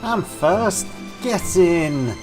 I'm first. Get in.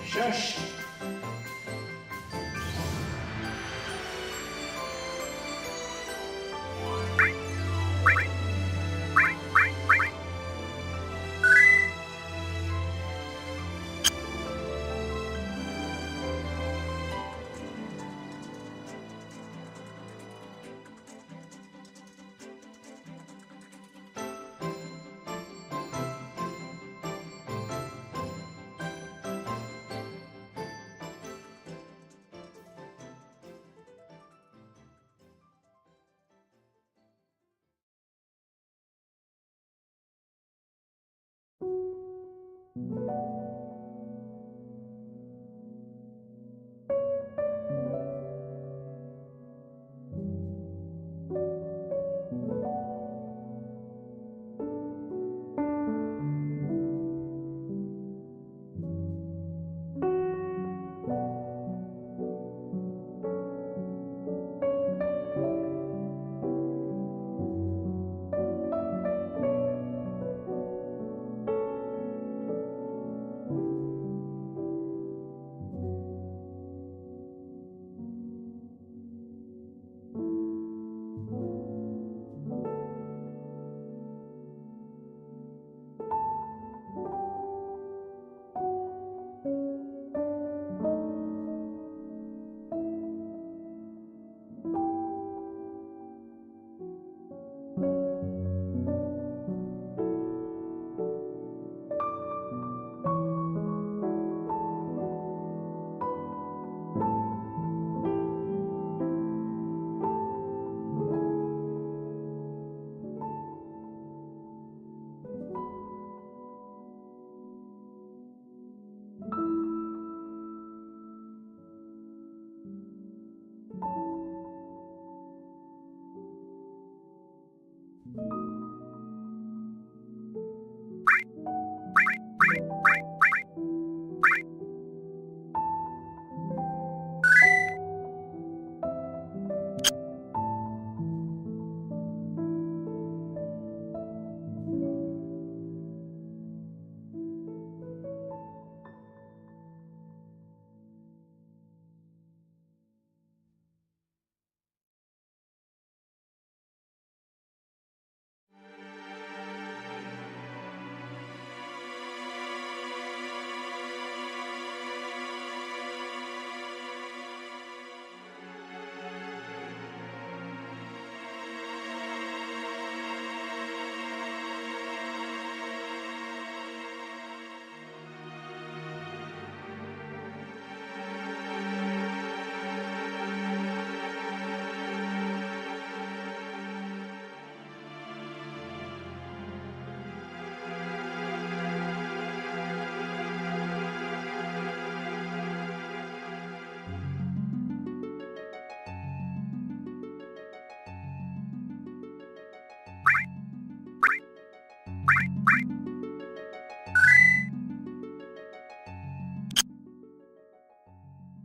Shush!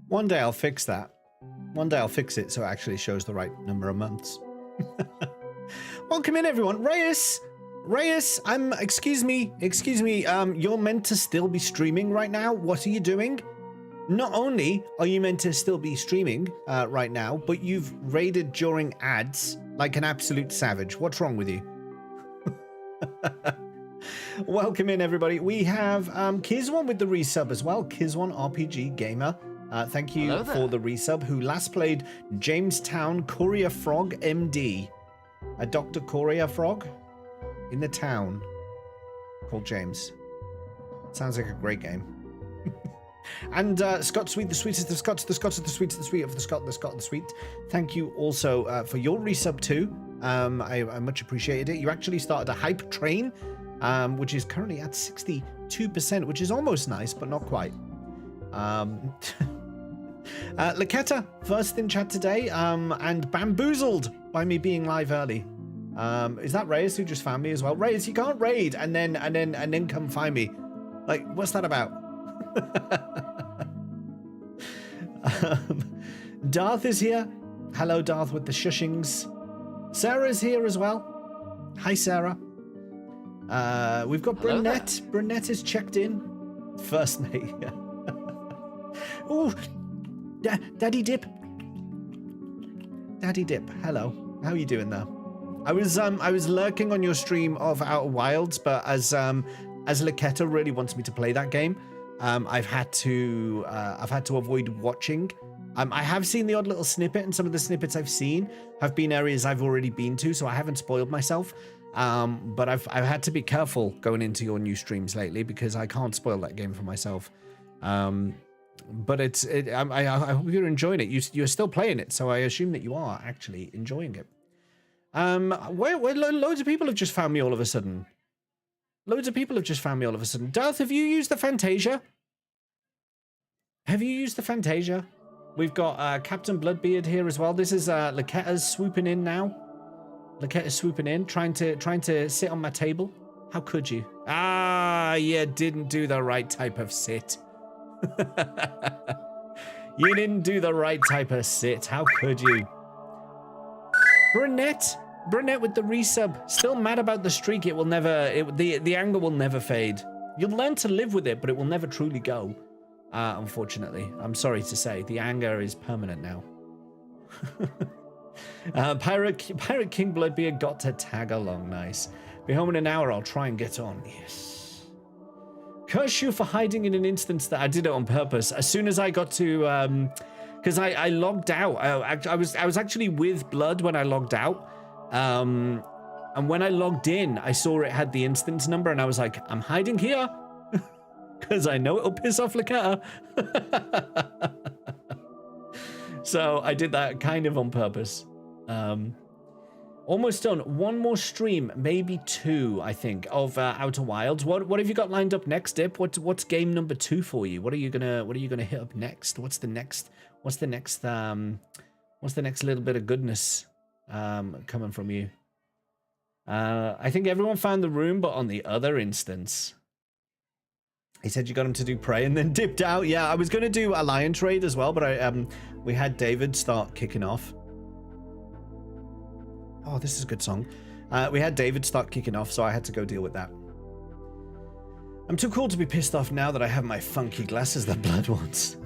One day I'll fix that. One day I'll fix it so it actually shows the right number of months. Welcome in, everyone. Reyes, Reyes, excuse me, you're meant to still be streaming right now. What are you doing? Not only are you meant to still be streaming right now, but you've raided during ads like an absolute savage. What's wrong with you? Welcome in, everybody. We have Kizwan with the resub as well. Kizwan RPG Gamer. Thank you for the resub, who last played Jamestown Courier Frog MD. A Dr. Courier Frog in the town called James. Sounds like a great game. And Scott Sweet, the sweetest of Scots, the Scots of the sweet, the sweet of the Scot, the Scot of the sweet. Thank you also for your resub too. I much appreciated it. You actually started a hype train, which is currently at 62%, which is almost nice, but not quite. Laketa, first in chat today, and bamboozled by me being live early. Is that Reyes who just found me as well? Reyes, you can't raid and then come find me. Like, what's that about? Darth is here. Hello, Darth, with the shushings. Sarah's here as well. Hi, Sarah. We've got Brunette. Brunette is checked in. First mate. Ooh, Daddy Dip. Daddy Dip. Hello. How are you doing there? I was lurking on your stream of Outer Wilds, but as Laketa really wants me to play that game, I've had to avoid watching. I have seen the odd little snippet, and some of the snippets I've seen have been areas I've already been to, so I haven't spoiled myself. But I've had to be careful going into your new streams lately because I can't spoil that game for myself. But I hope you're enjoying it. You're still playing it, so I assume that you are actually enjoying it. Where loads of people have just found me all of a sudden. Darth, have you used the Fantasia? We've got Captain Bloodbeard here as well. This is Laketa's swooping in now. Laketa's swooping in, trying to sit on my table. How could you? Ah, you didn't do the right type of sit. You didn't do the right type of sit. How could you? Brunette with the resub. Still mad about the streak. It will never. The anger will never fade. You'll learn to live with it, but it will never truly go. Unfortunately, I'm sorry to say, the anger is permanent now. Pirate King Bloodbeard got to tag along. Nice. Be home in an hour. I'll try and get on. Yes. Curse you for hiding in an instance that I did it on purpose. As soon as I got to, because I logged out. I was actually with Blood when I logged out. And when I logged in, I saw it had the instance number, and I was like, I'm hiding here. Because I know it'll piss off Laketa. So I did that kind of on purpose. Almost done. One more stream, maybe two, I think, of Outer Wilds. What have you got lined up next, Dip? What's game number 2 for you? What are you gonna hit up next? What's the next little bit of goodness coming from you? I think everyone found the room, but on the other instance. He said you got him to do Prey and then dipped out. Yeah, I was going to do a Lion Trade as well, but we had David start kicking off. Oh, this is a good song. We had David start kicking off, so I had to go deal with that. I'm too cool to be pissed off now that I have my funky glasses that Blood wants.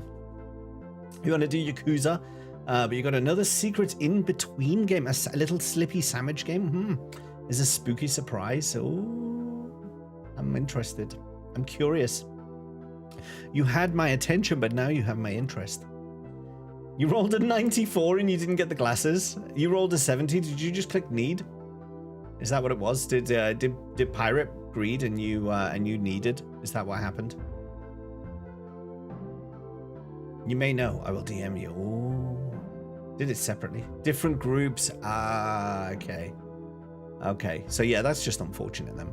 You want to do Yakuza, but you got another secret in between game, a little slippy sandwich game. Is a spooky surprise. Oh, I'm interested. I'm curious. You had my attention, but now you have my interest. You rolled a 94 and you didn't get the glasses. You rolled a 70. Did you just click need? Is that what it was? Did Pirate greed and you needed? Is that what happened? You may know. I will DM you. Ooh. Did it separately? Different groups. Ah, okay. Okay. So yeah, that's just unfortunate then.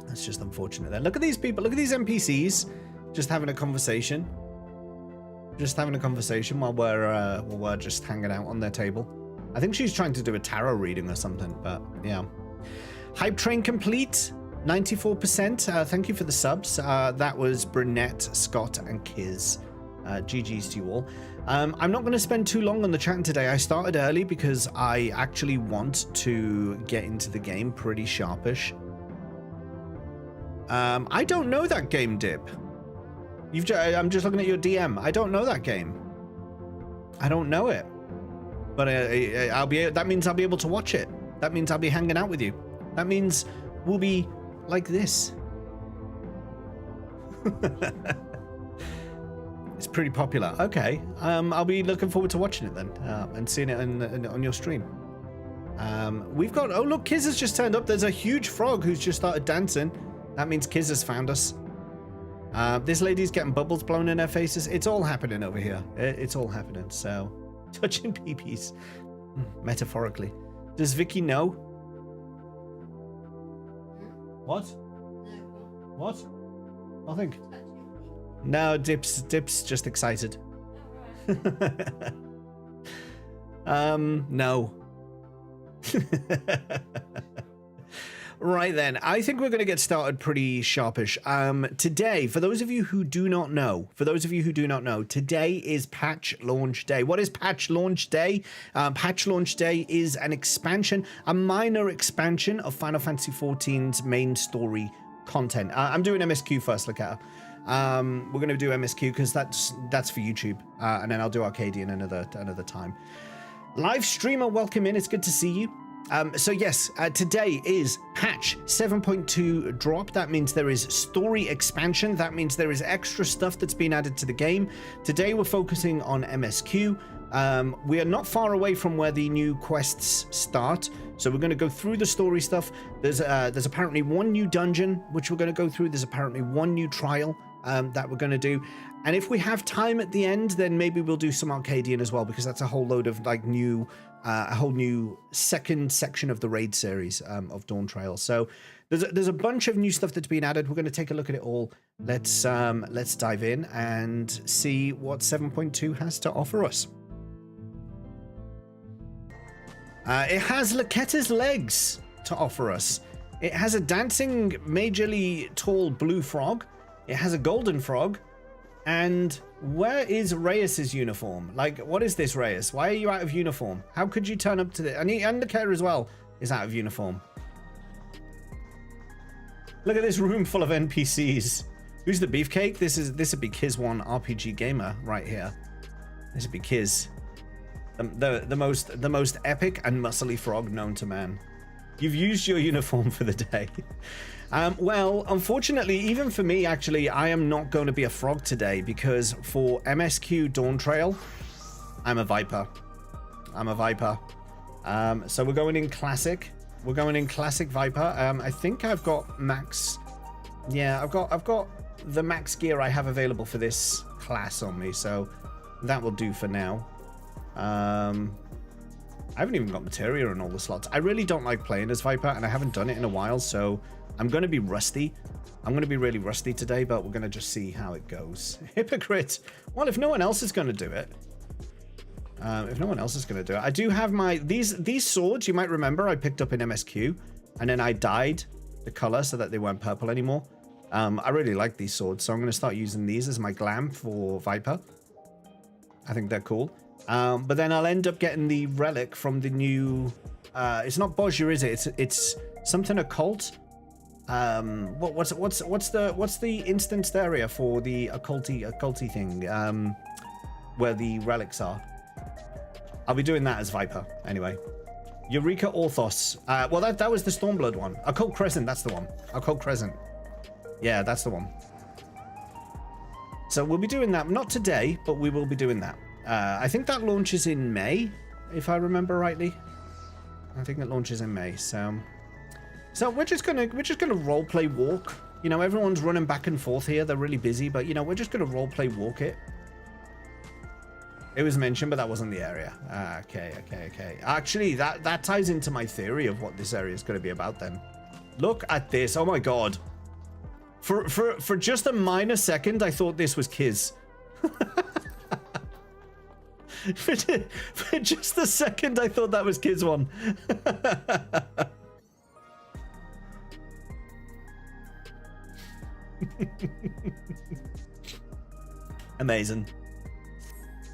That's just unfortunate then. Look at these people. Look at these NPCs just having a conversation. Just having a conversation while we're just hanging out on their table. I think she's trying to do a tarot reading or something, but yeah. Hype train complete. 94%. Thank you for the subs. That was Brunette, Scott, and Kiz. GG's to you all. I'm not going to spend too long on the chat today. I started early because I actually want to get into the game pretty sharpish. I don't know that game, Dip. I'm just looking at your DM. I don't know that game. I don't know it. But that means I'll be able to watch it. That means I'll be hanging out with you. That means we'll be like this. It's pretty popular. Okay. I'll be looking forward to watching it then and seeing it on your stream. We've got... Oh, look, Kiz has just turned up. There's a huge frog who's just started dancing. That means Kiz has found us. This lady's getting bubbles blown in her faces. It's all happening over here. It's all happening. So, touching peepees. Metaphorically. Does Vicky know? What? What? Nothing. No, Dip's just excited. No. Right then, I think we're going to get started pretty sharpish. Today, for those of you who do not know, today is Patch Launch Day. What is Patch Launch Day? Patch Launch Day is an expansion, a minor expansion of Final Fantasy XIV's main story content. I'm doing MSQ first, look at her. We're going to do MSQ because that's for YouTube, and then I'll do Arcadian another time. Live streamer, welcome in. It's good to see you. So yes, today is patch 7.2 drop. That means there is story expansion. That means there is extra stuff that's been added to the game. Today we're focusing on MSQ. We are not far away from where the new quests start, so we're going to go through the story stuff. There's apparently one new dungeon which we're going to go through. There's apparently one new trial that we're going to do, and if we have time at the end, then maybe we'll do some Arcadian as well, because that's a whole load of like new a whole new second section of the raid series of Dawn Trail. So there's a bunch of new stuff that's been added. We're going to take a look at it all. Let's dive in and see what 7.2 has to offer us. It has Laketta's legs to offer us. It has a dancing, majorly tall blue frog. It has a golden frog. And where is Reyes's uniform? Like, what is this, Reyes? Why are you out of uniform? How could you turn up to the... And Laketta as well is out of uniform. Look at this room full of NPCs. Who's the beefcake? This would be Kiz1 RPG Gamer right here. This would be Kiz. The most epic and muscly frog known to man. You've used your uniform for the day. Well, unfortunately, even for me, actually, I am not going to be a frog today, because for MSQ Dawn Trail, I'm a Viper. So we're going in Classic. We're going in Classic Viper. I think I've got max... Yeah, I've got the max gear I have available for this class on me, so that will do for now. I haven't even got materia in all the slots. I really don't like playing as Viper, and I haven't done it in a while, so I'm going to be rusty. I'm going to be really rusty today, but we're going to just see how it goes. Hypocrite. Well, if no one else is going to do it. I do have my... These swords, you might remember, I picked up in MSQ, and then I dyed the color so that they weren't purple anymore. I really like these swords, so I'm going to start using these as my glam for Viper. I think they're cool. But then I'll end up getting the relic from the new... it's not Bozja, is it? It's something occult. What's the instanced area for the occulty thing? Where the relics are. I'll be doing that as Viper anyway. Eureka Orthos. Well, that was the Stormblood one. Occult Crescent, that's the one. Occult Crescent. Yeah, that's the one. So we'll be doing that, not today, but we will be doing that. I think that launches in May, if I remember rightly. I think it launches in May, so we're just gonna roleplay walk. You know, everyone's running back and forth here. They're really busy, but you know, we're just gonna roleplay walk it. It was mentioned, but that wasn't the area. Okay. Actually, that ties into my theory of what this area is going to be about then. Look at this. Oh my god. For just a minor second, I thought this was Kiz. For just a second, I thought that was Kiz one. Amazing.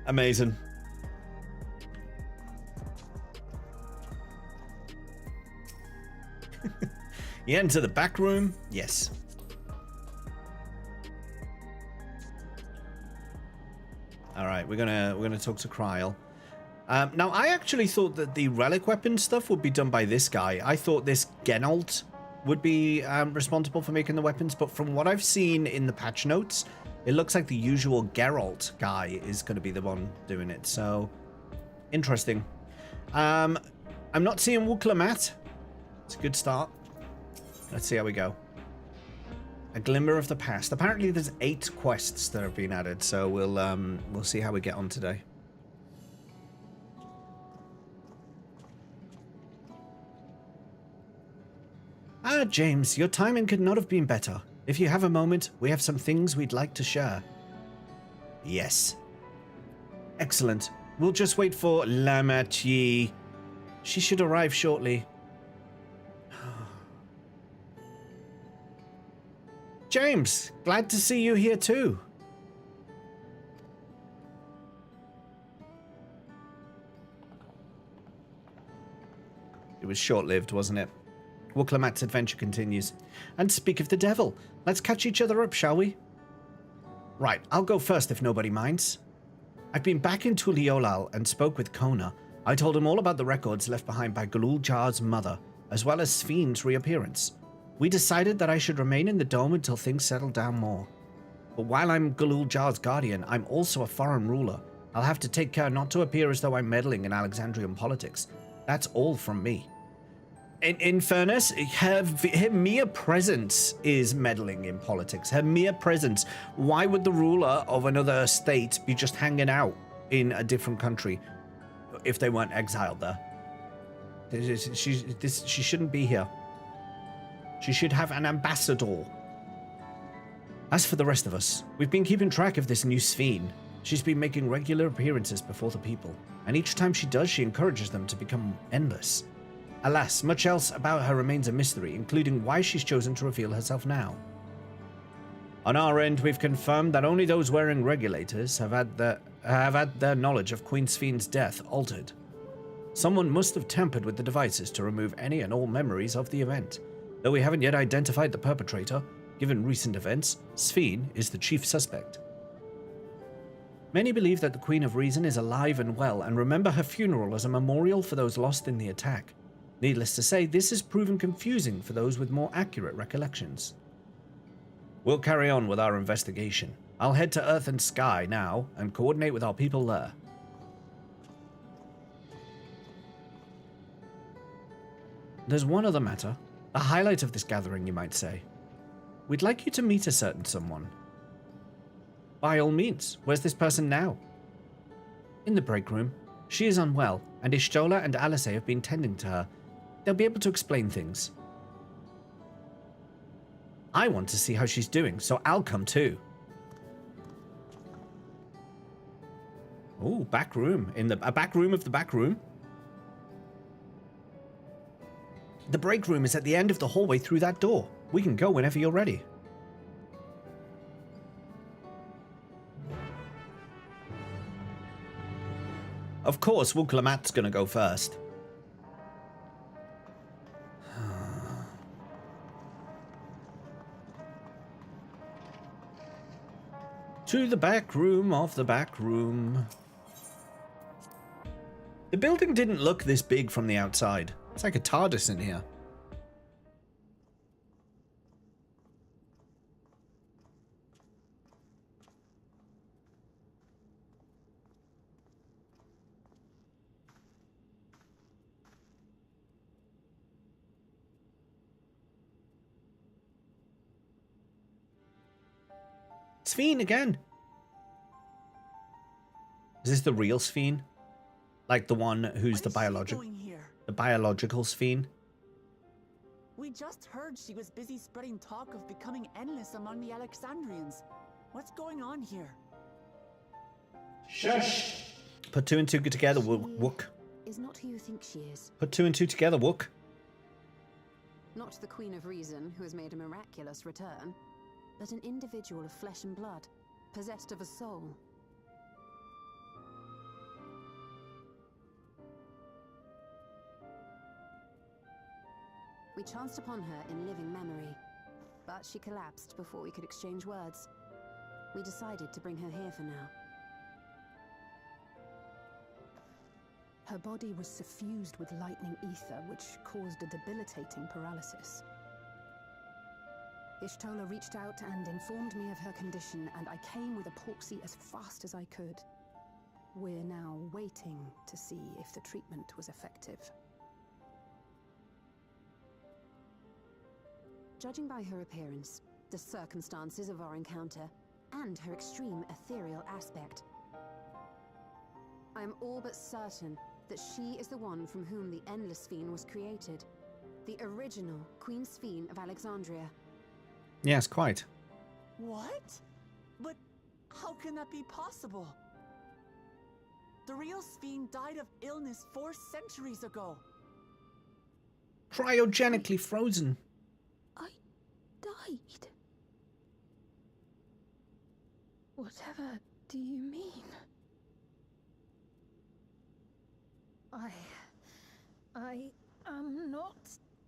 Amazing. You enter the back room? Yes. All right, we're gonna talk to Kryl. Now, I actually thought that the relic weapon stuff would be done by this guy. I thought this Geralt would be responsible for making the weapons, but from what I've seen in the patch notes, it looks like the usual Geralt guy is going to be the one doing it. So, interesting. I'm not seeing Lamat. It's a good start. Let's see how we go. A glimmer of the past. Apparently, there's 8 quests that have been added, so we'll see how we get on today. Ah, James, your timing could not have been better. If you have a moment, we have some things we'd like to share. Yes. Excellent. We'll just wait for Lamat. She should arrive shortly. James, glad to see you here too. It was short-lived, wasn't it? Lamat's adventure continues. And speak of the devil, let's catch each other up, shall we? Right, I'll go first if nobody minds. I've been back in Tuliolal and spoke with Kona. I told him all about the records left behind by Galul Jar's mother, as well as Sven's reappearance. We decided that I should remain in the dome until things settle down more. But while I'm Galul Jar's guardian, I'm also a foreign ruler. I'll have to take care not to appear as though I'm meddling in Alexandrian politics. That's all from me. In fairness, her mere presence is meddling in politics. Her mere presence. Why would the ruler of another state be just hanging out in a different country if they weren't exiled there? She shouldn't be here. She should have an ambassador. As for the rest of us, we've been keeping track of this new Sven. She's been making regular appearances before the people, and each time she does, she encourages them to become endless. Alas, much else about her remains a mystery, including why she's chosen to reveal herself now. On our end, we've confirmed that only those wearing regulators have had their knowledge of Queen Sven's death altered. Someone must have tampered with the devices to remove any and all memories of the event. Though we haven't yet identified the perpetrator, given recent events, Sven is the chief suspect. Many believe that the Queen of Reason is alive and well, and remember her funeral as a memorial for those lost in the attack. Needless to say, this has proven confusing for those with more accurate recollections. We'll carry on with our investigation. I'll head to Earth and Sky now and coordinate with our people there. There's one other matter. A highlight of this gathering, you might say. We'd like you to meet a certain someone. By all means, where's this person now? In the break room. She is unwell, and Ishtola and Alice have been tending to her. They'll be able to explain things. I want to see how she's doing, so I'll come too. Ooh, back room. A back room of the back room. The break room is at the end of the hallway through that door. We can go whenever you're ready. Of course, Lamat's gonna go first. To the back room of the back room. The building didn't look this big from the outside. It's like a TARDIS in here. Sven again. Is this the real Sven? Like the one who's the biological Sven? We just heard she was busy spreading talk of becoming endless among the Alexandrians. What's going on here? Shush! Put 2 and 2 together, Wook. Is not who you think she is. Put 2 and 2 together, Wook. Not the Queen of Reason, who has made a miraculous return, but an individual of flesh and blood, possessed of a soul. chanced upon her in living memory, but she collapsed before we could exchange words. We decided to bring her here for now. Her body was suffused with lightning ether, which caused a debilitating paralysis. Ishtola reached out and informed me of her condition, and I came with a porksy as fast as I could. We're now waiting to see if the treatment was effective. Judging by her appearance, the circumstances of our encounter, and her extreme ethereal aspect, I am all but certain that she is the one from whom the Endless Fiend was created. The original Queen Sphene of Alexandria. Yes, quite. What? But how can that be possible? The real Sphene died of illness 4 centuries ago. Cryogenically frozen. I died. Whatever do you mean? I am not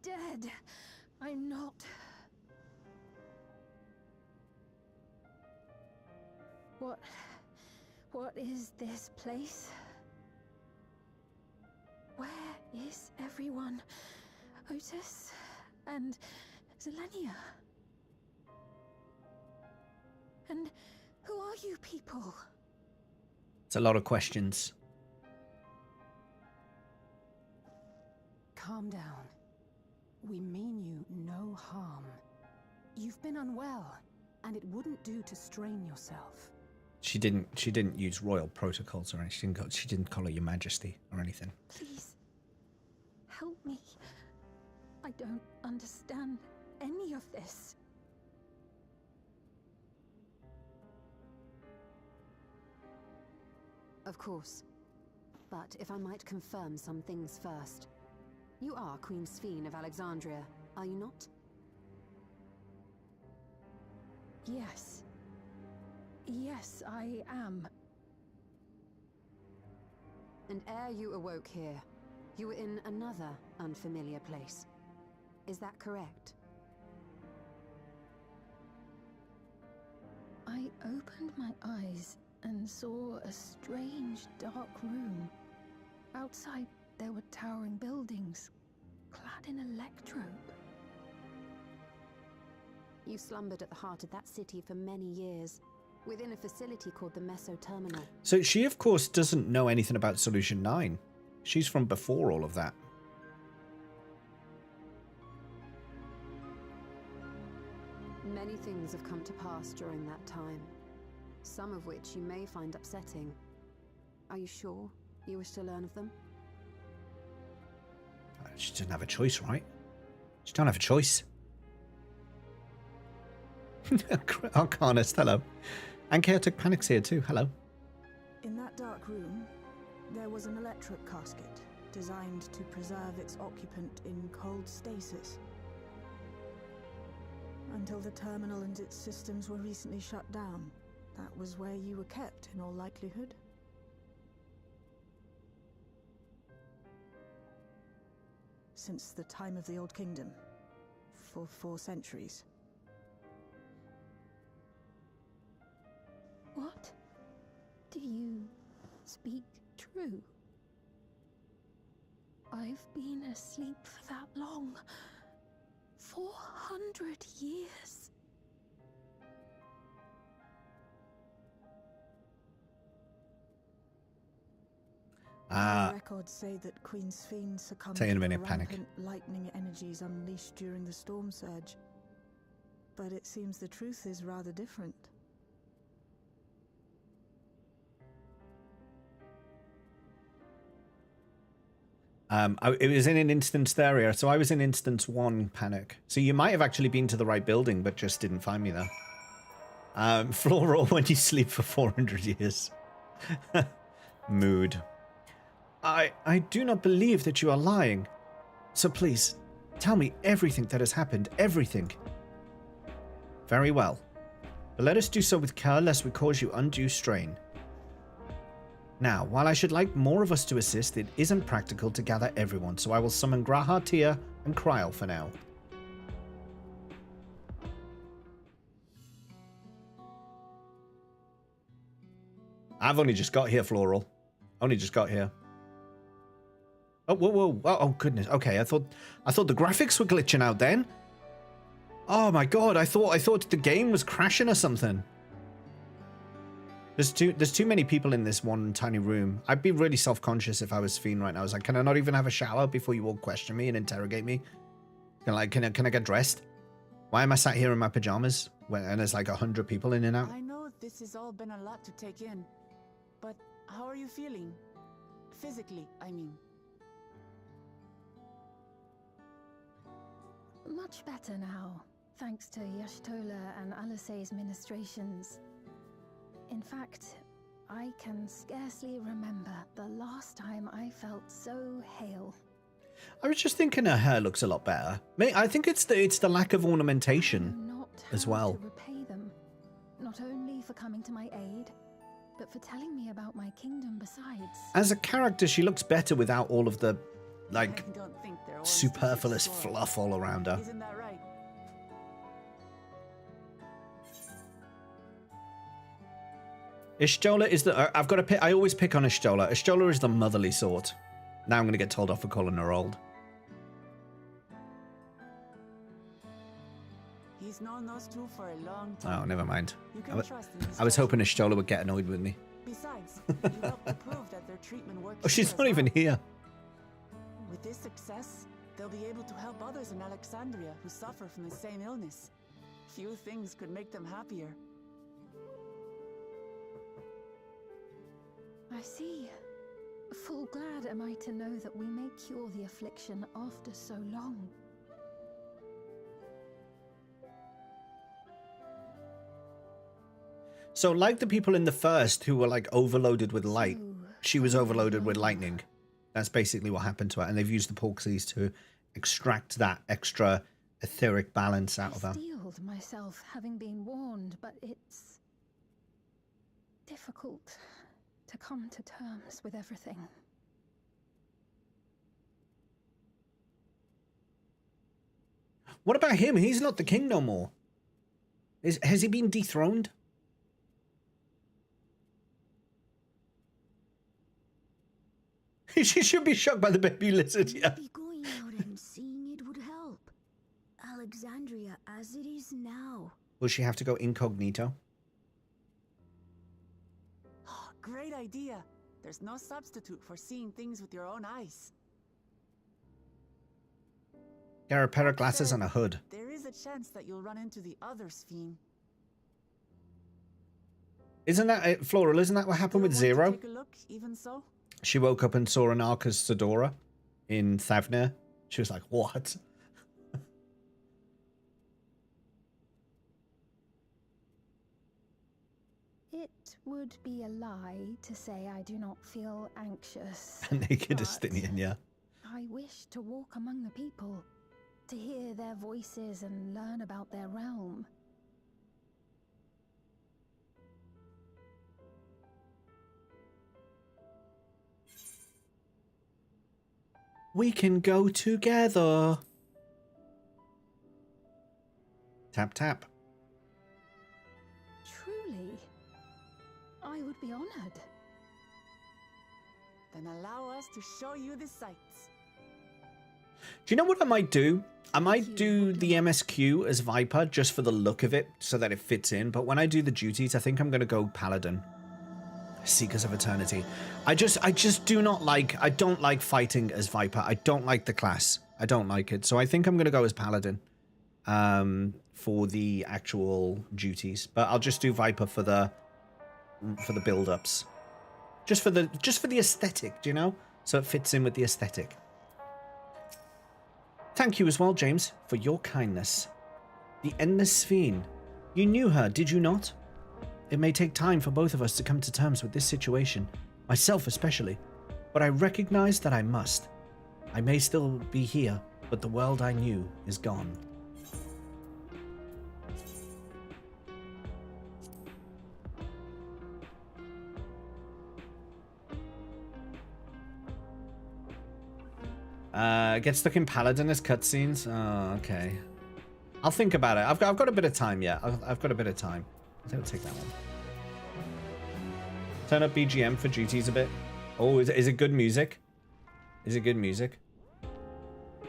dead. I'm not. What is this place? Where is everyone? Otis and Zelenia? And who are you people? It's a lot of questions. Calm down. We mean you no harm. You've been unwell, and it wouldn't do to strain yourself. She didn't use royal protocols or anything. She didn't call her Your Majesty or anything. Please, help me. I don't understand any of this. Of course. But if I might confirm some things first. You are Queen Sphene of Alexandria, are you not? Yes. Yes, I am. And ere you awoke here, you were in another unfamiliar place. Is that correct? I opened my eyes and saw a strange, dark room. Outside, there were towering buildings, clad in electrobe. You slumbered at the heart of that city for many years, within a facility called the Meso-Terminal. So she, of course, doesn't know anything about Solution 9. She's from before all of that. Many things have come to pass during that time, some of which you may find upsetting. Are you sure you wish to learn of them? She doesn't have a choice, right? She don't have a choice. Arcanist, hello. And Chaotic Panic's here too, hello. In that dark room, there was an electric casket designed to preserve its occupant in cold stasis. Until the terminal and its systems were recently shut down. That was where you were kept, in all likelihood. Since the time of the Old Kingdom. For 4 centuries. What? Do you speak true? I've been asleep for that long. 400 years. Records say that Queen Sphene succumbed Say in a to minute, the Panic. rampant lightning energies unleashed during the storm surge. But it seems the truth is rather different. It was in an instance area, so I was in instance 1, Panic. So you might have actually been to the right building, but just didn't find me there. Floor roll when you sleep for 400 years. Mood. I do not believe that you are lying. So please, tell me everything that has happened, everything. Very well. But let us do so with care, lest we cause you undue strain. Now, while I should like more of us to assist, it isn't practical to gather everyone, so I will summon Graha, Tia, and Kryl for now. I've only just got here, Floral. Only just got here. Oh, whoa, whoa. Oh, goodness. Okay, I thought the graphics were glitching out then. Oh my god, I thought the game was crashing or something. There's too many people in this one tiny room. I'd be really self-conscious if I was Fiend right now. I was like, can I not even have a shower before you all question me and interrogate me? Can I get dressed? Why am I sat here in my pajamas and there's like 100 people in and out? I know this has all been a lot to take in, but how are you feeling? Physically, I mean. Much better now, thanks to Y'shtola and Alisei's ministrations. In fact, I can scarcely remember the last time I felt so hale. I was just thinking her hair looks a lot better. I think it's the lack of ornamentation Not as how well. to repay them, not only for coming to my aid, but for telling me about my kingdom besides. As a character, she looks better without all of the, like, I don't think there was superfluous such a story. fluff all around her. Isn't that right? Y'shtola is the... I've got to pick... I always pick on Y'shtola. Y'shtola is the motherly sort. Now I'm going to get told off for calling her old. He's known those two for a long time. Oh, never mind. You can trust in his I was hoping judgment. Y'shtola would get annoyed with me. Besides, you helped to prove that their treatment works. Oh, she's here not as even well. here. With this success, they'll be able to help others in Alexandria who suffer from the same illness. Few things could make them happier. I see. Full glad am I to know that we may cure the affliction after so long. So, like the people in the first who were, like, overloaded with light, she was overloaded with lightning. That's basically what happened to her. And they've used the porksies to extract that extra etheric balance out of her. I steeled myself having been warned, but it's difficult to come to terms with everything. What about him? He's not the king no more. Has he been dethroned? She should be shocked by the baby lizard, yeah. Maybe going out and seeing it would help. Alexandria as it is now. Will she have to go incognito? Great idea. There's no substitute for seeing things with your own eyes. Get her a pair of glasses and a hood. There is a chance that you'll run into the other Fiend. Isn't that it, Floral? Isn't that what happened with Still want Zero? to take a look, even so? She woke up and saw an Arca's Sedora in Thavnir. She was like, what? It would be a lie to say I do not feel anxious. Naked but Estinian, yeah. I wish to walk among the people, to hear their voices and learn about their realm. We can go together. Tap, tap. Truly, I would be honored. Then allow us to show you the sights. Do you know what I might do? I might do the MSQ as Viper just for the look of it so that it fits in. But when I do the duties, I think I'm going to go Paladin. Seekers of Eternity. I just do not like, I don't like fighting as Viper. I don't like the class. I don't like it. So I think I'm going to go as Paladin for the actual duties. But I'll just do Viper for the build-ups. Just for the aesthetic, do you know? So it fits in with the aesthetic. Thank you as well, James, for your kindness. The Endless Fiend. You knew her, did you not? It may take time for both of us to come to terms with this situation, myself especially, but I recognize that I must. I may still be here, but the world I knew is gone. Get stuck in Paladin as cutscenes? Oh, okay. I'll think about it. I've got a bit of time yet. I've got a bit of time. I think I'll take that one. Turn up BGM for duties a bit. Oh, is it good music? Is it good music?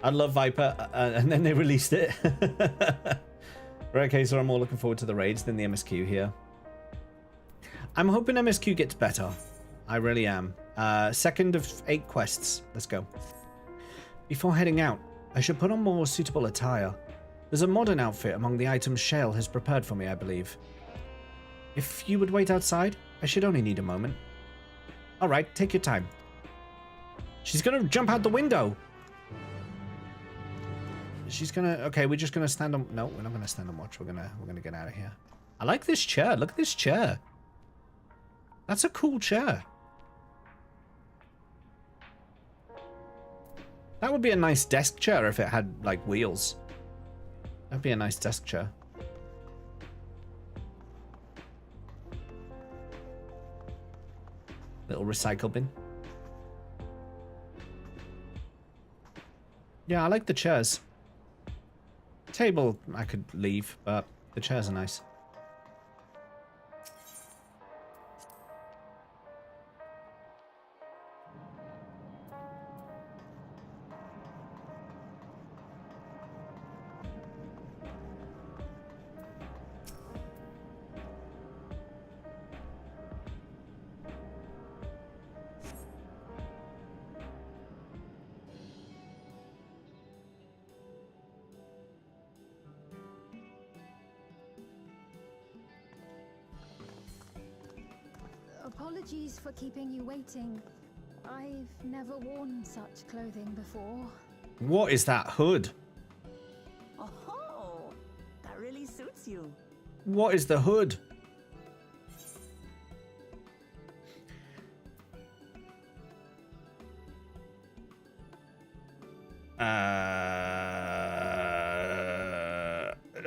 I love Viper, and then they released it. Right, okay, so I'm more looking forward to the raids than the MSQ here. I'm hoping MSQ gets better. I really am. Second of 8 quests. Let's go. Before heading out, I should put on more suitable attire. There's a modern outfit among the items Shale has prepared for me, I believe. If you would wait outside, I should only need a moment. Alright, take your time. She's gonna jump out the window! She's gonna... Okay, we're just gonna stand on... No, we're not gonna stand and watch. We're gonna get out of here. I like this chair. Look at this chair. That's a cool chair. That would be a nice desk chair if it had, like, wheels. That'd be a nice desk chair. Little recycle bin. Yeah, I like the chairs. Table, I could leave, but the chairs are nice. Apologies for keeping you waiting. I've never worn such clothing before. What is that hood? Oh, that really suits you. What is the hood?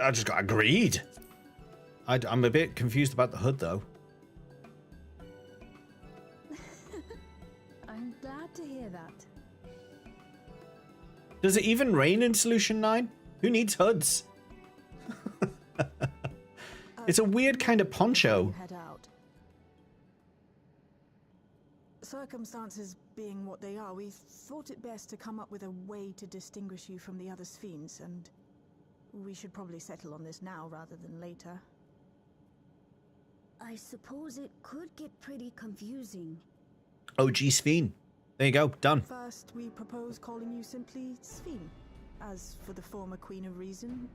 I just got agreed. I'm a bit confused about the hood, though. I'm glad to hear that. Does it even rain in Solution 9? Who needs hoods? It's a weird kind of poncho. Head out. Circumstances being what they are, we thought it best to come up with a way to distinguish you from the other Sphenes, and we should probably settle on this now rather than later. I suppose it could get pretty confusing. OG Sphene. There you go. Done. First, we propose calling you simply Sphene. As for the former Queen of Reason,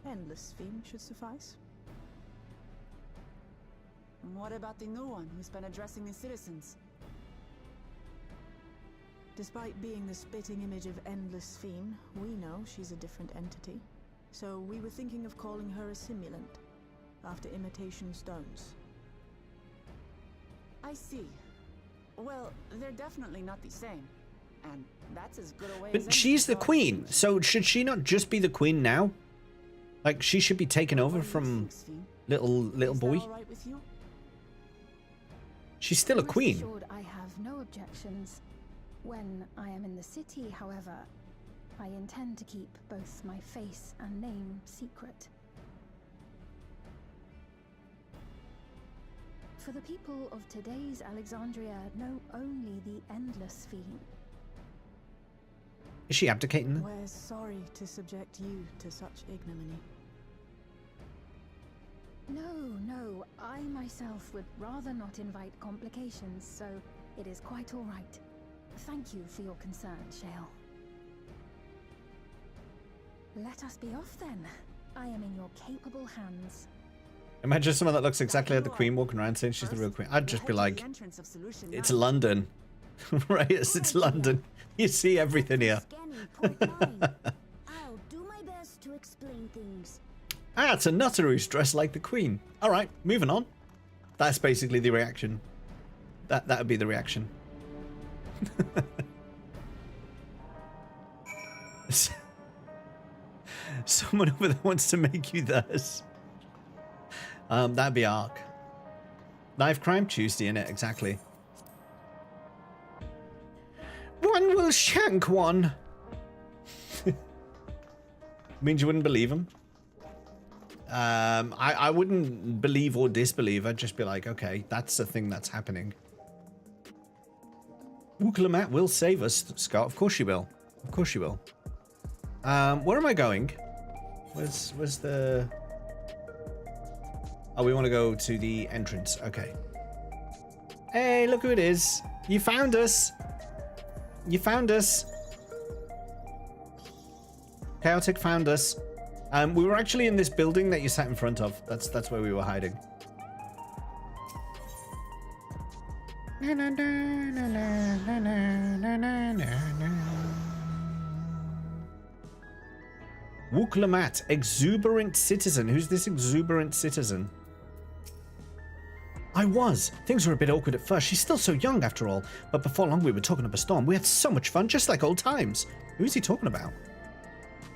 Endless Sphene should suffice. What about the new one who's been addressing the citizens? Despite being the spitting image of Endless Sphene, we know she's a different entity. So we were thinking of calling her a simulant, after imitation stones. I see. Well, they're definitely not the same. And that's as good a way as But she's the any to queen, change. so should she not just be the queen now? Like, she should be taken over What do you from think, Sphene? little Is that boy. all right with you? She's still a Rest queen. assured, I have no objections. When I am in the city, however, I intend to keep both my face and name secret. For the people of today's Alexandria know only the Endless Sphene. Is she abdicating? We're sorry to subject you to such ignominy. No, I myself would rather not invite complications, so it is quite all right. Thank you for your concern, Shale. Let us be off then. I am in your capable hands. Imagine someone that looks exactly like the queen walking around saying she's the real queen. I'd just be like, it's London. Right, it's London. You see everything here. Scanning port 9. I'll do my best to explain things. Ah, it's a nutter who's dressed like the queen. All right, moving on. That's basically the reaction. That would be the reaction. Someone over there wants to make you theirs. That'd be Ark. Knife Crime Tuesday, innit? Exactly. One will shank one. Means you wouldn't believe him. I wouldn't believe or disbelieve. I'd just be like, okay, that's a thing that's happening. Lamat will save us, Scott. Of course she will. Of course she will. Where am I going? Where's the... Oh, we want to go to the entrance. Okay. Hey, look who it is. You found us. You found us. Chaotic found us. We were actually in this building that you sat in front of. That's where we were hiding. Lamat, exuberant citizen. Who's this exuberant citizen? I was. Things were a bit awkward at first. She's still so young after all. But before long we were talking up a storm. We had so much fun, just like old times. Who's he talking about?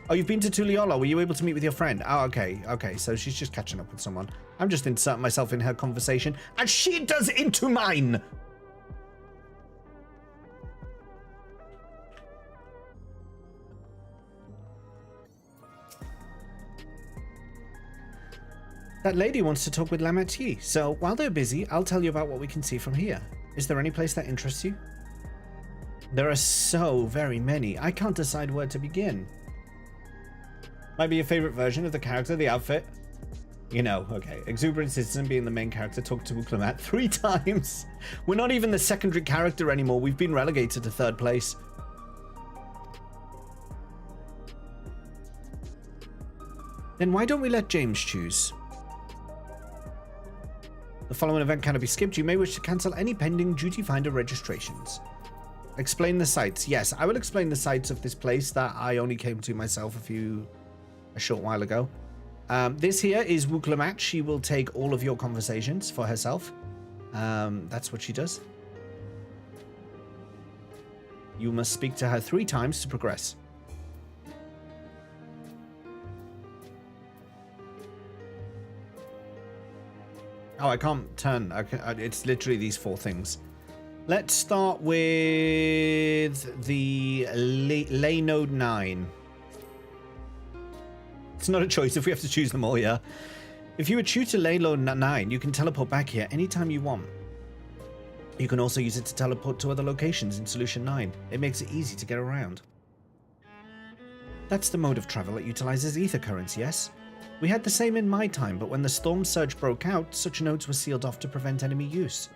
Oh, you've been to Tuliyola. Were you able to meet with your friend? Oh, okay. Okay, so she's just catching up with someone. I'm just inserting myself in her conversation. And she does into mine! That lady wants to talk with Lamat, so while they're busy, I'll tell you about what we can see from here. Is there any place that interests you? There are so very many, I can't decide where to begin. Might be your favorite version of the character, the outfit. You know, okay. Exuberant Citizen being the main character, talked to Lamat 3 times. We're not even the secondary character anymore, we've been relegated to 3rd place. Then why don't we let James choose? The following event cannot be skipped. You may wish to cancel any pending duty finder registrations. Explain the sites. Yes, I will explain the sites of this place that I only came to myself a short while ago. This here is Lamat. She will take all of your conversations for herself. That's what she does. You must speak to her 3 times to progress. Oh, I can't turn. It's literally these 4 things. Let's start with the lay node 9. It's not a choice if we have to choose them all, yeah. If you would choose to lay node 9, you can teleport back here anytime you want. You can also use it to teleport to other locations in Solution 9. It makes it easy to get around. That's the mode of travel that utilizes ether currents, yes? We had the same in my time, but when the storm surge broke out, such nodes were sealed off to prevent enemy use.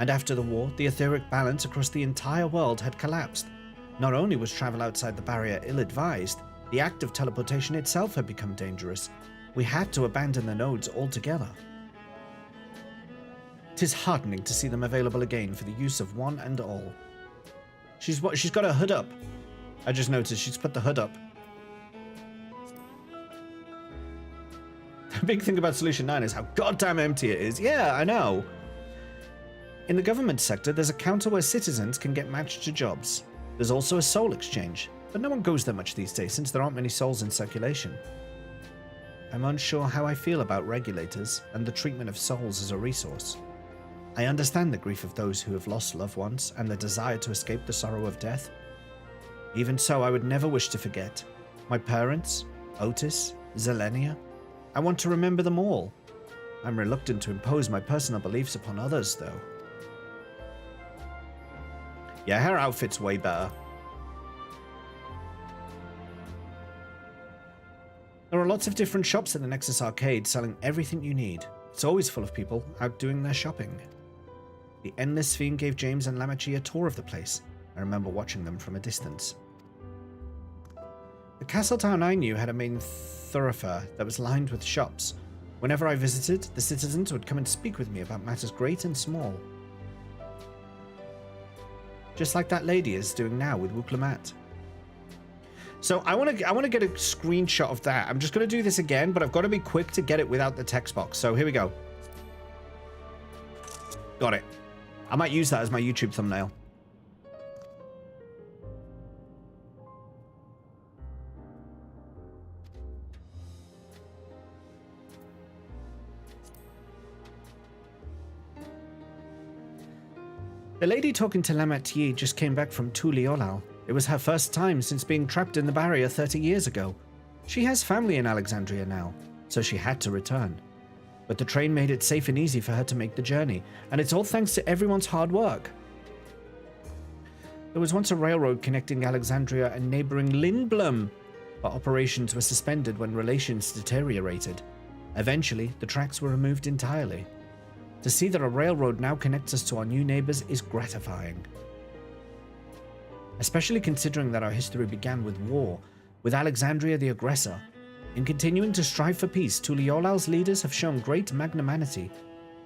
And after the war, the etheric balance across the entire world had collapsed. Not only was travel outside the barrier ill-advised, the act of teleportation itself had become dangerous. We had to abandon the nodes altogether. 'Tis heartening to see them available again for the use of one and all. She's got her hood up. I just noticed she's put the hood up. The big thing about Solution 9 is how goddamn empty it is. Yeah, I know. In the government sector, there's a counter where citizens can get matched to jobs. There's also a soul exchange, but no one goes there much these days since there aren't many souls in circulation. I'm unsure how I feel about regulators and the treatment of souls as a resource. I understand the grief of those who have lost loved ones and the desire to escape the sorrow of death. Even so, I would never wish to forget my parents, Otis, Zelenia. I want to remember them all. I'm reluctant to impose my personal beliefs upon others, though. Yeah, her outfit's way better. There are lots of different shops at the Nexus Arcade selling everything you need. It's always full of people out doing their shopping. The Endless Fiend gave James and Lamat a tour of the place. I remember watching them from a distance. The castle town I knew had a main thoroughfare that was lined with shops. Whenever I visited, the citizens would come and speak with me about matters great and small. Just like that lady is doing now with Lamat. So I want to get a screenshot of that. I'm just going to do this again, but I've got to be quick to get it without the text box. So here we go. Got it. I might use that as my YouTube thumbnail. The lady talking to Lamat just came back from Tuliyola. It was her first time since being trapped in the barrier 30 years ago. She has family in Alexandria now, so she had to return. But the train made it safe and easy for her to make the journey, and it's all thanks to everyone's hard work. There was once a railroad connecting Alexandria and neighboring Lindblom, but operations were suspended when relations deteriorated. Eventually, the tracks were removed entirely. To see that a railroad now connects us to our new neighbors is gratifying. Especially considering that our history began with war, with Alexandria the aggressor. In continuing to strive for peace, Tuliyolal's leaders have shown great magnanimity,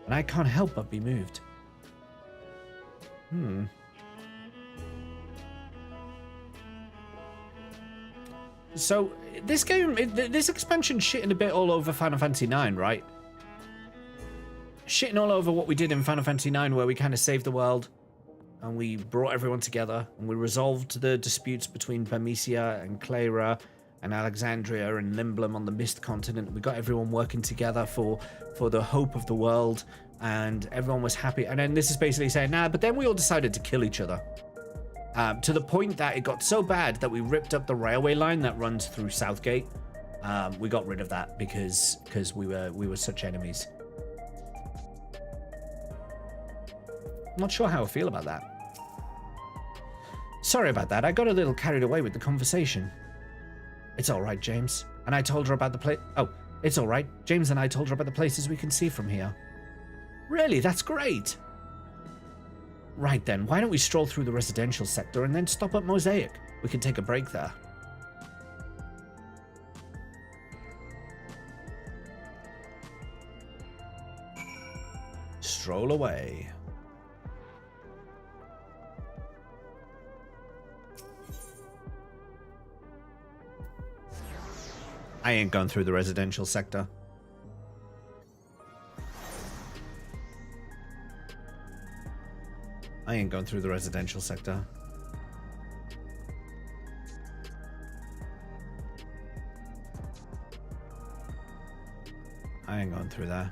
and I can't help but be moved. So, this game, this expansion shitting a bit all over Final Fantasy IX, right? Shitting all over what we did in Final Fantasy IX, where we kind of saved the world, and we brought everyone together, and we resolved the disputes between Bermesia and Clara, and Alexandria and Lindblom on the Mist Continent. We got everyone working together for the hope of the world, and everyone was happy. And then this is basically saying, nah, but then we all decided to kill each other. To the point that it got so bad that we ripped up the railway line that runs through Southgate. We got rid of that because we were such enemies. Not sure how I feel about that. Sorry about that. I got a little carried away with the conversation. It's all right, James. And I told her about the place. Oh, it's all right. James and I told her about the places we can see from here. Really? That's great. Right then, why don't we stroll through the residential sector and then stop at Mosaic? We can take a break there. Stroll away. I ain't gone through the residential sector. I ain't gone through the residential sector. I ain't gone through that.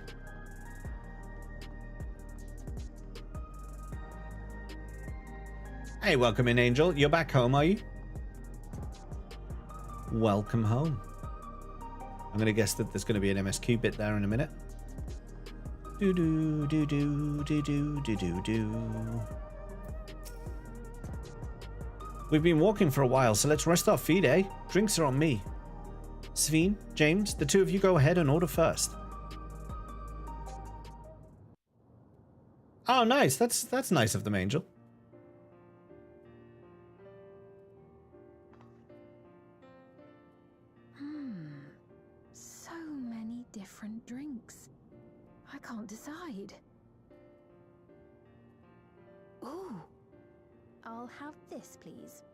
Hey, welcome in, Angel. You're back home, are you? Welcome home. I'm going to guess that there's going to be an MSQ bit there in a minute. We've been walking for a while, so let's rest our feet, eh? Drinks are on me. Sveen, James, the two of you go ahead and order first. Oh, nice. That's nice of them, Angel. So many different drinks. I can't decide. Ooh. I'll have this, please.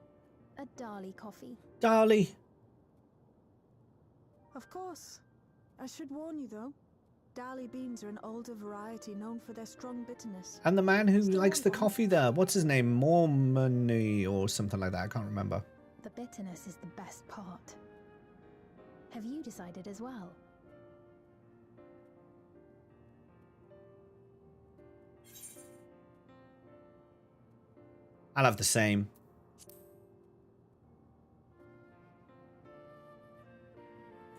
A Dali coffee. Dali. Of course. I should warn you, though. Dali beans are an older variety known for their strong bitterness. And the man who likes the coffee there, what's his name? Mormony or something like that. I can't remember. The bitterness is the best part. Have you decided as well? I'll have the same.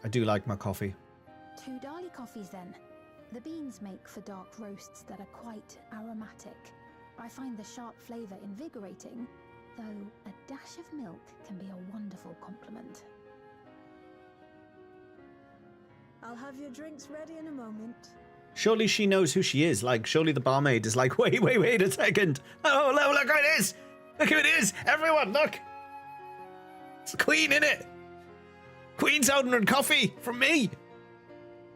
I do like my coffee. 2 Dali coffees then. The beans make for dark roasts that are quite aromatic. I find the sharp flavour invigorating, though a dash of milk can be a wonderful complement. I'll have your drinks ready in a moment. Surely she knows who she is. Like, surely the barmaid is like, wait a second. Oh, look who it is. Look who it is. Everyone, look. It's the Queen, innit? Queen's ordering coffee from me.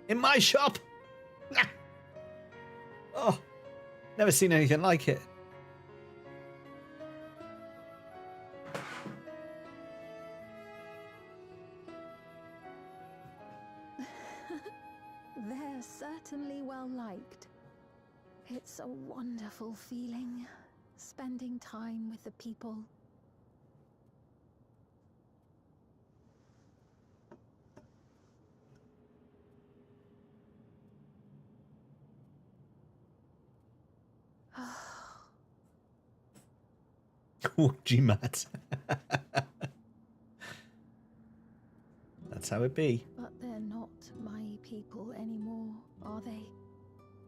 In my shop. Oh, never seen anything like it. They're certainly well liked. It's a wonderful feeling, spending time with the people. Oh, G-Mat. That's how it be. But they're not my people anymore, are they?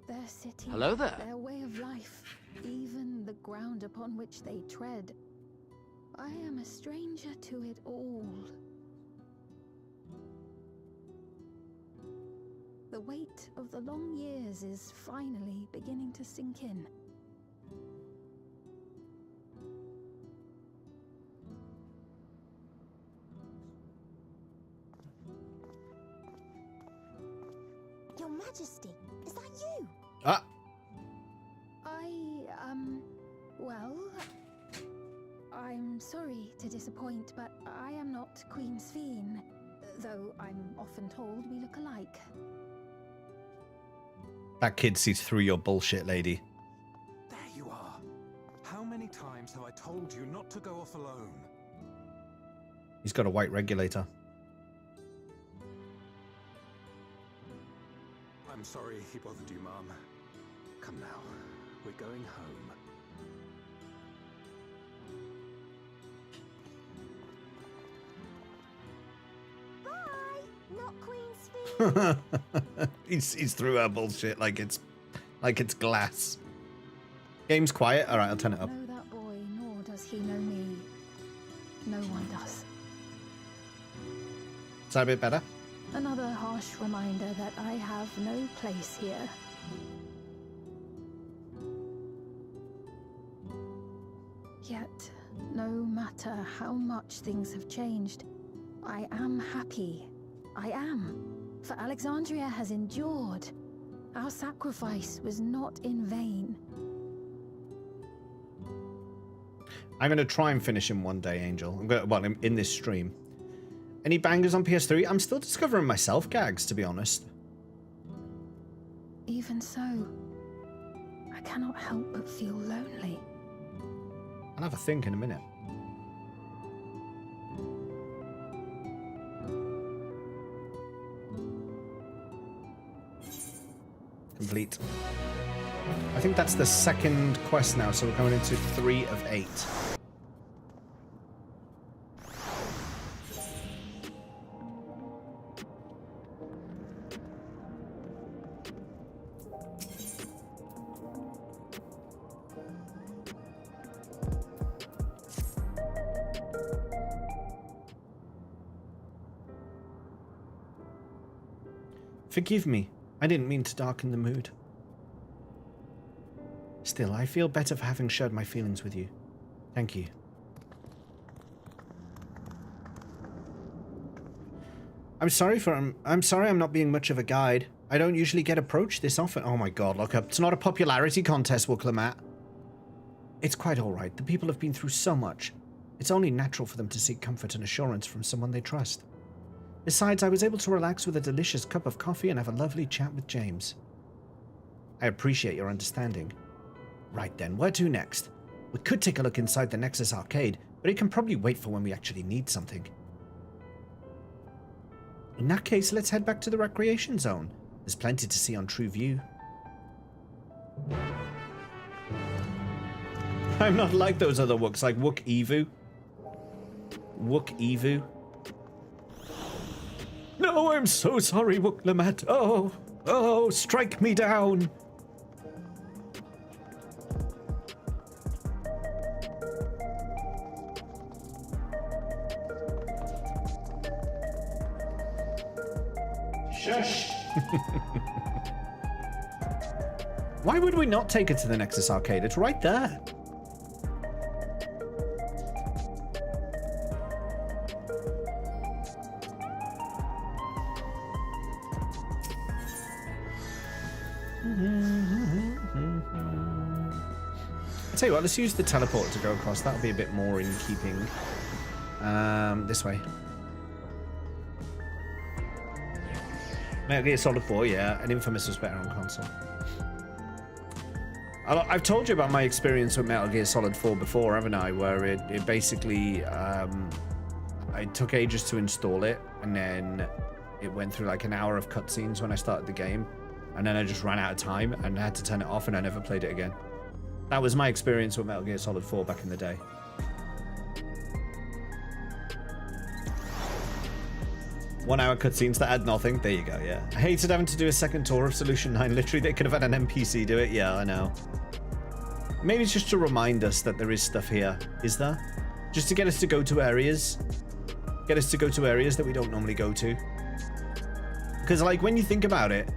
Their city, Hello there. their way of life, even the ground upon which they tread. I am a stranger to it all. The weight of the long years is finally beginning to sink in. Your Majesty, is that you? Ah, Well, I'm sorry to disappoint, but I am not Queen Sphene, though I'm often told we look alike. that kid sees through your bullshit, lady. There you are. How many times have I told you not to go off alone? He's got a white regulator. I'm sorry he bothered you, Mom. Come now, we're going home. Bye, not Queen Sphene. he's through our bullshit like it's glass. Game's quiet. All right, I'll turn it up. Know that boy, nor does he know me. No one does. Is that a bit better? Another harsh reminder that I have no place here. Yet, no matter how much things have changed, I am happy. I am. For Alexandria has endured. Our sacrifice was not in vain. I'm going to try and finish him one day, Angel. I'm going to, in this stream. Any bangers on PS3? I'm still discovering myself gags, to be honest. Even so, I cannot help but feel lonely. I'll have a think in a minute. Complete. I think that's the second quest now, so we're going into 3 of 8. Forgive me. I didn't mean to darken the mood. Still, I feel better for having shared my feelings with you. Thank you. I'm sorry I'm not being much of a guide. I don't usually get approached this often. Oh my god, look up. It's not a popularity contest, Lamat. It's quite alright. The people have been through so much. It's only natural for them to seek comfort and assurance from someone they trust. Besides, I was able to relax with a delicious cup of coffee and have a lovely chat with James. I appreciate your understanding. Right then, where to next? We could take a look inside the Nexus arcade, but it can probably wait for when we actually need something. In that case, let's head back to the recreation zone. There's plenty to see on True View. I'm not like those other Wooks, like Wook Evu. Wook Evu. No, I'm so sorry, Wook Lamat. Oh, strike me down. Shush! Why would we not take it to the Nexus arcade? It's right there. I'll tell you what, let's use the teleport to go across. That'll be a bit more in keeping. This way. Metal Gear Solid 4, yeah, and Infamous was better on console. I've told you about my experience with Metal Gear Solid 4 before, haven't I? Where it basically, it took ages to install it, and then it went through like an hour of cutscenes when I started the game, and then I just ran out of time and had to turn it off, and I never played it again. That was my experience with Metal Gear Solid 4 back in the day. One-hour cutscenes that add nothing. There you go, yeah. I hated having to do a second tour of Solution 9. Literally, they could have had an NPC do it. Yeah, I know. Maybe it's just to remind us that there is stuff here. Is there? Just to get us to go to areas. Get us to go to areas that we don't normally go to. Because, like, when you think about it,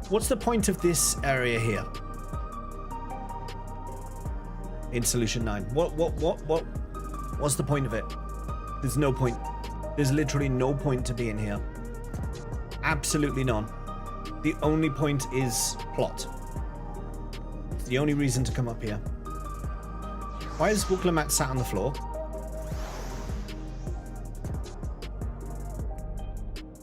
what's the point of this area here? In Solution 9. What's the point of it? There's no point. There's literally no point to being here. Absolutely none. The only point is plot. It's the only reason to come up here. Why is Lamat sat on the floor?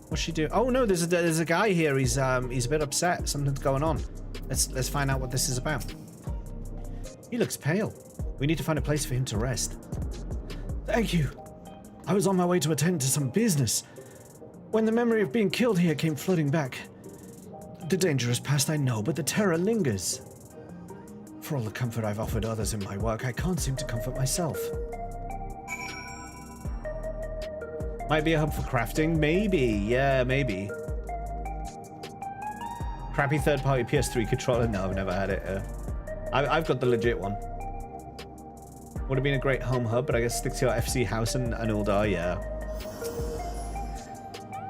What's she doing? Oh no, there's a guy here. He's a bit upset. Something's going on. Let's find out what this is about. He looks pale. We need to find a place for him to rest. Thank you. I was on my way to attend to some business when the memory of being killed here came flooding back. The danger is past, I know, but the terror lingers. For all the comfort I've offered others in my work, I can't seem to comfort myself. Might be a hub for crafting? Maybe. Yeah, maybe. Crappy third-party PS3 controller? No, I've never had it. I've got the legit one. Would have been a great home hub, but I guess stick to your FC house and Uldar, yeah.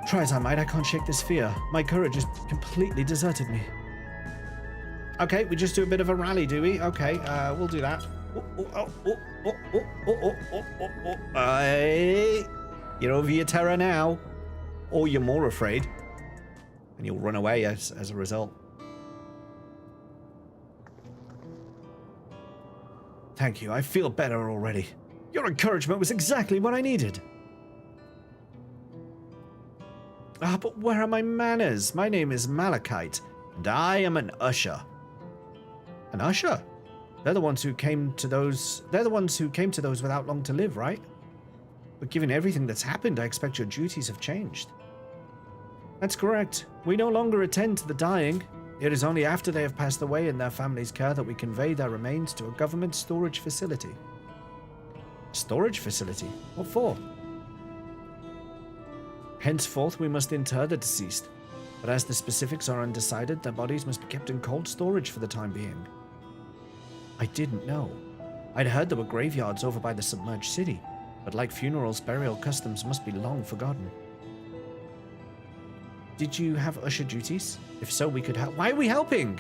Try as I might, I can't shake this fear. My courage has completely deserted me. Okay, we just do a bit of a rally, do we? Okay, we'll do that. You're over your terror now. Or you're more afraid. And you'll run away as a result. Thank you, I feel better already. Your encouragement was exactly what I needed. Ah, but where are my manners? My name is Malachite, and I am an usher. An usher? They're the ones who came to those without long to live, right? But given everything that's happened, I expect your duties have changed. That's correct. We no longer attend to the dying. It is only after they have passed away in their family's care that we convey their remains to a government storage facility. Storage facility? What for? Henceforth, we must inter the deceased, but as the specifics are undecided, their bodies must be kept in cold storage for the time being. I didn't know. I'd heard there were graveyards over by the submerged city, but like funerals, burial customs must be long forgotten. Did you have usher duties? If so, we could help. Why are we helping?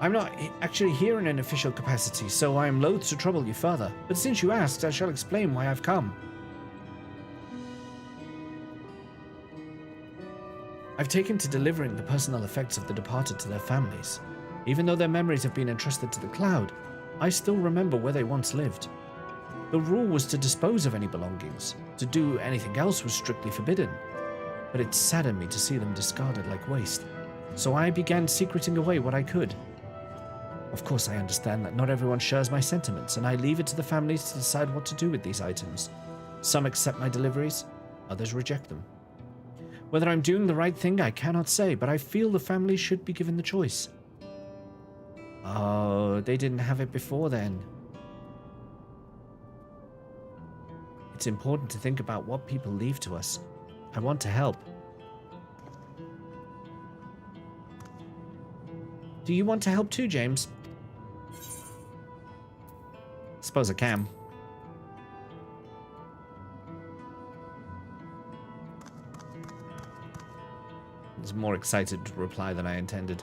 I'm not actually here in an official capacity, so I am loath to trouble you further. But since you asked, I shall explain why I've come. I've taken to delivering the personal effects of the departed to their families. Even though their memories have been entrusted to the cloud, I still remember where they once lived. The rule was to dispose of any belongings. To do anything else was strictly forbidden. But it saddened me to see them discarded like waste. So I began secreting away what I could. Of course, I understand that not everyone shares my sentiments, and I leave it to the families to decide what to do with these items. Some accept my deliveries, others reject them. Whether I'm doing the right thing, I cannot say, but I feel the families should be given the choice. Oh, they didn't have it before then. It's important to think about what people leave to us. I want to help. Do you want to help too, James? Suppose I can. It's a more excited reply than I intended.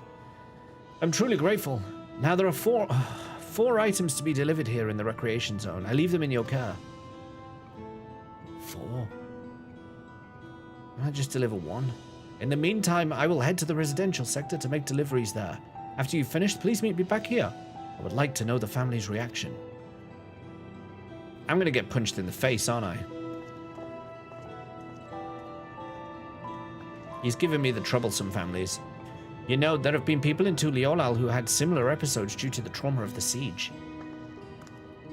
I'm truly grateful. Now there are four items to be delivered here in the recreation zone. I leave them in your care. 4? I'll just deliver 1. In the meantime, I will head to the residential sector to make deliveries there. After you've finished, please meet me back here. I would like to know the family's reaction. I'm gonna get punched in the face, aren't I? He's given me the troublesome families. You know, there have been people in Tuliolal who had similar episodes due to the trauma of the siege.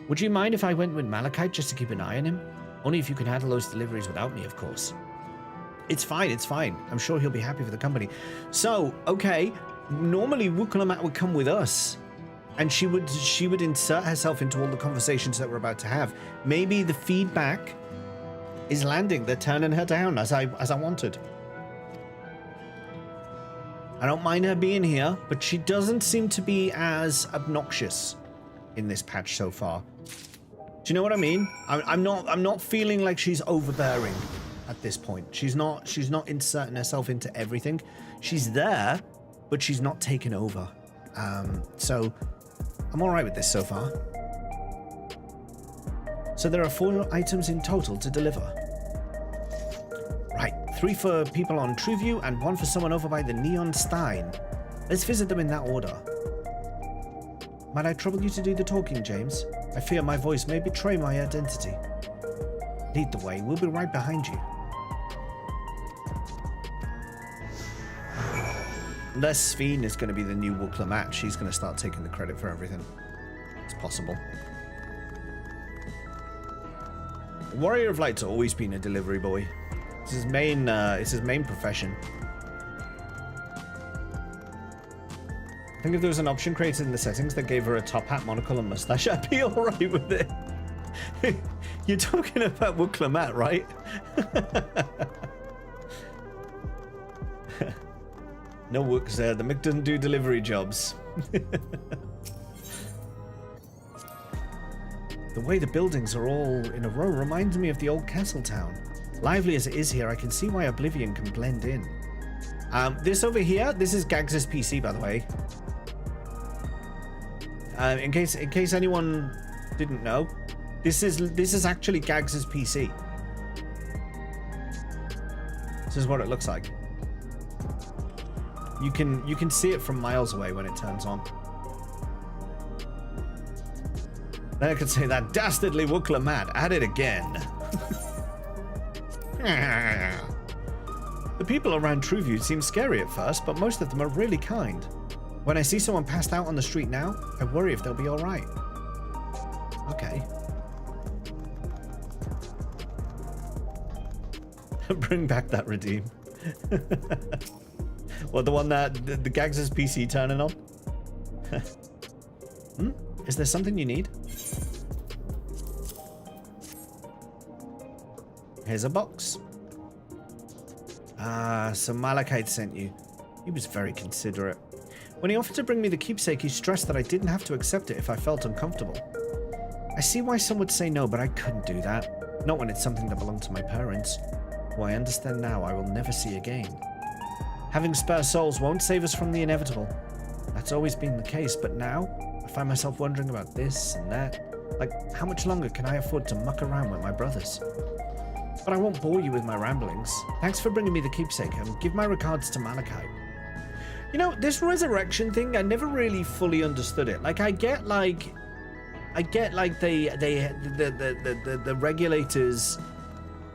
Would you mind if I went with Malachite just to keep an eye on him? Only if you can handle those deliveries without me, of course. It's fine, it's fine. I'm sure he'll be happy for the company. So, okay, normally Lamat would come with us, and she would insert herself into all the conversations that we're about to have. Maybe the feedback is landing. They're turning her down as I wanted. I don't mind her being here, but she doesn't seem to be as obnoxious in this patch so far. Do you know what I mean? I'm not feeling like she's overbearing at this point. She's not inserting herself into everything. She's there, but she's not taking over. So I'm all right with this so far. So there are 4 items in total to deliver. Right, 3 for people on Trueview and 1 for someone over by the Neon Stein. Let's visit them in that order. Might I trouble you to do the talking, James? I fear my voice may betray my identity. Lead the way, we'll be right behind you. Unless Sphene is going to be the new Lamat, she's going to start taking the credit for everything. It's possible. Warrior of Light's always been a delivery boy. It's his main profession. I think if there was an option created in the settings that gave her a top hat, monocle, and mustache, I'd be alright with it. You're talking about Lamat, right? No Wooks there. The Mick doesn't do delivery jobs. The way the buildings are all in a row reminds me of the old castle town. Lively as it is here, I can see why Oblivion can blend in. This over here, this is Gags' PC, by the way. In case anyone didn't know, this is actually Gags' PC. This is what it looks like. You can see it from miles away when it turns on. Then I could say that dastardly Lamat at it again. The people around Trueview seem scary at first, but most of them are really kind. When I see someone passed out on the street now, I worry if they'll be alright. Okay. Bring back that redeem. What, the one that the Gags' PC turning on? Is there something you need? Here's a box. So Malachite sent you. He was very considerate. When he offered to bring me the keepsake, he stressed that I didn't have to accept it if I felt uncomfortable. I see why some would say no, but I couldn't do that. Not when it's something that belonged to my parents, who I understand now I will never see again. Having spare souls won't save us from the inevitable. That's always been the case, but now I find myself wondering about this and that. Like, how much longer can I afford to muck around with my brothers? But I won't bore you with my ramblings. Thanks for bringing me the keepsake, and give my regards to Malachite. You know, this resurrection thing, I never really fully understood it. Like, I get like the regulators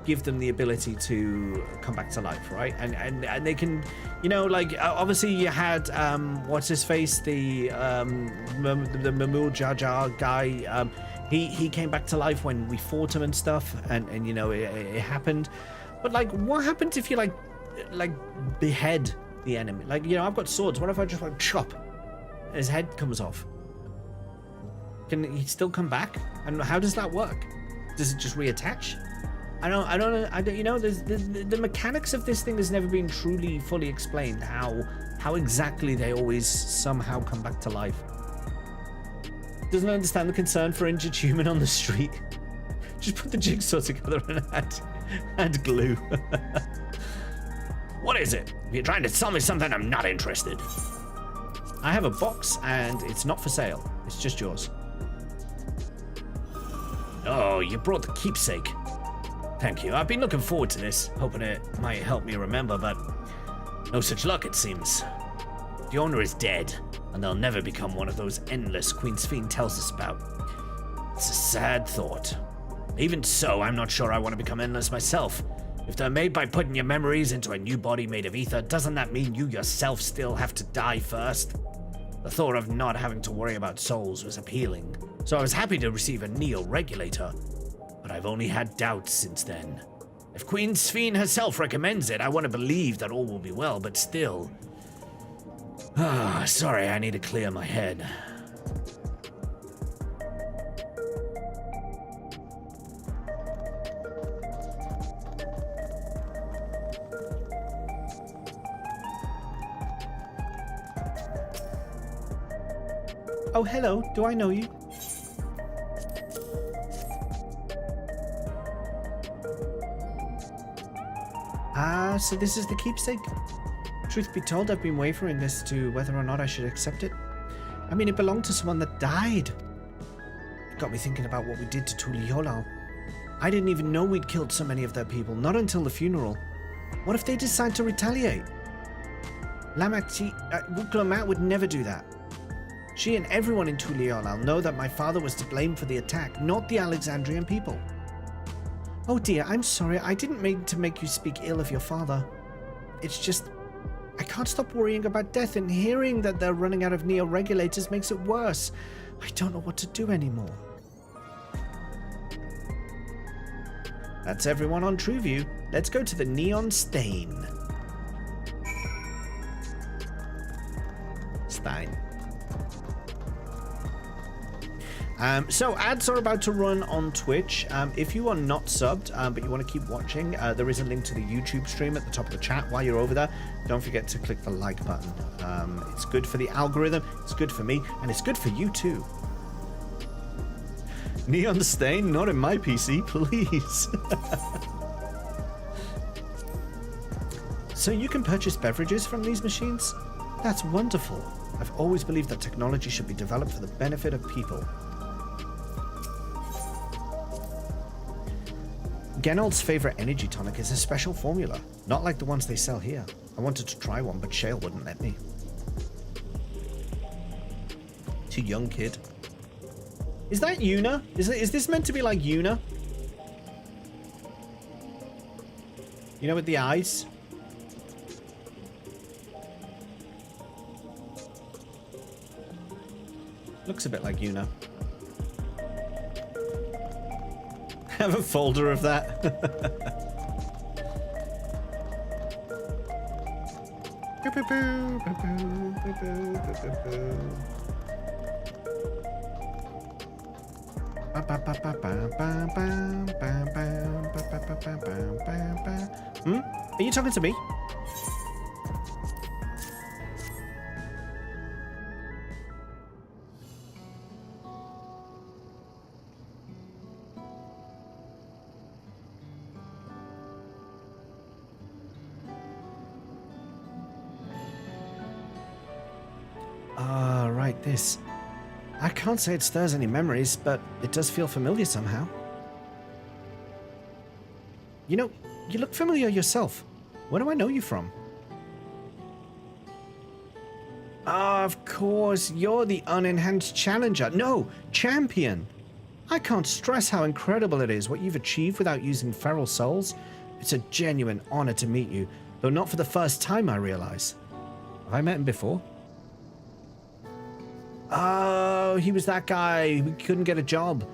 give them the ability to come back to life, right? And they can, you know, like obviously you had what's his face, the Mamul Jar guy. He came back to life when we fought him and stuff, and you know it happened. But like, what happens if you like behead the enemy? Like, you know, I've got swords. What if I just like chop, and his head comes off? Can he still come back? And how does that work? Does it just reattach? I don't. You know, the mechanics of this thing has never been truly fully explained. How exactly they always somehow come back to life. Doesn't understand the concern for injured human on the street. Just put the jigsaw together and add glue. What is it? If you're trying to sell me something, I'm not interested. I have a box and it's not for sale. It's just yours. Oh, you brought the keepsake. Thank you. I've been looking forward to this, hoping it might help me remember, but no such luck, it seems. The owner is dead, and they'll never become one of those endless Queen Sphene tells us about. It's a sad thought. Even so, I'm not sure I want to become endless myself. If they're made by putting your memories into a new body made of ether, doesn't that mean you yourself still have to die first? The thought of not having to worry about souls was appealing, so I was happy to receive a neo-regulator, but I've only had doubts since then. If Queen Sphene herself recommends it, I want to believe that all will be well, but still... sorry, I need to clear my head. Oh, hello. Do I know you? so this is the keepsake? Truth be told, I've been wavering as to whether or not I should accept it. I mean, it belonged to someone that died. It got me thinking about what we did to Tuliyollal. I didn't even know we'd killed so many of their people, not until the funeral. What if they decide to retaliate? Lamat would never do that. She and everyone in Tuliyollal know that my father was to blame for the attack, not the Alexandrian people. Oh dear, I'm sorry, I didn't mean to make you speak ill of your father. It's just, I can't stop worrying about death, and hearing that they're running out of neo-regulators makes it worse. I don't know what to do anymore. That's everyone on TrueView. Let's go to the Neon Stein. So ads are about to run on Twitch. If you are not subbed, but you want to keep watching, there is a link to the YouTube stream at the top of the chat. While you're over there, don't forget to click the like button. It's good for the algorithm, it's good for me, and it's good for you too. Neon Stain, not in my PC, please. So you can purchase beverages from these machines? That's wonderful. I've always believed that technology should be developed for the benefit of people. Genold's favorite energy tonic is a special formula, not like the ones they sell here. I wanted to try one, but Shale wouldn't let me. Too young, kid. Is that Yuna? Is this meant to be like Yuna? You know, with the eyes? Looks a bit like Yuna. Have a folder of that. Are you talking to me? Right, this. I can't say it stirs any memories, but it does feel familiar somehow. You know, you look familiar yourself. Where do I know you from? Ah, of course, you're the unenhanced challenger. No, champion. I can't stress how incredible it is what you've achieved without using feral souls. It's a genuine honor to meet you, though not for the first time, I realize. Have I met him before? Oh, he was that guy who couldn't get a job.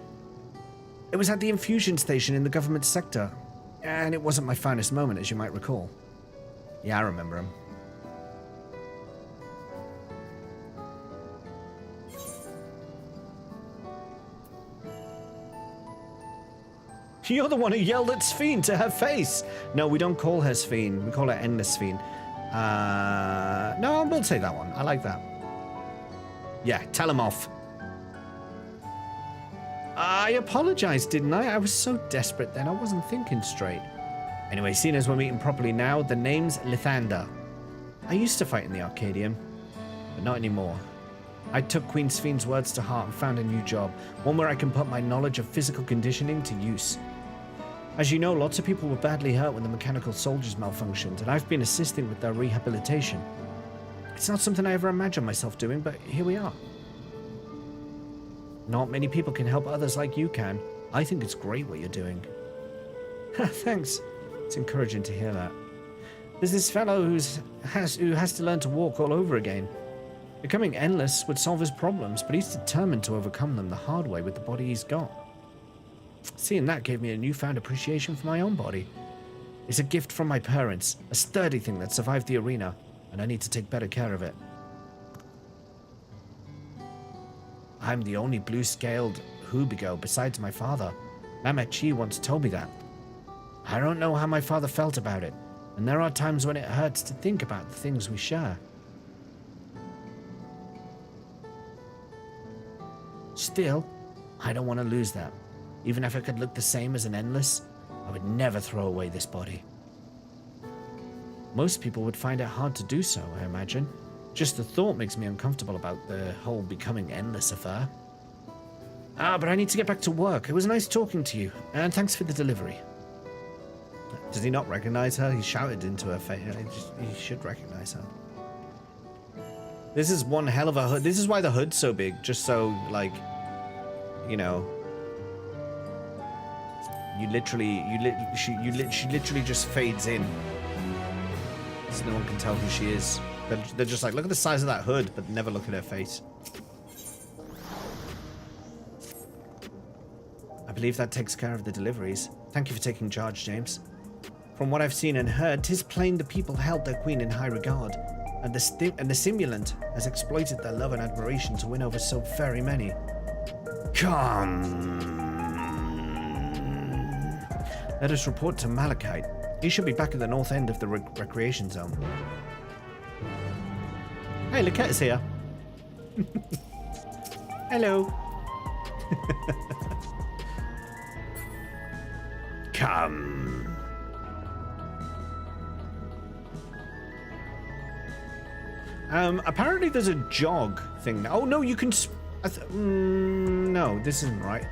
It was at the infusion station in the government sector, and it wasn't my finest moment, as you might recall. Yeah, I remember him. You're the one who yelled at Sphene to her face. No, we don't call her Sphene. We call her Endless Sphene. No, we'll say that one. I like that. Yeah, tell him off. I apologized, didn't I? I was so desperate then, I wasn't thinking straight. Anyway, seeing as we're meeting properly now, the name's Lithander. I used to fight in the Arcadium, but not anymore. I took Queen Sphene's words to heart and found a new job, one where I can put my knowledge of physical conditioning to use. As you know, lots of people were badly hurt when the mechanical soldiers malfunctioned, and I've been assisting with their rehabilitation. It's not something I ever imagined myself doing, but here we are. Not many people can help others like you can. I think it's great what you're doing. Thanks. It's encouraging to hear that. There's this fellow who has to learn to walk all over again. Becoming endless would solve his problems, but he's determined to overcome them the hard way with the body he's got. Seeing that gave me a newfound appreciation for my own body. It's a gift from my parents, a sturdy thing that survived the arena, and I need to take better care of it. I'm the only blue-scaled Hubigo besides my father. Lamat once told me that. I don't know how my father felt about it, and there are times when it hurts to think about the things we share. Still, I don't want to lose that. Even if I could look the same as an endless, I would never throw away this body. Most people would find it hard to do so, I imagine. Just the thought makes me uncomfortable about the whole becoming endless affair. But I need to get back to work. It was nice talking to you, and thanks for the delivery. Does he not recognize her? He shouted into her face. He should recognize her. This is one hell of a hood. This is why the hood's so big, just so, like, you know, she literally just fades in, so no one can tell who she is. They're just like, look at the size of that hood, but never look at her face. I believe that takes care of the deliveries. Thank you for taking charge, James. From what I've seen and heard, 'tis plain the people held their queen in high regard, and the simulant has exploited their love and admiration to win over so very many. Come. Let us report to Malachite. He should be back at the north end of the recreation zone. Hey, Laquette's here. Hello. Come. Apparently there's a jog thing now. Oh no, you can. No, this isn't right.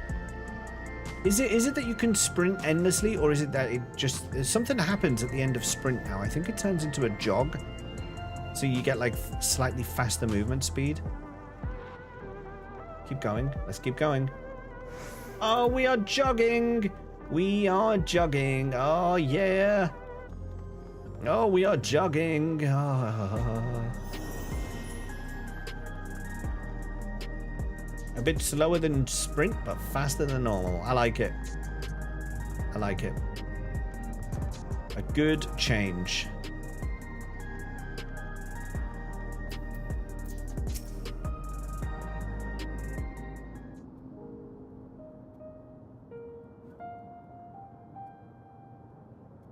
Is it that you can sprint endlessly, or is it that it just something happens at the end of sprint now? I think it turns into a jog, so you get like slightly faster movement speed. Keep going. Let's keep going. Oh, we are jogging. We are jogging. Oh yeah. Oh, we are jogging. Oh. A bit slower than sprint, but faster than normal. I like it. I like it. A good change.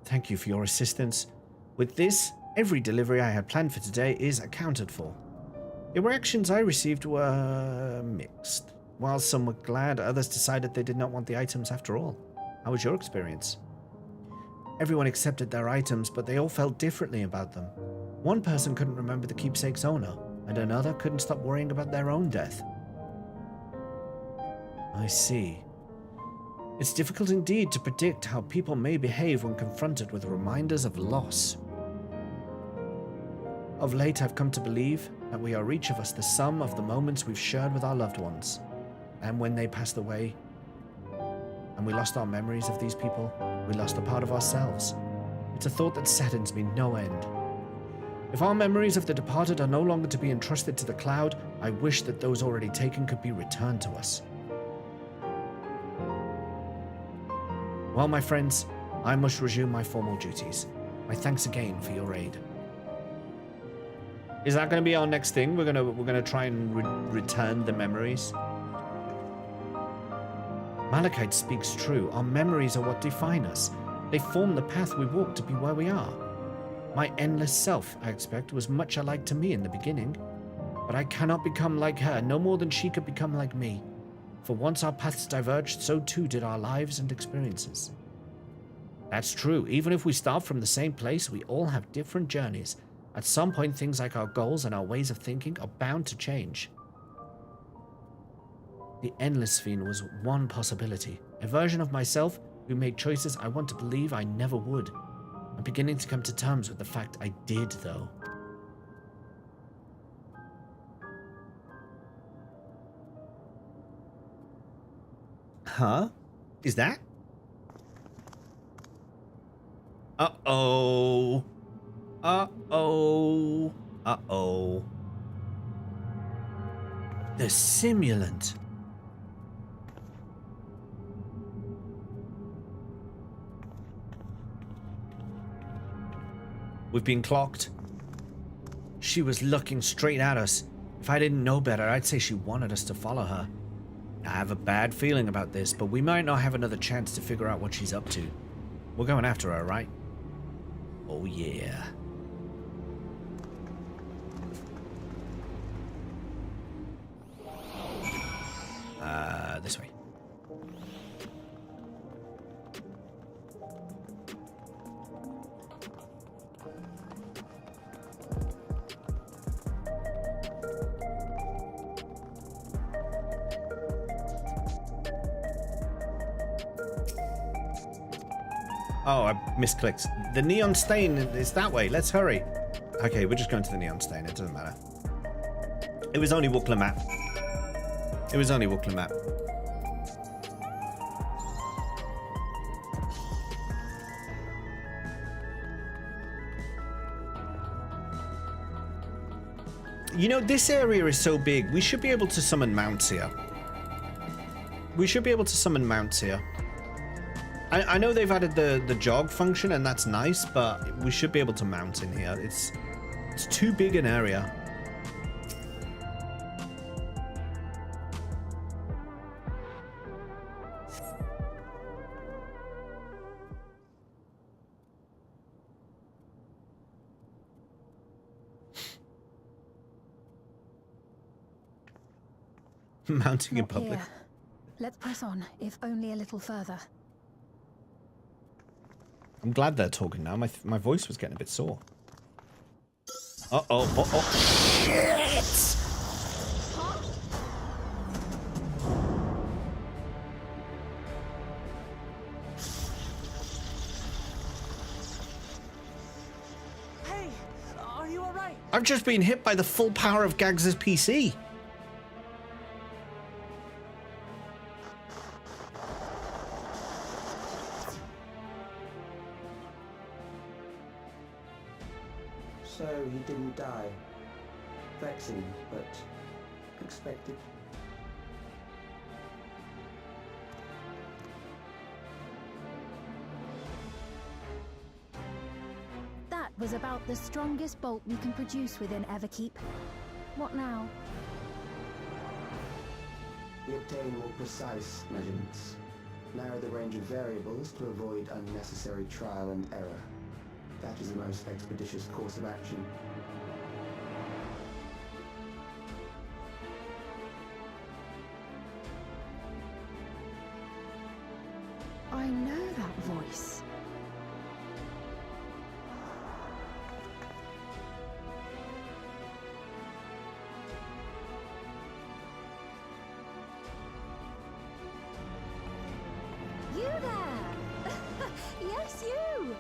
Thank you for your assistance. With this, every delivery I had planned for today is accounted for. The reactions I received were mixed. While some were glad, others decided they did not want the items after all. How was your experience? Everyone accepted their items, but they all felt differently about them. One person couldn't remember the keepsake's owner, and another couldn't stop worrying about their own death. I see. It's difficult indeed to predict how people may behave when confronted with reminders of loss. Of late, I've come to believe that we are each of us the sum of the moments we've shared with our loved ones. And when they passed away, and we lost our memories of these people, we lost a part of ourselves. It's a thought that saddens me no end. If our memories of the departed are no longer to be entrusted to the cloud, I wish that those already taken could be returned to us. Well, my friends, I must resume my formal duties. My thanks again for your aid. Is that going to be our next thing? We're gonna try and return the memories. Malachite speaks true. Our memories are what define us. They form the path we walk to be where we are. My endless self, I expect, was much alike to me in the beginning, but I cannot become like her, no more than she could become like me. For once our paths diverged, so too did our lives and experiences. That's true. Even if we start from the same place, we all have different journeys. At some point, things like our goals and our ways of thinking are bound to change. The Endless Fiend was one possibility, a version of myself who made choices I want to believe I never would. I'm beginning to come to terms with the fact I did, though. Huh? Is that? Uh-oh. Uh-oh. Uh-oh. The simulant. We've been clocked. She was looking straight at us. If I didn't know better, I'd say she wanted us to follow her. I have a bad feeling about this, but we might not have another chance to figure out what she's up to. We're going after her, right? Oh, yeah. This way. Oh, I misclicked. The neon stain is that way. Let's hurry. Okay, we're just going to the neon stain. It doesn't matter. It was only Lamat. It was only Lamat. You know, this area is so big. We should be able to summon mounts here. We should be able to summon mounts here. I know they've added the jog function, and that's nice, but we should be able to mount in here. It's too big an area. Mounting in public. Here. Let's press on, if only a little further. I'm glad they're talking now. My voice was getting a bit sore. Uh-oh. Uh-oh. Shit! Hey, are you alright? I've just been hit by the full power of Gags's PC. So he didn't die. Vexing, but expected. That was about the strongest bolt we can produce within Everkeep. What now? We obtain more precise measurements. Narrow the range of variables to avoid unnecessary trial and error. That is the most expeditious course of action. I know that voice. You there! Yes, you!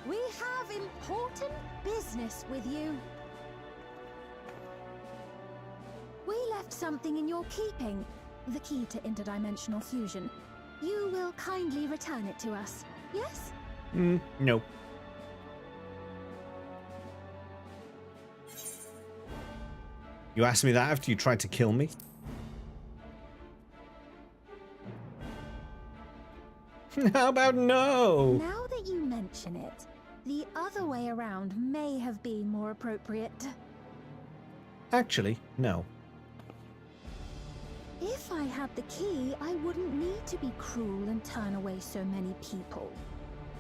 We have important business with you. We left something in your keeping. The key to interdimensional fusion. You will kindly return it to us, yes? No. You asked me that after you tried to kill me? How about no? Now that you mention it, the other way around may have been more appropriate. Actually, no. If I had the key, I wouldn't need to be cruel and turn away so many people.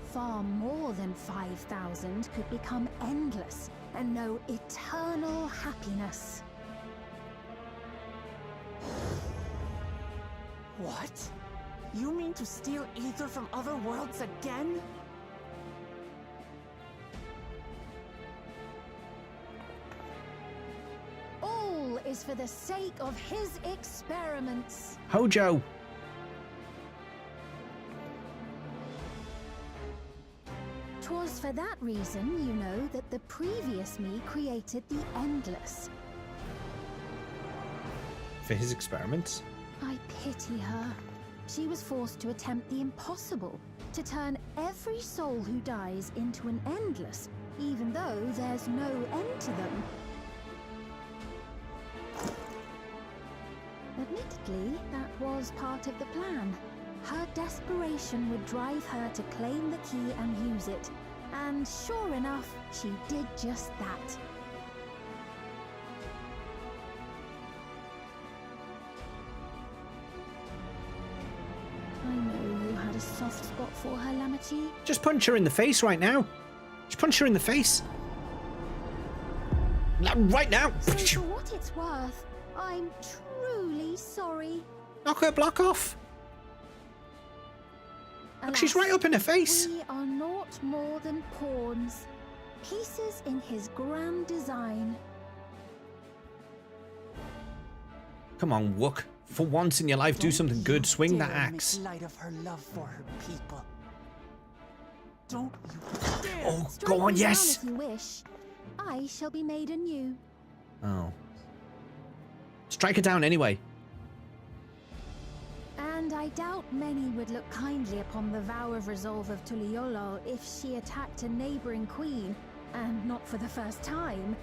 Far more than 5,000 could become endless and know eternal happiness. What? You mean to steal ether from other worlds again? All is for the sake of his experiments. Hojo! Twas for that reason, you know, that the previous me created the Endless. For his experiments? I pity her. She was forced to attempt the impossible, to turn every soul who dies into an Endless, even though there's no end to them. Admittedly, that was part of the plan. Her desperation would drive her to claim the key and use it. And sure enough, she did just that. I know you had a soft spot for her, Lamat. Just punch her in the face right now. Just punch her in the face. Right now. So for what it's worth, I'm truly sorry. Knock her block off. Look, she's right up in her face. We are not more than pawns. Pieces in his grand design. Come on, Wook. For once in your life, do something good. Swing that dare axe. make light of her love for her people. Don't you dare! Oh, Strike go on, me down yes! if you wish. I shall be made anew. Oh. Strike her down anyway. And I doubt many would look kindly upon the vow of resolve of Tuliolo if she attacked a neighboring queen, and not for the first time.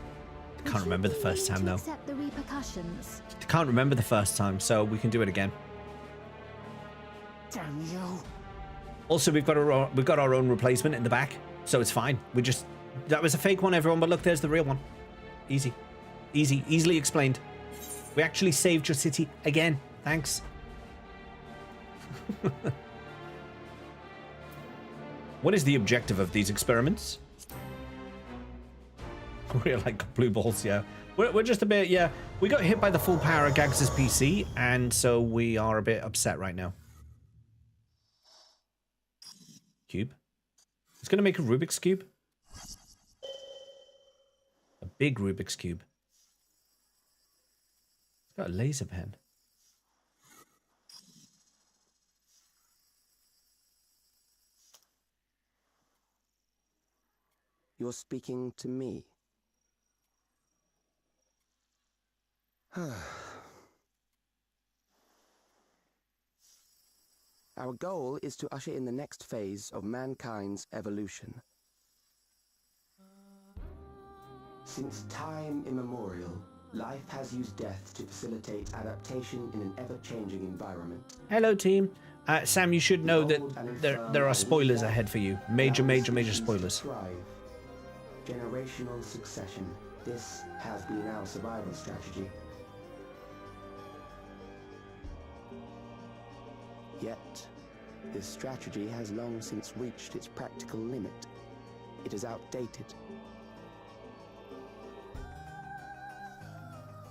I can't remember the first time, though. Accept the repercussions. I can't remember the first time, so we can do it again. Damn you! Also, we've got our own replacement in the back, so it's fine. That was a fake one, everyone, but look, there's the real one. Easy. Easily explained. We actually saved your city again. Thanks. What is the objective of these experiments? We're like blue balls, yeah. We're just a bit, yeah. We got hit by the full power of Gags' PC, and so we are a bit upset right now. Cube. It's going to make a Rubik's Cube. A big Rubik's Cube. It's got a laser pen. You're speaking to me. Our goal is to usher in the next phase of mankind's evolution. Since time immemorial, life has used death to facilitate adaptation in an ever-changing environment. Hello, team. Sam, you should know that there are spoilers ahead for you. Major spoilers. Generational succession. This has been our survival strategy. Yet, this strategy has long since reached its practical limit. It is outdated.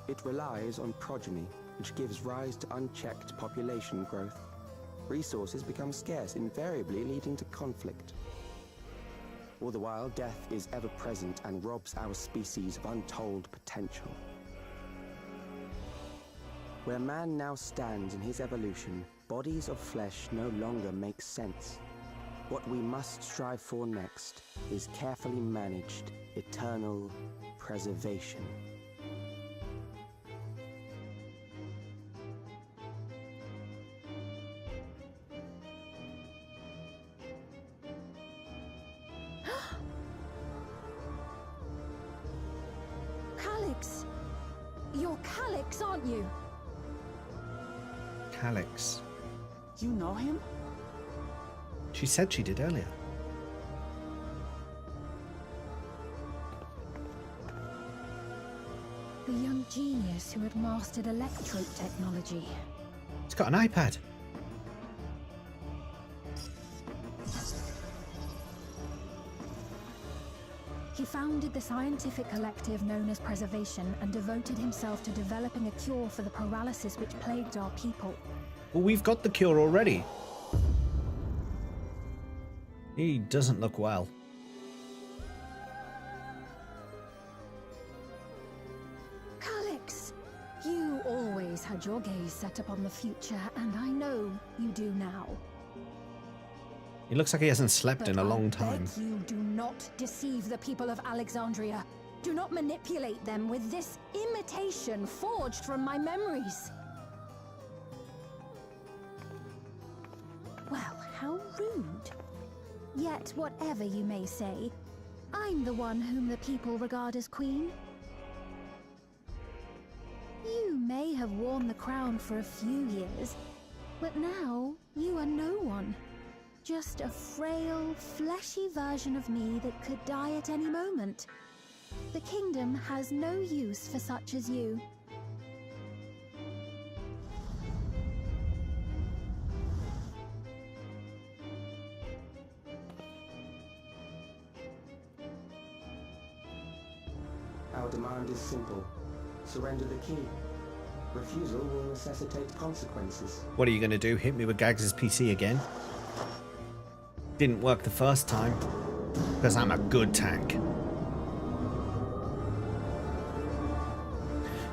It relies on progeny, which gives rise to unchecked population growth. Resources become scarce, invariably leading to conflict. All the while, death is ever present and robs our species of untold potential. Where man now stands in his evolution, bodies of flesh no longer make sense. What we must strive for next is carefully managed, eternal preservation. Calyx! You're Calyx, aren't you? Calyx. You know him? She said she did earlier. The young genius who had mastered electrode technology. It's got an iPad. He founded the scientific collective known as Preservation and devoted himself to developing a cure for the paralysis which plagued our people. Well, we've got the cure already. He doesn't look well. Calyx! You always had your gaze set upon the future, and I know you do now. He looks like he hasn't slept But in a long I time. beg you do not deceive the people of Alexandria. Do not manipulate them with this imitation forged from my memories. Well, how rude. Yet, whatever you may say, I'm the one whom the people regard as queen. You may have worn the crown for a few years, but now you are no one. Just a frail, fleshy version of me that could die at any moment. The kingdom has no use for such as you. Our demand is simple. Surrender the key. Refusal will necessitate consequences. What are you going to do? Hit me with Gags' PC again? Didn't work the first time. Because I'm a good tank.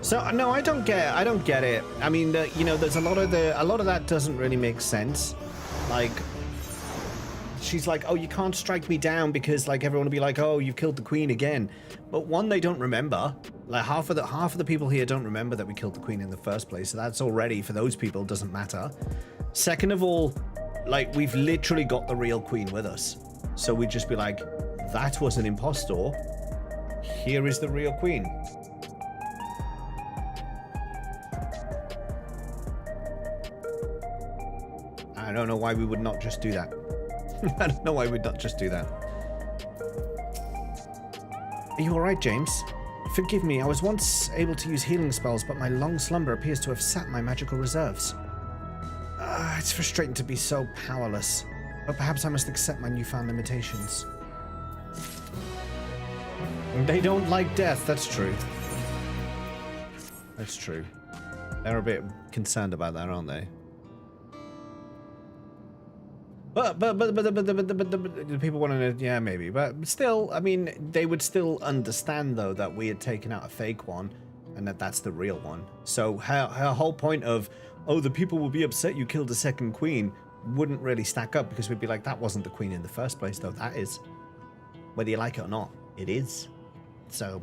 So no, I don't get it. I mean, you know, there's a lot of that doesn't really make sense. Like, she's like, oh, you can't strike me down because like everyone will be like, oh, you've killed the queen again. But one, they don't remember. Like half of the people here don't remember that we killed the queen in the first place. So that's already, for those people, doesn't matter. Second of all, like, we've literally got the real queen with us. So we'd just be like, that was an impostor. Here is the real queen. I don't know why we would not just do that. I don't know why we'd not just do that. Are you alright, James? Forgive me, I was once able to use healing spells, but my long slumber appears to have sapped my magical reserves. It's frustrating to be so powerless, but perhaps I must accept my newfound limitations. They don't like death, that's true. That's true. They're a bit concerned about that, aren't they? But the people want to know, yeah, maybe. But still, I mean, they would still understand, though, that we had taken out a fake one and that that's the real one. So her whole point of, oh, the people will be upset you killed a second queen wouldn't really stack up, because we'd be like, that wasn't the queen in the first place, though. That is. Whether you like it or not, it is. So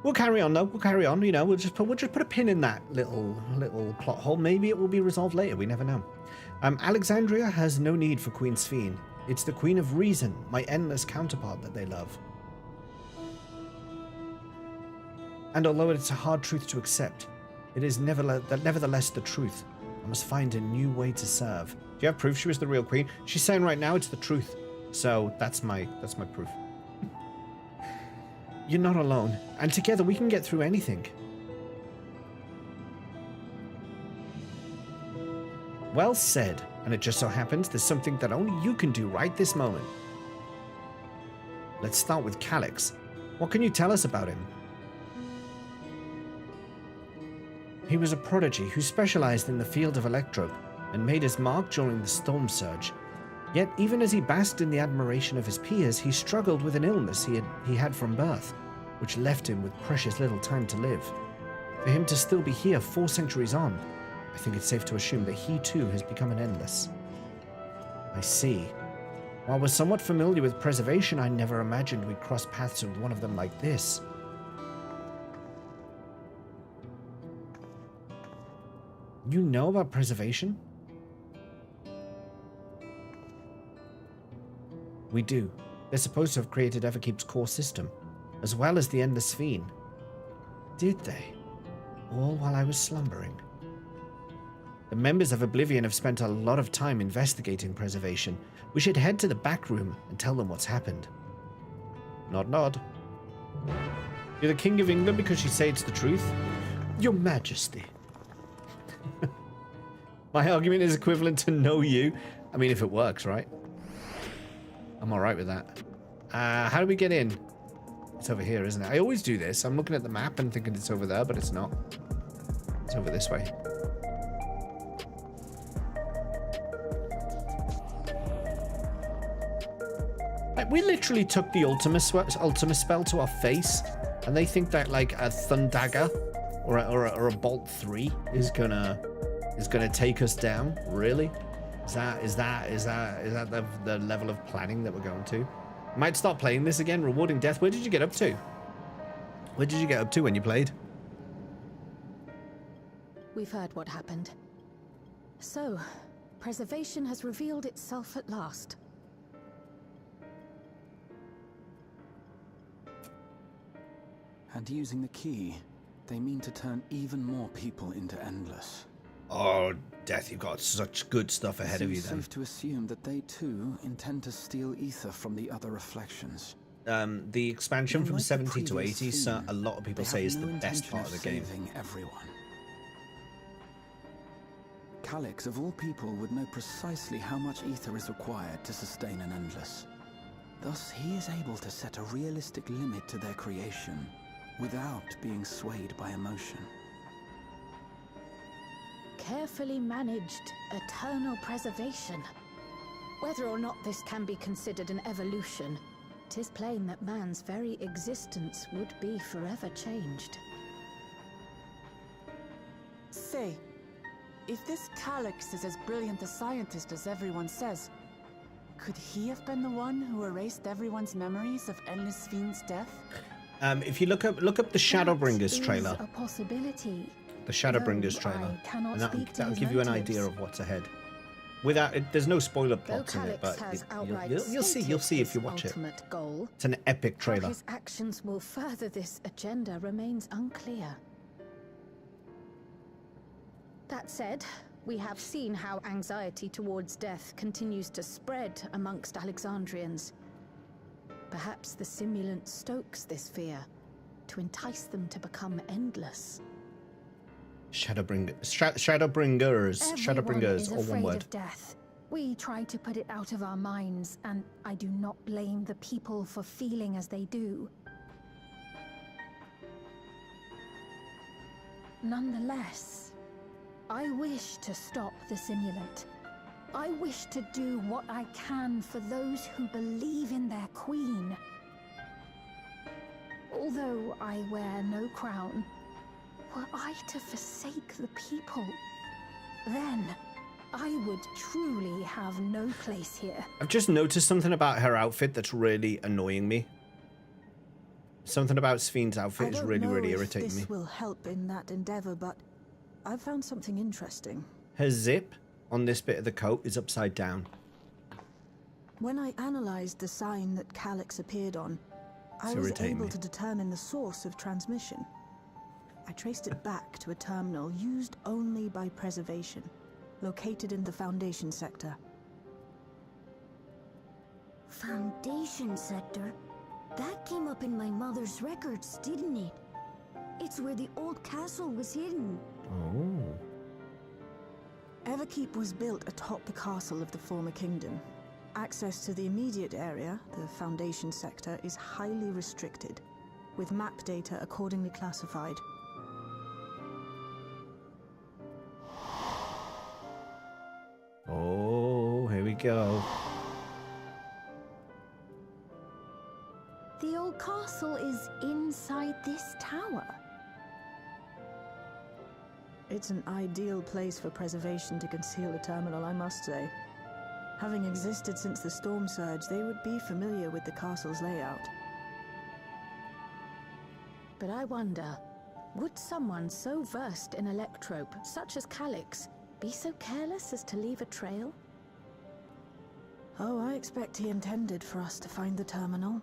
we'll carry on, though. We'll carry on, you know. We'll just put a pin in that little plot hole. Maybe it will be resolved later. We never know. Alexandria has no need for Queen Sphene. It's the Queen of Reason, my endless counterpart, that they love. And although it's a hard truth to accept, it is nevertheless the truth. I must find a new way to serve. Do you have proof she was the real queen? She's saying right now it's the truth. So that's my proof. You're not alone, and together we can get through anything. Well said, and it just so happens there's something that only you can do right this moment. Let's start with Calix. What can you tell us about him? He was a prodigy who specialized in the field of electrope and made his mark during the storm surge. Yet even as he basked in the admiration of his peers, he struggled with an illness he had from birth, which left him with precious little time to live. For him to still be here 4 centuries on, I think it's safe to assume that he too has become an endless. I see. While we're somewhat familiar with preservation, I never imagined we'd cross paths with one of them like this. You know about preservation? We do. They're supposed to have created Everkeep's core system, as well as the Endless Sphene. Did they? All while I was slumbering. The members of Oblivion have spent a lot of time investigating preservation. We should head to the back room and tell them what's happened. Nod, nod. You're the King of England because you say it's the truth? Your Majesty. My argument is equivalent to no you. I mean, if it works, right? I'm alright with that. How do we get in? It's over here, isn't it? I always do this. I'm looking at the map and thinking it's over there, but it's not. It's over this way. Like, we literally took the Ultima spell to our face, and they think that like a Thundagger or a Bolt 3 is gonna take us down. Really? Is that the level of planning that we're going to? Might start playing this again. Rewarding death. Where did you get up to? Where did you get up to when you played? We've heard what happened. So, preservation has revealed itself at last. And using the key, they mean to turn even more people into Endless. Oh, Death, you've got such good stuff ahead of you then. It's safe to assume that they too intend to steal ether from the other reflections. The expansion from 70 to 80, so a lot of people say is the best part of the game. Everyone. Calix, of all people, would know precisely how much ether is required to sustain an Endless. Thus, he is able to set a realistic limit to their creation, without being swayed by emotion. Carefully managed eternal preservation. Whether or not this can be considered an evolution, 'tis plain that man's very existence would be forever changed. Say, if this Calyx is as brilliant a scientist as everyone says, could he have been the one who erased everyone's memories of Endless Fiend's death? If you look up the Shadowbringers trailer. A possibility. The Shadowbringers trailer. And that'll give you an idea of what's ahead. Without it, there's no spoiler plots in it, but you'll see if you watch it. Goal, it's an epic trailer. how his actions will further this agenda remains unclear. That said, we have seen how anxiety towards death continues to spread amongst Alexandrians. Perhaps the simulant stokes this fear to entice them to become endless. Shadowbringers, all one word. Of death. We try to put it out of our minds, and I do not blame the people for feeling as they do. Nonetheless, I wish to stop the simulant. I wish to do what I can for those who believe in their queen. Although I wear no crown, were I to forsake the people, then I would truly have no place here. I've just noticed something about her outfit that's really annoying me. Something about Sphyn's outfit is really irritating me. This will help in that endeavor, but I've found something interesting. Her zip on this bit of the coat is upside down. When I analyzed the sign that Calyx appeared on, I was able to determine the source of transmission. I traced it back to a terminal used only by preservation, located in the Foundation sector. Foundation sector? That came up in my mother's records, didn't it? It's where the old castle was hidden. Oh. Everkeep was built atop the castle of the former kingdom. Access to the immediate area, the Foundation sector, is highly restricted, with map data accordingly classified. Oh, here we go. The old castle is inside this tower. It's an ideal place for preservation to conceal a terminal, I must say. Having existed since the storm surge, they would be familiar with the castle's layout. But I wonder, would someone so versed in electrope, such as Calyx, be so careless as to leave a trail? Oh, I expect he intended for us to find the terminal.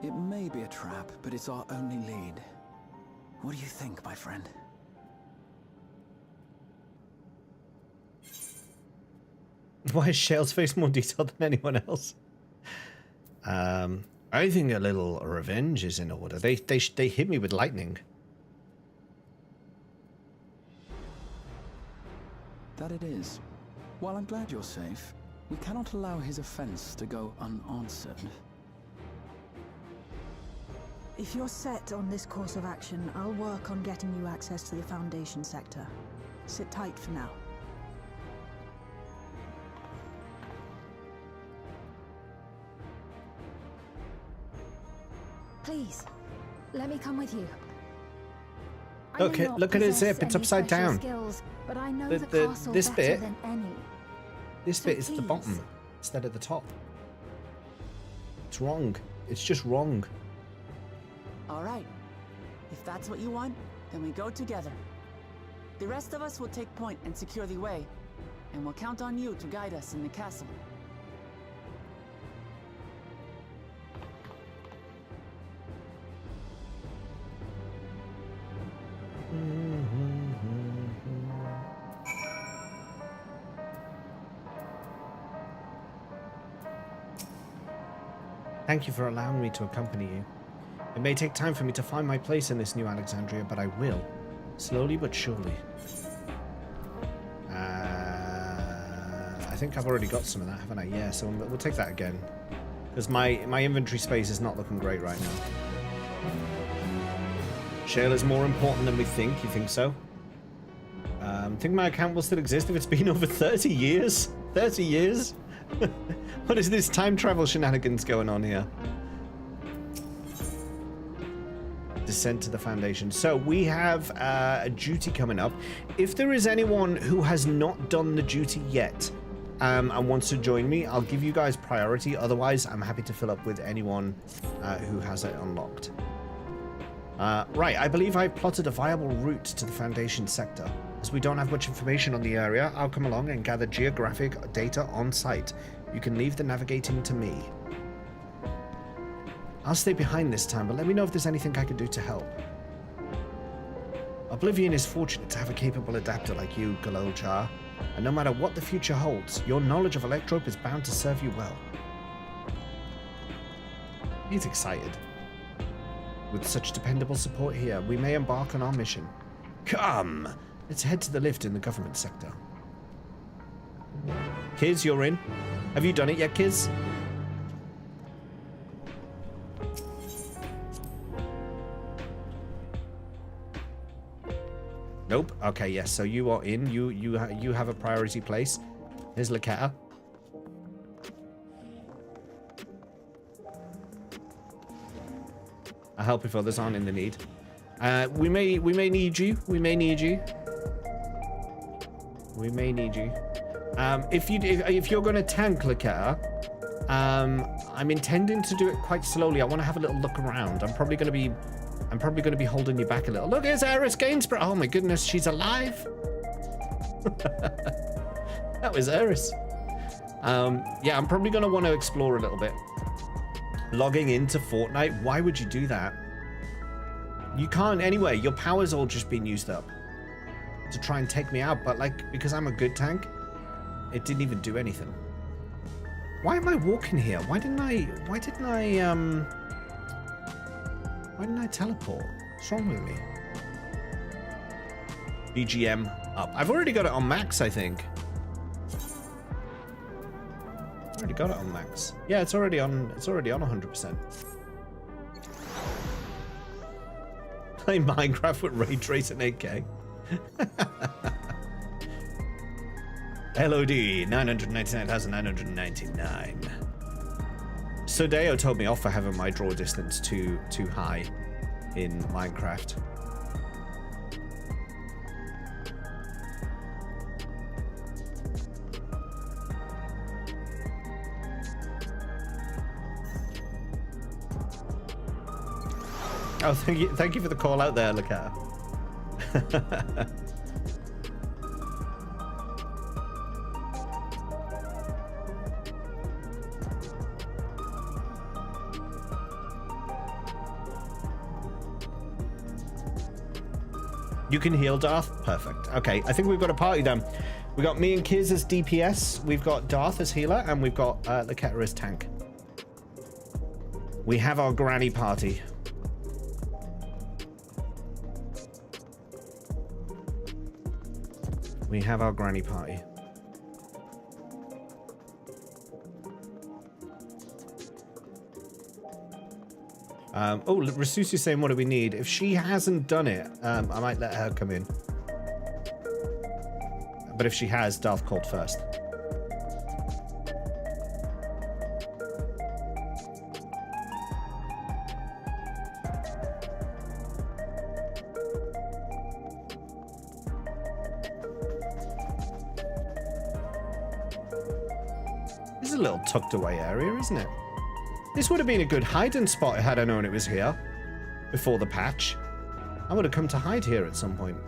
It may be a trap, but it's our only lead. What do you think, my friend? Why is Shale's face more detailed than anyone else? I think a little revenge is in order. They hit me with lightning. That it is. While I'm glad you're safe, we cannot allow his offense to go unanswered. If you're set on this course of action, I'll work on getting you access to the Foundation sector. Sit tight for now. Please, let me come with you. Okay, look at his zip. It's upside down. Skills, but I know the castle this better bit, than any. This bit is at the bottom instead of the top. It's wrong. It's just wrong. All right. If that's what you want, then we go together. The rest of us will take point and secure the way, and we'll count on you to guide us in the castle. Thank you for allowing me to accompany you. It may take time for me to find my place in this new Alexandria, but I will. Slowly but surely. I think I've already got some of that, haven't I? Yeah, so we'll take that again. Because my inventory space is not looking great right now. Shale is more important than we think. You think so? Think my account will still exist if it's been over 30 years? 30 years? What is this time travel shenanigans going on here? Descent to the Foundation. So we have a duty coming up. If there is anyone who has not done the duty yet and wants to join me, I'll give you guys priority. Otherwise, I'm happy to fill up with anyone who has it unlocked. Right, I believe I've plotted a viable route to the Foundation sector. As we don't have much information on the area, I'll come along and gather geographic data on site. You can leave the navigating to me. I'll stay behind this time, but let me know if there's anything I can do to help. Oblivion is fortunate to have a capable adapter like you, Galol Jar, and no matter what the future holds, your knowledge of Electrope is bound to serve you well. He's excited. With such dependable support here, we may embark on our mission. Come! Let's head to the lift in the government sector. Kiz, you're in. Have you done it yet, Kiz? Nope. Okay, yes. So you are in. You have a priority place. Here's Laketta. I'll help if others aren't in the need. We may need you. We may need you. We may need you. If you're going to tank Laketta, I'm intending to do it quite slowly. I want to have a little look around. I'm probably going to be holding you back a little. Look, here's Eris Gainsborough. Oh my goodness, she's alive. That was Eris. Yeah, I'm probably going to want to explore a little bit. Logging into Fortnite, why would you do that? You can't anyway. Your power's all just been used up to try and take me out, but like, because I'm a good tank, it didn't even do anything. Why am I walking here? Why didn't I teleport? What's wrong with me? BGM up. I've already got it on max, I think. Already got it on max. Yeah, it's already on 100%. Play Minecraft with ray tracing 8K. LOD 999,999. Sodeo told me off for having my draw distance too high in Minecraft. Oh, thank you for the call out there, Lakata. You can heal Darth? Perfect. Okay, I think we've got a party then. We got me and Kiz as DPS, we've got Darth as healer, and we've got Laketta as tank. We have our granny party. We have our granny party. Oh, Rasusu's saying, what do we need? If she hasn't done it, I might let her come in. But if she has, Darth called first. This is a little tucked away area, isn't it? This would have been a good hiding spot had I known it was here before the patch. I would have come to hide here at some point.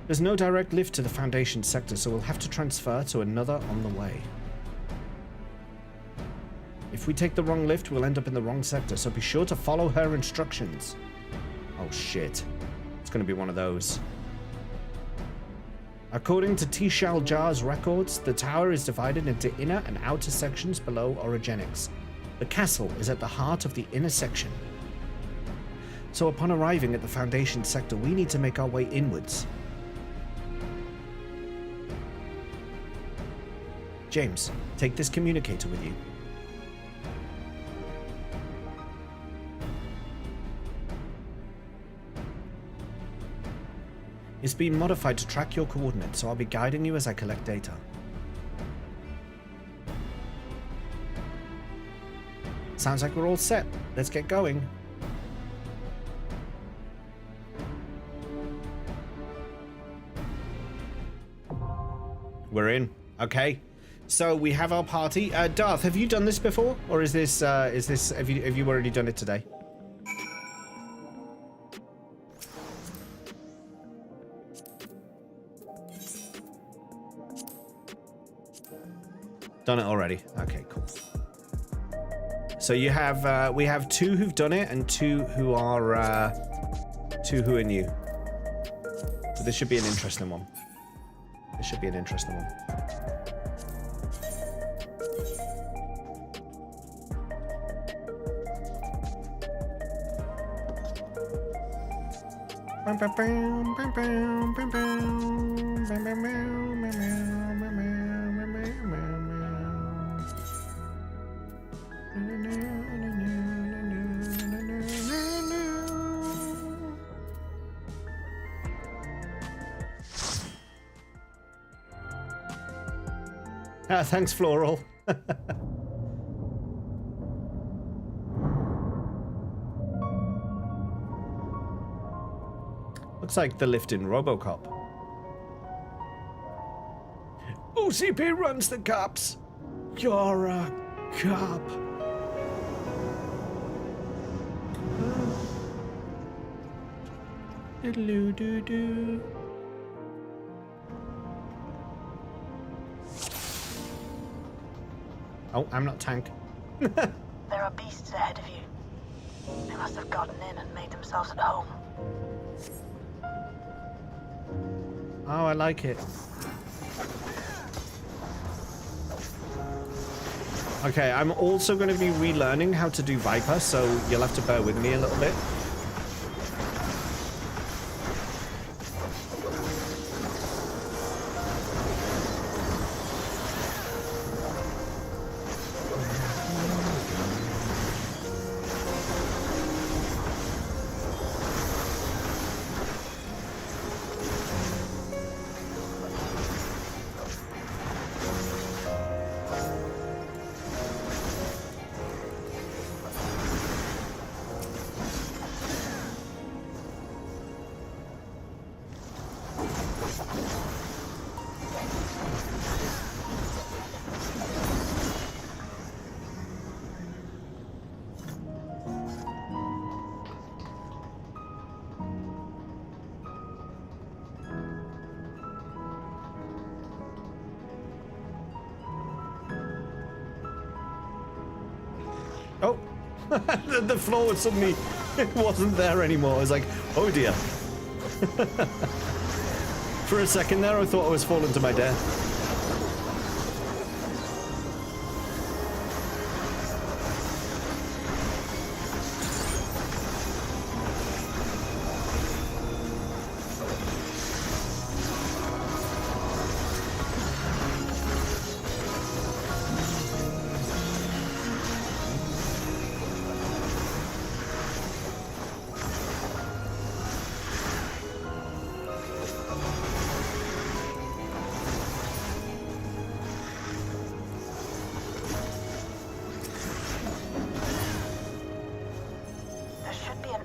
There's no direct lift to the Foundation sector, so we'll have to transfer to another on the way. If we take the wrong lift, we'll end up in the wrong sector, so be sure to follow her instructions. Oh shit. It's going to be one of those. According to T-Shal Jar's records, the tower is divided into inner and outer sections below orogenics. The castle is at the heart of the inner section. So upon arriving at the Foundation sector, we need to make our way inwards. James, take this communicator with you. It's been modified to track your coordinates, so I'll be guiding you as I collect data. Sounds like we're all set. Let's get going. We're in. Okay. So we have our party. Darth, have you done this before, or is this have you already done it today? Done it already. Okay, cool. So you have we have 2 who've done it and 2 who are new. So this should be an interesting one. This should be an interesting one. Thanks, Floral. Looks like the lift in RoboCop. OCP runs the cops. You're a cop. Diddle-doo-doo-doo. Oh, I'm not tank. There are beasts ahead of you. They must have gotten in and made themselves at home. Oh, I like it. Okay, I'm also going to be relearning how to do Viper, so you'll have to bear with me a little bit. Oh, the floor was suddenly, it wasn't there anymore. I was like, oh dear. For a second there, I thought I was falling to my death.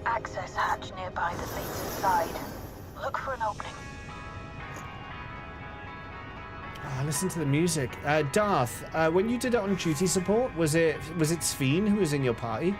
Access hatch nearby that leads inside. Look for an opening. Oh, listen to the music. Darth, when you did it on duty support, was it Sphene who was in your party?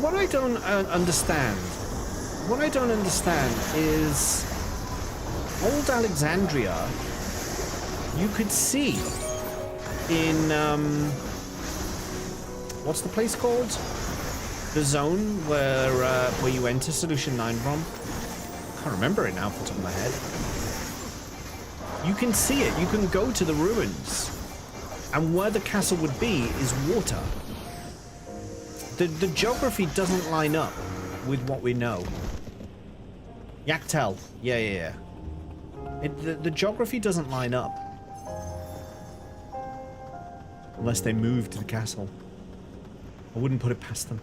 What I don't understand is old Alexandria. You could see in what's the place called? The zone where you enter Solution 9 from. I can't remember it now off the top of my head. You can see it. You can go to the ruins, and where the castle would be is water. The geography doesn't line up with what we know. Yaktel. Yeah. The geography doesn't line up. Unless they move to the castle. I wouldn't put it past them.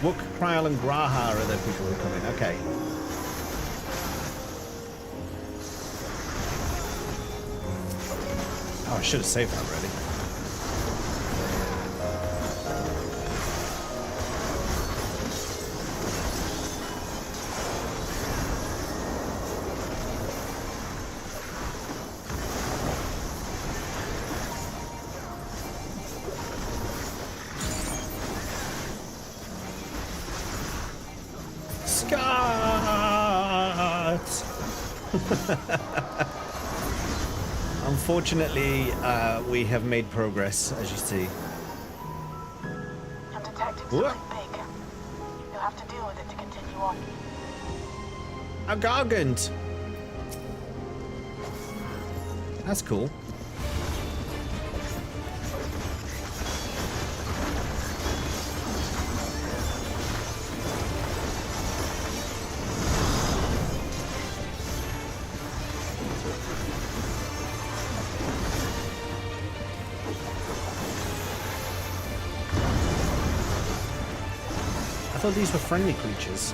Wook, Kryl, and Graha are the people who come in. Okay. Oh, I should have saved that already. Unfortunately, we have made progress, as you see. Your detective's quite big. You'll have to deal with it to continue on. A gargant! That's cool. I thought these were friendly creatures.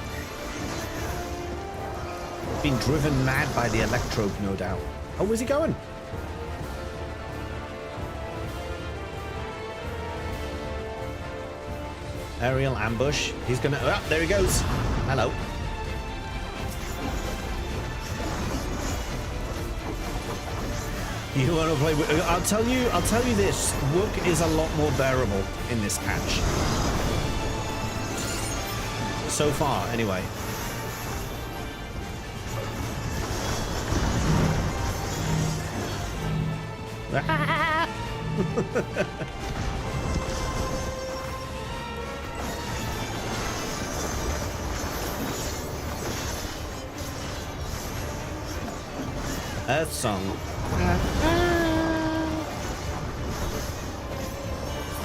Being driven mad by the electrode, no doubt. Oh, where's he going? Aerial ambush. He's gonna... Oh, there he goes. Hello. You want to play with... I'll tell you this. Wook is a lot more bearable in this patch. So far, anyway. Earth Song.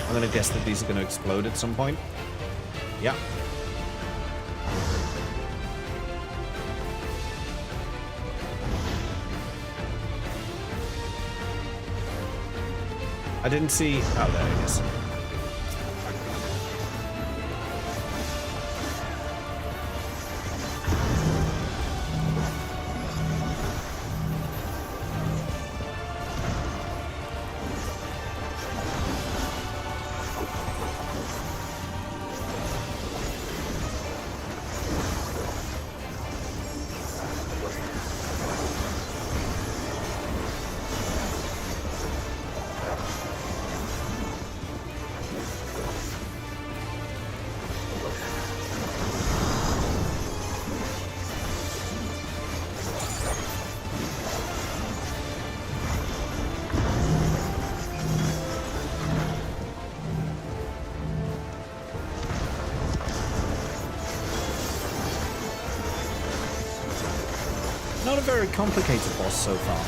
I'm gonna guess that these are gonna explode at some point. Yeah. I didn't see... Oh, there it is. Not a very complicated boss so far.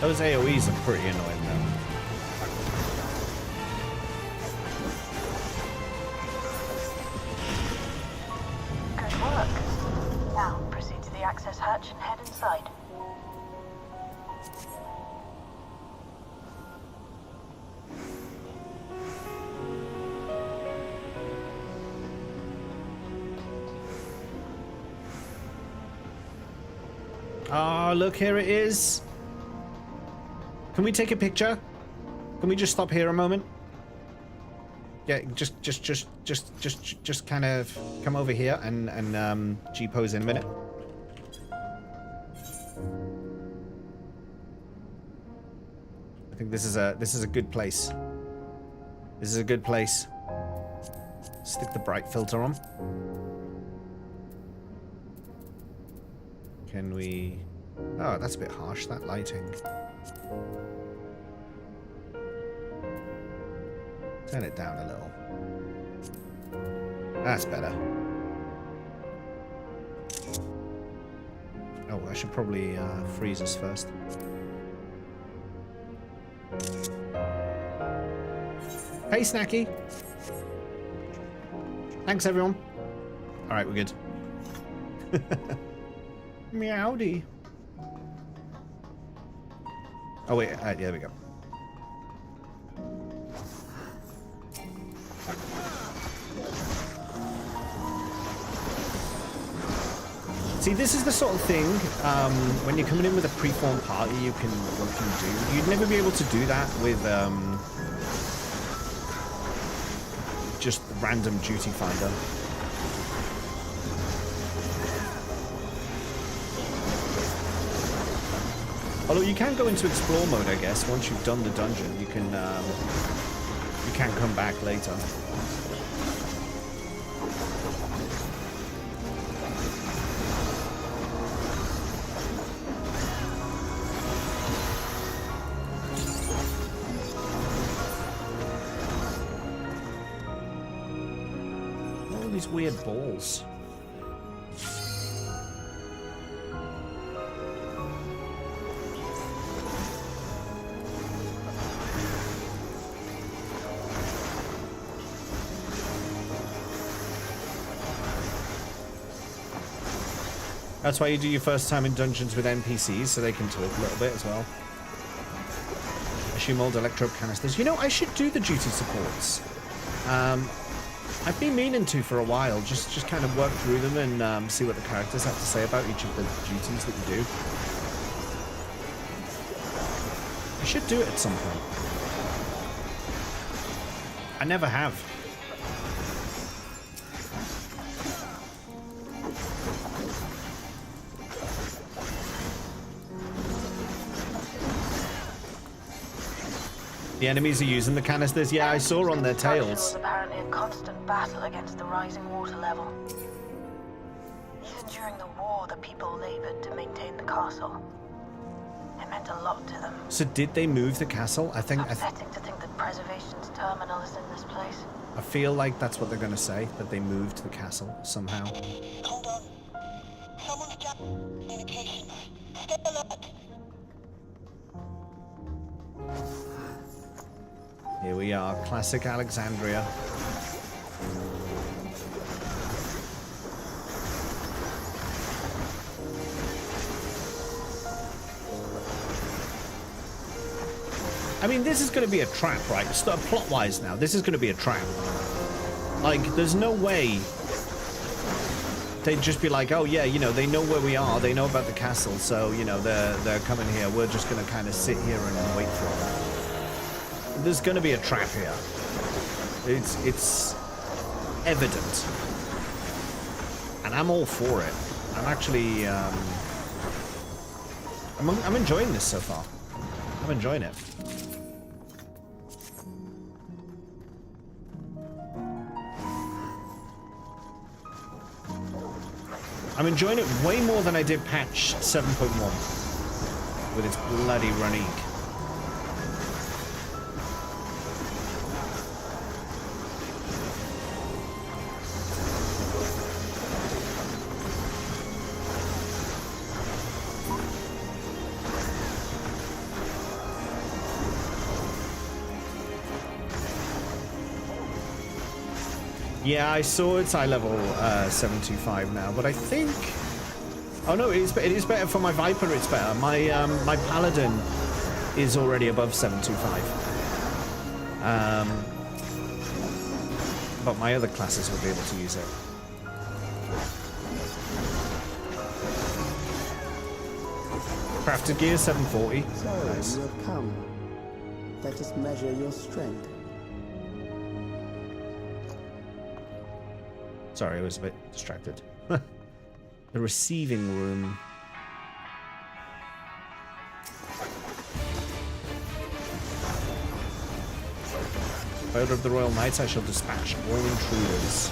Those AoEs are pretty annoying though. Hatch and head inside. Oh, look, here it is. Can we take a picture? Can we just stop here a moment? Yeah, just kind of come over here and G-pose in a minute. I think this is a good place. This is a good place. Stick the bright filter on. Can we... Oh, that's a bit harsh, that lighting. Turn it down a little. That's better. Oh, I should probably freeze us first. Hey, Snacky. Thanks, everyone. All right, we're good. Meowdy. Oh, wait. There we go. See, this is the sort of thing, when you're coming in with a preformed party, you can do. You'd never be able to do that with just random duty finder. Although you can go into explore mode, I guess. Once you've done the dungeon, you can come back later. All these weird balls. That's why you do your first time in dungeons with NPCs, so they can talk a little bit as well. Assume old electro canisters. You know, I should do the duty supports. I've been meaning to for a while, just kind of work through them and see what the characters have to say about each of the duties that you do. I should do it at some point. I never have. The enemies are using the canisters. Yeah, I saw on their tails. It was apparently a constant battle against the rising water level. Even during the war, the people labored to maintain the castle. It meant a lot to them. So did they move the castle? I think. It's upsetting to think that preservation's terminal is in this place. I feel like that's what they're going to say, that they moved the castle somehow. Hold on. Someone's got communication. Stay alert. Here we are, classic Alexandria. I mean, this is going to be a trap, right? Plot-wise now, this is going to be a trap. Like, there's no way they'd just be like, oh yeah, you know, they know where we are, they know about the castle, so, you know, they're coming here. We're just going to kind of sit here and wait for them. There's going to be a trap here. It's evident. And I'm all for it. I'm actually, I'm enjoying this so far. I'm enjoying it. I'm enjoying it way more than I did patch 7.1 with its bloody running. Yeah, I saw it's eye level 725 now, but I think... Oh no, it is better for my Viper, it's better. My my Paladin is already above 725. But my other classes will be able to use it. Crafted gear 740. So, nice. You have come. Let us measure your strength. Sorry, I was a bit distracted. The receiving room. Order of the Royal Knights, I shall dispatch all intruders.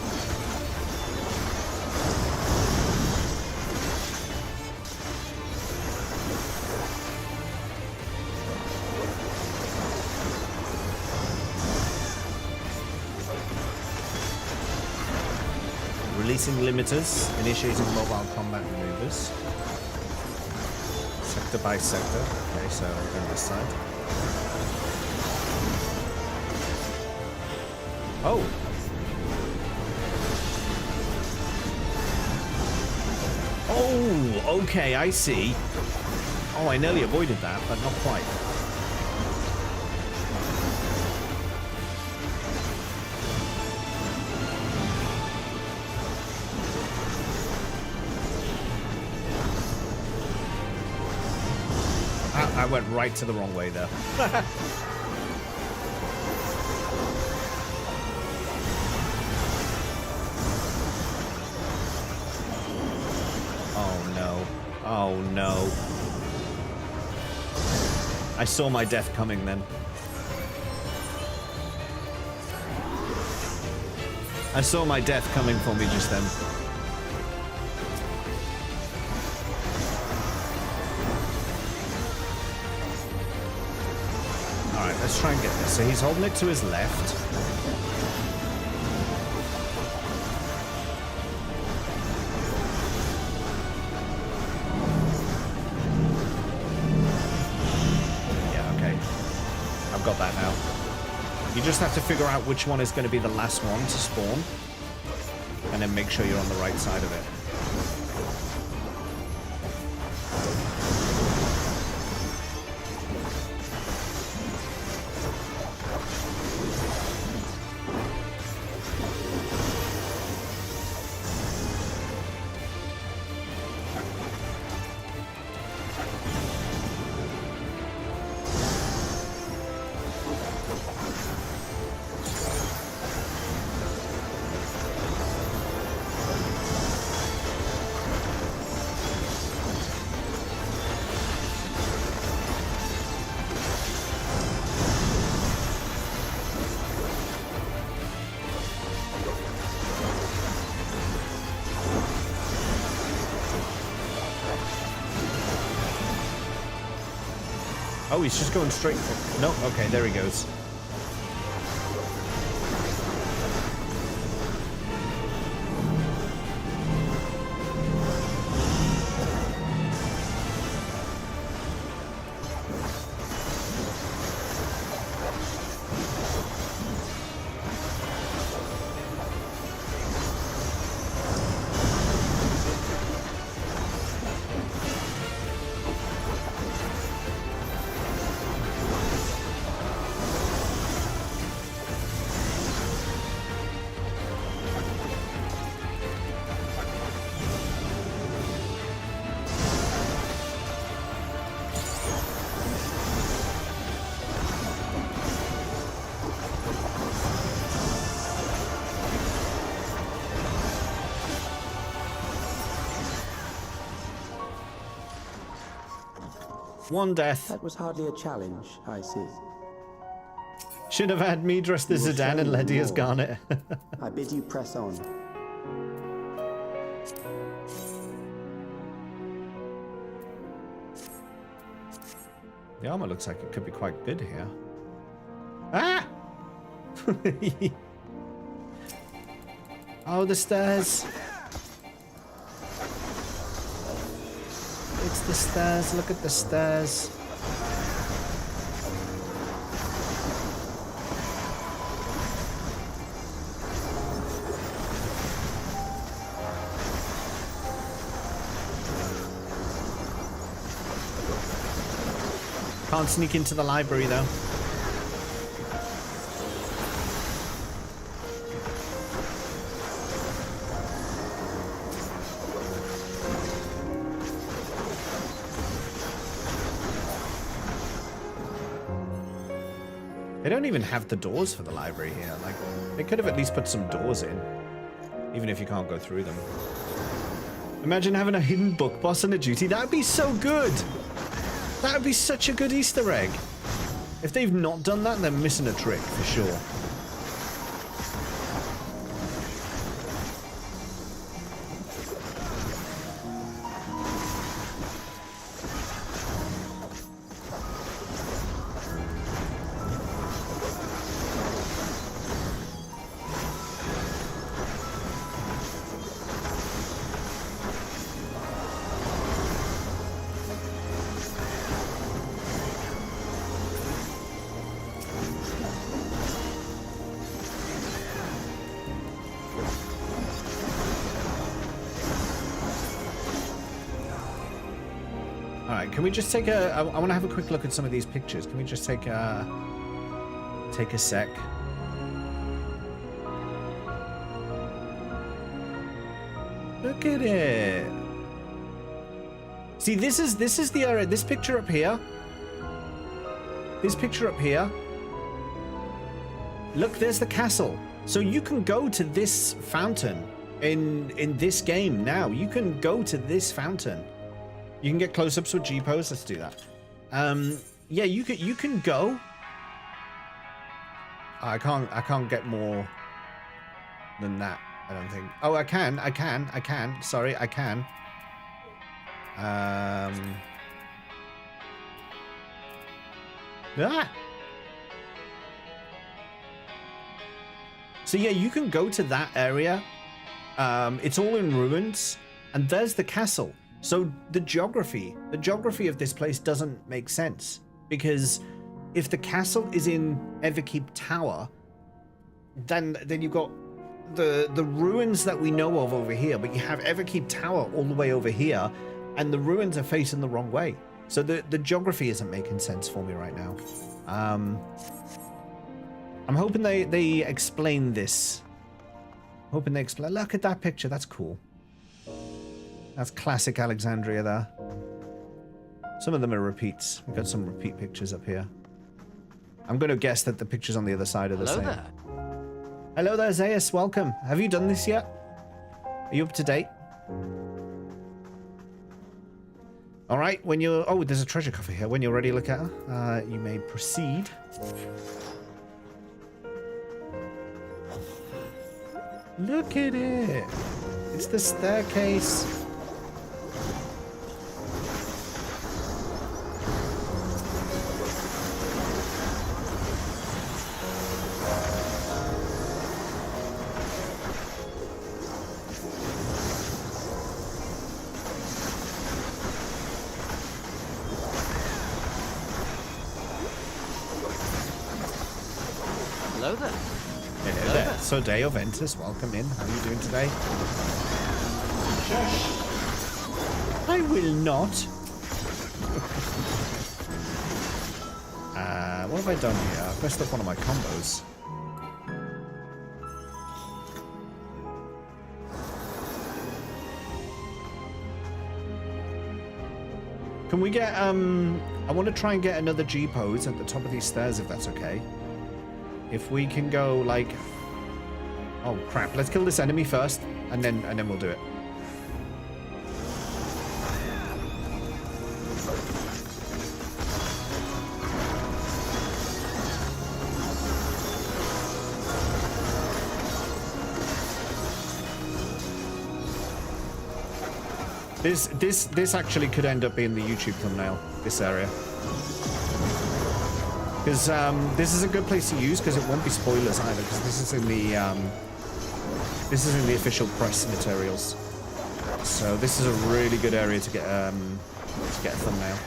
Releasing limiters, initiating mobile combat maneuvers. Sector by sector. Okay, so I'll go this side. Oh! Oh, okay, I see. Oh, I nearly avoided that, but not quite. I went right to the wrong way there. Oh no. Oh no. I saw my death coming then. I saw my death coming for me just then. Alright, let's try and get this. So he's holding it to his left. Got that now. You just have to figure out which one is going to be the last one to spawn, and then make sure you're on the right side of it. Oh, he's just going straight for... No, okay, there he goes. One death. That was hardly a challenge, I see. Should have had me dressed as Zidane and Letty as Garnet. I bid you press on. The armor looks like it could be quite good here. Ah! Oh, the stairs. It's the stairs. Look at the stairs. Can't sneak into the library though. They don't even have the doors for the library here. Like, they could have at least put some doors in, even if you can't go through them. Imagine having a hidden book boss and a duty. That would be so good. That would be such a good Easter egg. If they've not done that, they're missing a trick for sure. Right, can we just take a... I want to have a quick look at some of these pictures. Can we just take a sec? Look at it. See, this is the area. This picture up here. This picture up here. Look, there's the castle. So you can go to this fountain in this game now. You can go to this fountain. You can get close-ups with G-pose. Let's do that. Yeah, you can go. I can't get more than that, I don't think. Oh, I can. Sorry, I can. Ah. So yeah, you can go to that area. It's all in ruins, and there's the castle. So the geography of this place doesn't make sense, because if the castle is in Everkeep Tower, then you've got the ruins that we know of over here, but you have Everkeep Tower all the way over here, and the ruins are facing the wrong way. So the geography isn't making sense for me right now. I'm hoping they explain this. Hoping they explain. Look at that picture. That's cool. That's classic Alexandria there. Some of them are repeats. We've got some repeat pictures up here. I'm going to guess that the pictures on the other side are the same. Hello there. Hello there, Zaius. Welcome. Have you done this yet? Are you up to date? All right. When you're... Oh, there's a treasure coffer here. When you're ready, look at her. You may proceed. Look at it. It's the staircase. Hello there. Hello there. So, Day of Ventus, welcome in. How are you doing today? Shush. I will not. What have I done here? I've messed up one of my combos. Can we get, I want to try and get another G pose at the top of these stairs, if that's okay. If we can go, like... Oh, crap. Let's kill this enemy first, and then we'll do it. This actually could end up being the YouTube thumbnail, this area. Because this is a good place to use, because it won't be spoilers either, because this is in the official press materials. So this is a really good area to get a thumbnail.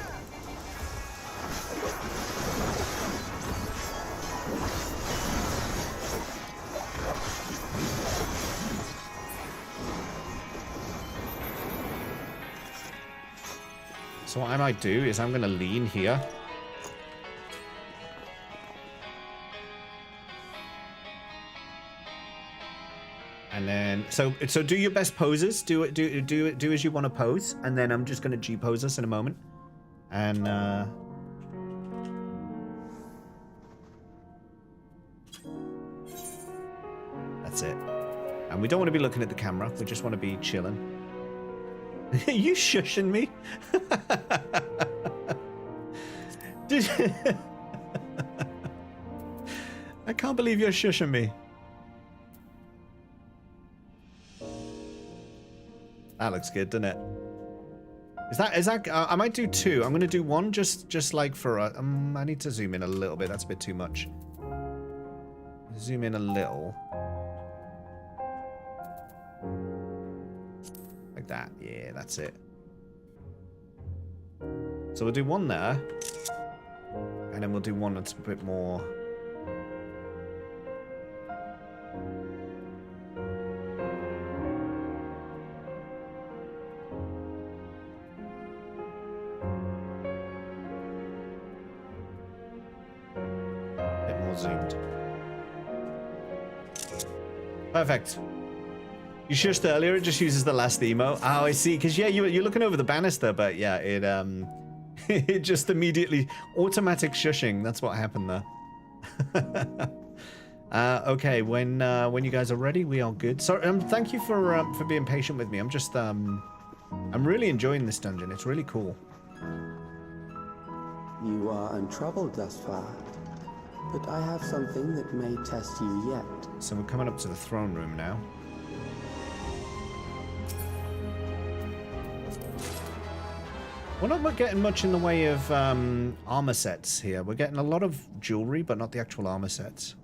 So what I might do is I'm going to lean here. And then, so do your best poses. Do as you want to pose, and then I'm just going to G pose us in a moment. And that's it. And we don't want to be looking at the camera. We just want to be chilling. Are you shushing me? I can't believe you're shushing me. That looks good, doesn't it? Is that? I might do two. I'm gonna do one just like for. I need to zoom in a little bit. That's a bit too much. Zoom in a little. Like that. Yeah, that's it. So we'll do one there, and then we'll do one that's a bit more. zoomed. Perfect. You shushed earlier, it just uses the last emo. Oh, I see. Because, yeah, you're looking over the banister, but yeah, it it just immediately... Automatic shushing. That's what happened there. Okay, when you guys are ready, we are good. So, thank you for being patient with me. I'm just, I'm really enjoying this dungeon. It's really cool. You are untroubled thus far, but I have something that may test you yet. So we're coming up to the throne room now. We're not getting much in the way of armor sets here. We're getting a lot of jewelry, but not the actual armor sets.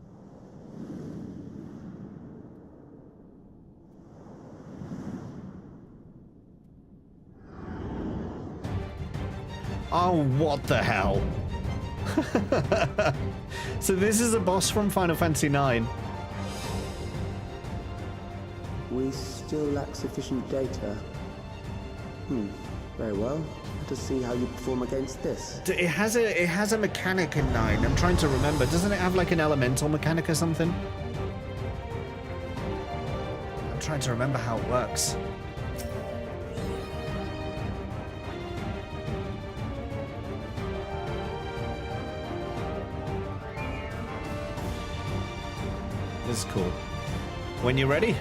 Oh, what the hell? So this is a boss from Final Fantasy IX. We still lack sufficient data. Very well. Let us see how you perform against this. It has a mechanic in 9. I'm trying to remember. Doesn't it have like an elemental mechanic or something? I'm trying to remember how it works. This is cool. When you're ready.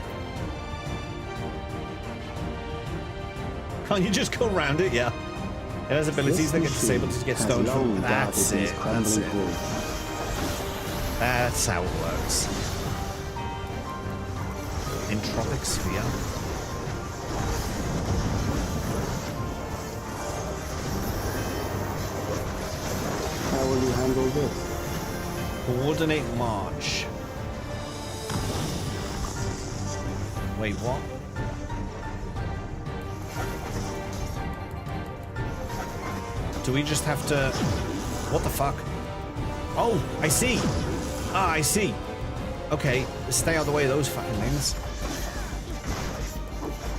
Can't you just go around it? Yeah. It has abilities that get disabled to get stoned from. That's it. That's it. That's how it works. Entropic sphere. How will you handle this? Coordinate march. Wait, what? Do we just have to... What the fuck? Oh, I see. Ah, I see. Okay, stay out of the way of those fucking things.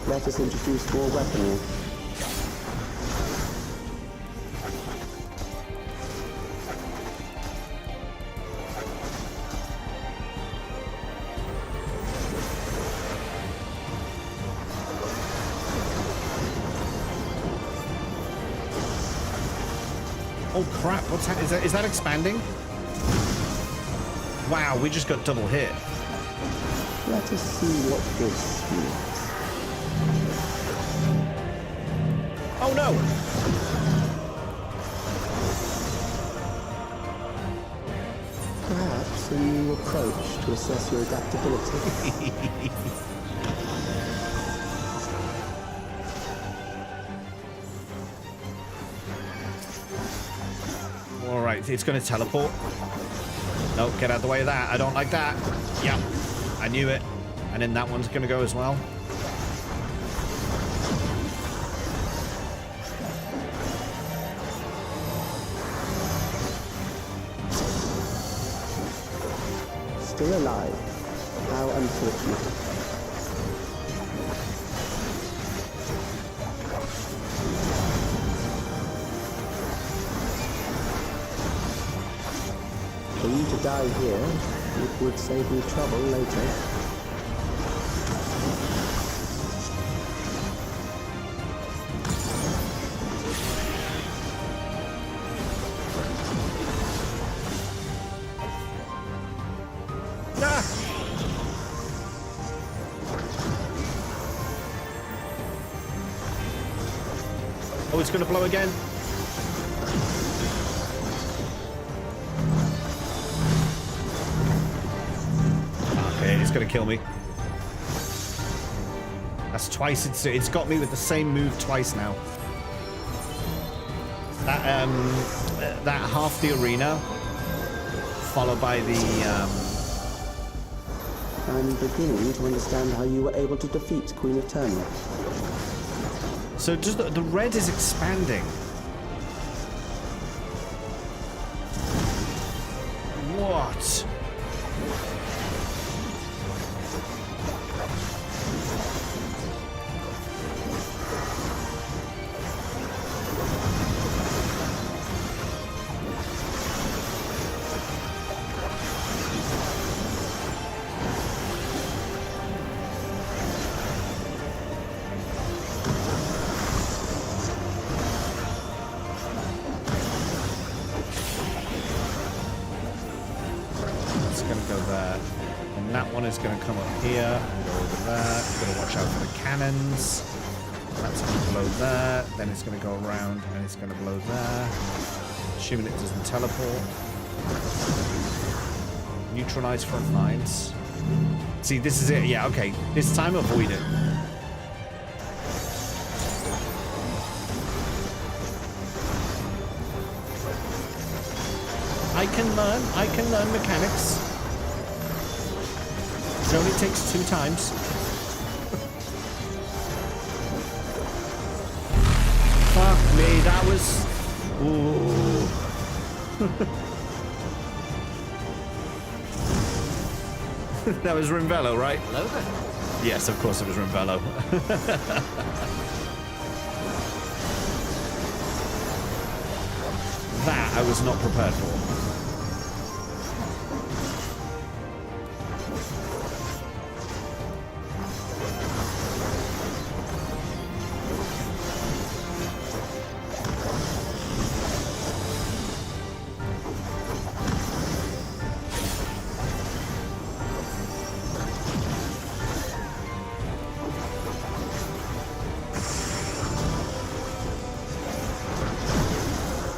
Let us introduce more weaponry. Oh crap, what's that? Is that expanding? Wow, we just got double hit. Let us see what this means. Oh no! Perhaps a new approach to assess your adaptability. Alright, it's going to teleport. No, get out of the way of that. I don't like that. Yep, I knew it. And then that one's going to go as well. Still alive. How unfortunate. For you to die here, it would save me trouble later. Oh, it's going to blow again. Okay, it's going to kill me. That's twice. It's got me with the same move twice now. That half the arena, followed by the. I'm beginning to understand how you were able to defeat Queen Eterna. So just the red is expanding. What? going to go there. And that one is going to come up here and go over there. You've got to watch out for the cannons. That's going to blow there. Then it's going to go around and it's going to blow there. Assuming it doesn't teleport. Neutralize front lines. See, this is it. Yeah, okay. This time, avoid it. I can learn mechanics. It only takes 2 times. Fuck me, that was... Ooh. That was Rimvello, right? Hello there. Yes, of course it was Rimvello. That I was not prepared for.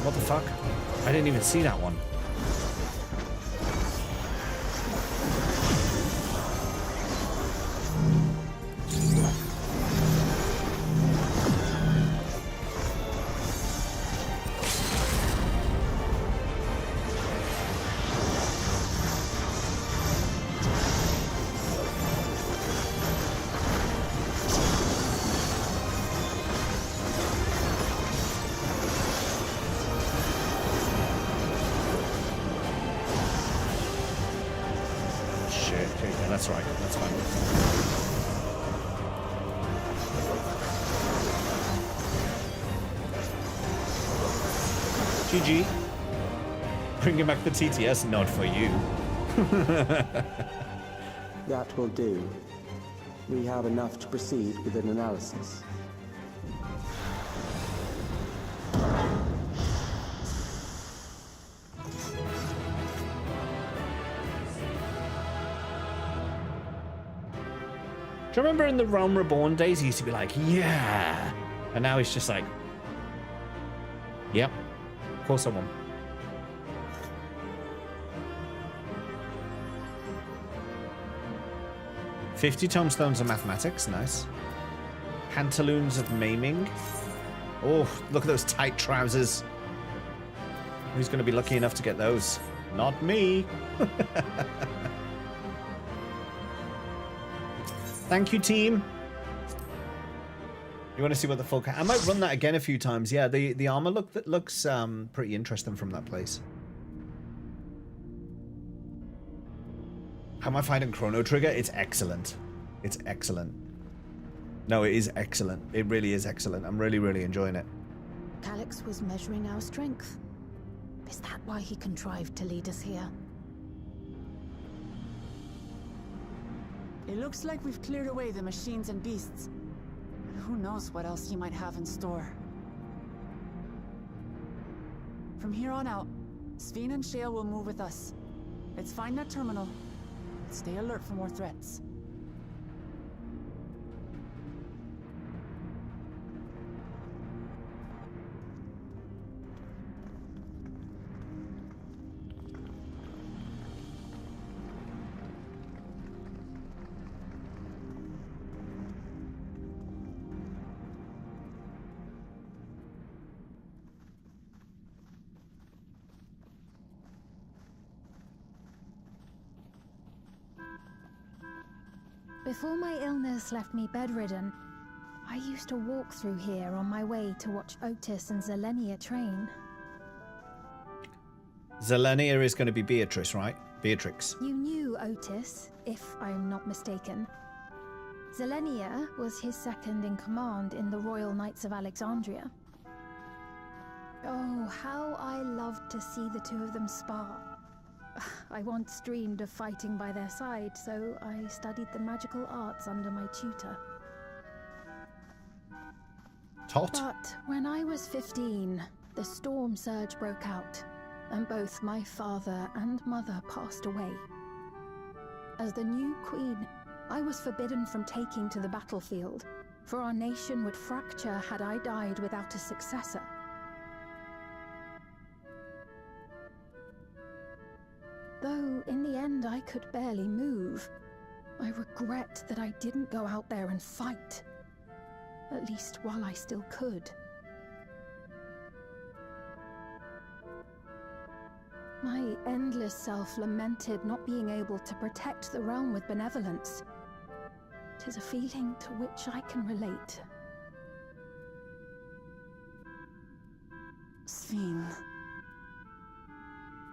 What the fuck? I didn't even see that one. That's right. That's fine. GG. Bringing back the TTS, not for you. That will do. We have enough to proceed with an analysis. Do you remember in the Realm Reborn days, he used to be like, yeah. And now he's just like, yep, of course I won. $50 tomestones of mathematics, nice. Pantaloons of maiming. Oh, look at those tight trousers. Who's going to be lucky enough to get those? Not me. Thank you, team. You want to see what the full... I might run that again a few times. Yeah, the armor looks pretty interesting from that place. How am I finding Chrono Trigger? It's excellent. It's excellent. No, it is excellent. It really is excellent. I'm really, really enjoying it. Calyx was measuring our strength. Is that why he contrived to lead us here? It looks like we've cleared away the machines and beasts. Who knows what else he might have in store. From here on out, Sveen and Shale will move with us. Let's find that terminal. Stay alert for more threats. Before my illness left me bedridden, I used to walk through here on my way to watch Otis and Zelenia train. Zelenia is going to be Beatrice, right? Beatrix. You knew Otis, if I'm not mistaken. Zelenia was his second in command in the Royal Knights of Alexandria. Oh, how I loved to see the two of them spar. I once dreamed of fighting by their side, so I studied the magical arts under my tutor. Tot? But when I was 15, the storm surge broke out, and both my father and mother passed away. As the new queen, I was forbidden from taking to the battlefield, for our nation would fracture had I died without a successor. Though in the end I could barely move, I regret that I didn't go out there and fight. At least while I still could. My endless self lamented not being able to protect the realm with benevolence. 'Tis a feeling to which I can relate. Svein.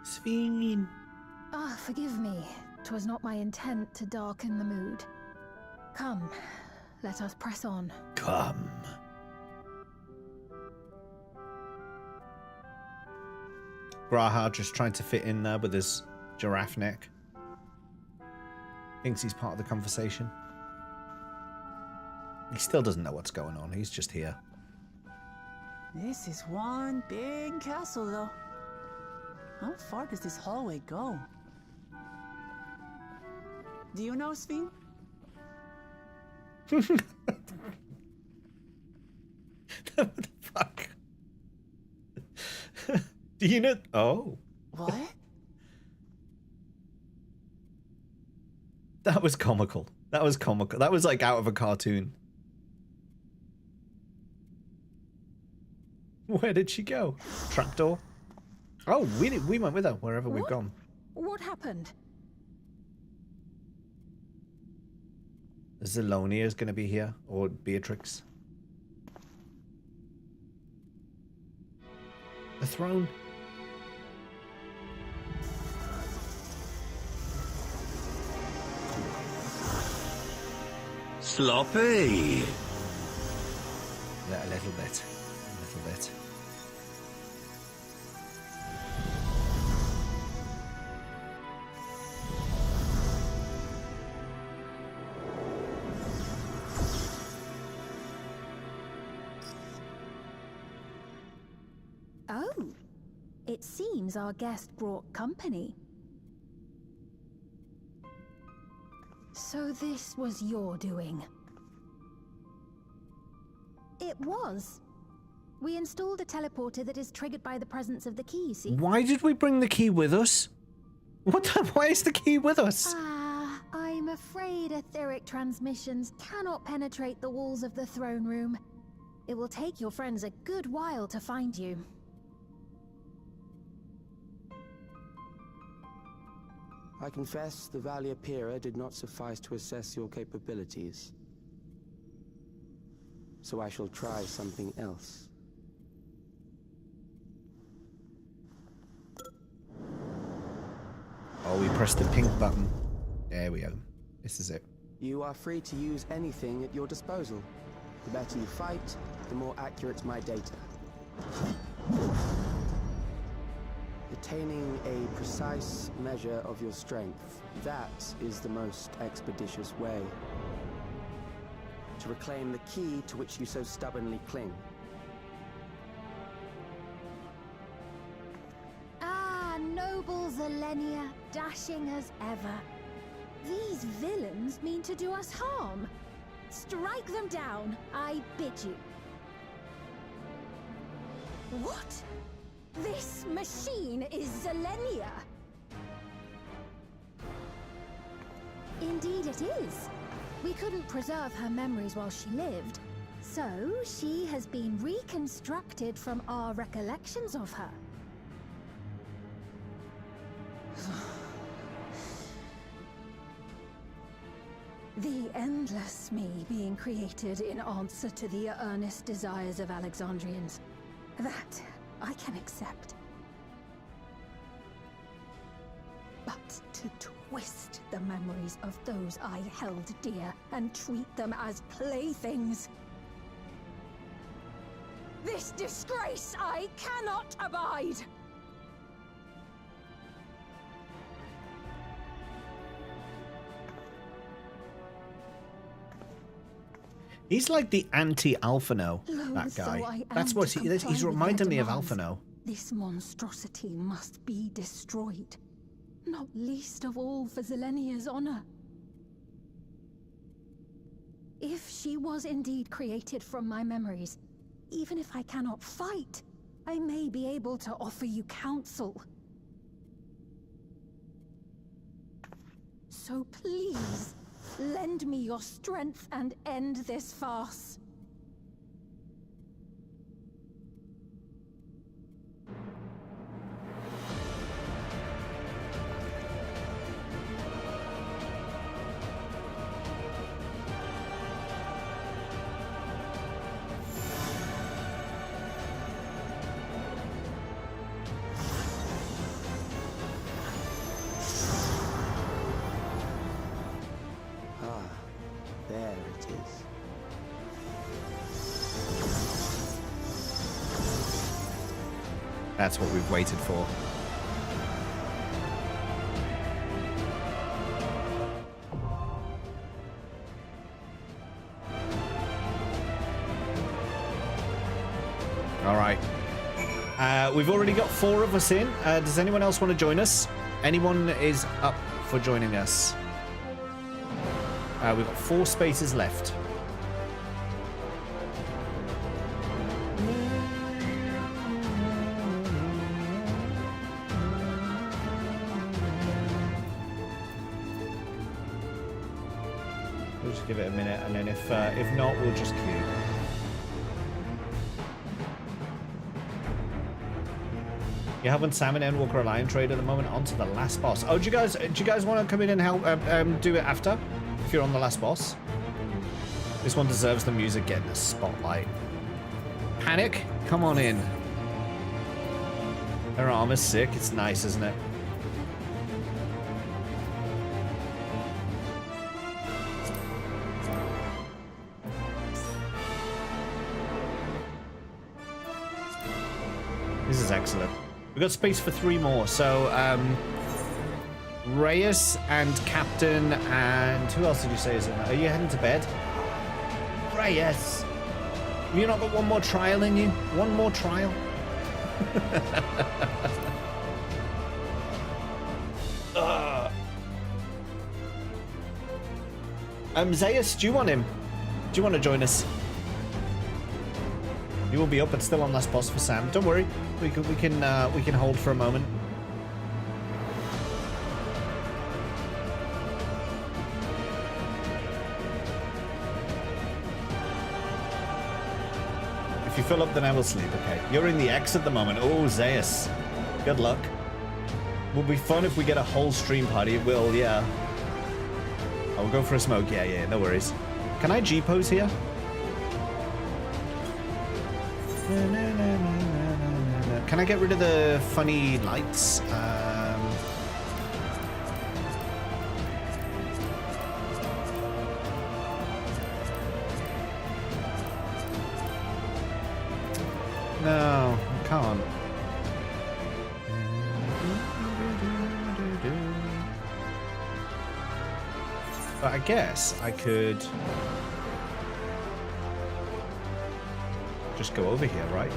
Svein. Ah, forgive me. 'Twas not my intent to darken the mood. Come, let us press on. Come. Graha just trying to fit in there with his giraffe neck. Thinks he's part of the conversation. He still doesn't know what's going on. He's just here. This is one big castle, though. How far does this hallway go? Do you know, Svein? What the fuck? Do you know? Oh. What? That was comical. That was comical. That was like out of a cartoon. Where did she go? Trapdoor? Oh, we went with her wherever we've gone. What happened? Zelonia is going to be here, or Beatrix. The throne. Sloppy. Yeah, a little bit. A little bit. Oh, it seems our guest brought company. So this was your doing? It was. We installed a teleporter that is triggered by the presence of the key, see? Why did we bring the key with us? Why is the key with us? I'm afraid etheric transmissions cannot penetrate the walls of the throne room. It will take your friends a good while to find you. I confess the Valia Pira did not suffice to assess your capabilities. So I shall try something else. Oh, we pressed the pink button. There we go. This is it. You are free to use anything at your disposal. The better you fight, the more accurate my data. Attaining a precise measure of your strength, that is the most expeditious way to reclaim the key to which you so stubbornly cling. Noble Zelenia, dashing as ever. These villains mean to do us harm. Strike them down, I bid you. What? This machine is Zelenia. Indeed it is. We couldn't preserve her memories while she lived, so she has been reconstructed from our recollections of her. The endless me being created in answer to the earnest desires of Alexandrians. That I can accept. But to twist the memories of those I held dear and treat them as playthings. This disgrace I cannot abide! He's like the anti-Alphino, that guy. That's what he's reminding me of Alphino. This monstrosity must be destroyed. Not least of all for Zelenia's honor. If she was indeed created from my memories, even if I cannot fight, I may be able to offer you counsel. So please, lend me your strength and end this farce. There it is. That's what we've waited for. All right. We've already got 4 of us in. Does anyone else want to join us? Anyone is up for joining us? We've got 4 spaces left. We'll just give it a minute, and then if not, we'll just queue. You haven't Sam and Endwalker a lion trade at the moment. On to the last boss. Oh, do you guys want to come in and help do it after? If you're on the last boss. This one deserves the music getting a spotlight. Panic, come on in. Her armor's sick. It's nice, isn't it? This is excellent. We've got space for 3 more. So, Reyes and Captain and who else did you say is in there? Are you heading to bed? Reyes! Have you not got one more trial in you? One more trial? Zaius, do you want him? Do you want to join us? You will be up, but still on last boss for Sam. Don't worry, we can hold for a moment. If you fill up, then I will sleep. Okay, you're in the X at the moment. Oh, Zaius, good luck. Will be fun if we get a whole stream party. It will, yeah. I'll go for a smoke. Yeah, no worries. Can I G-pose here? Can I get rid of the funny lights? No, I can't. But I guess I could just go over here, right?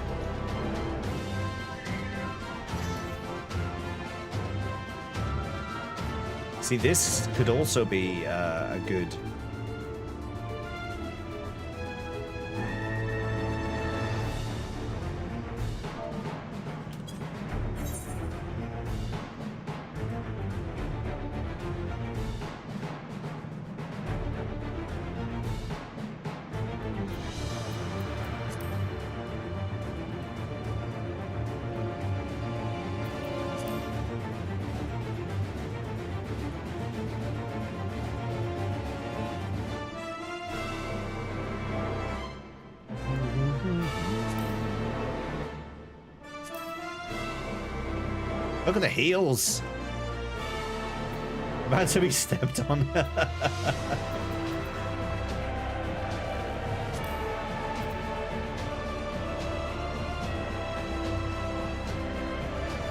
See, this could also be a good... Look at the heels. About to be stepped on.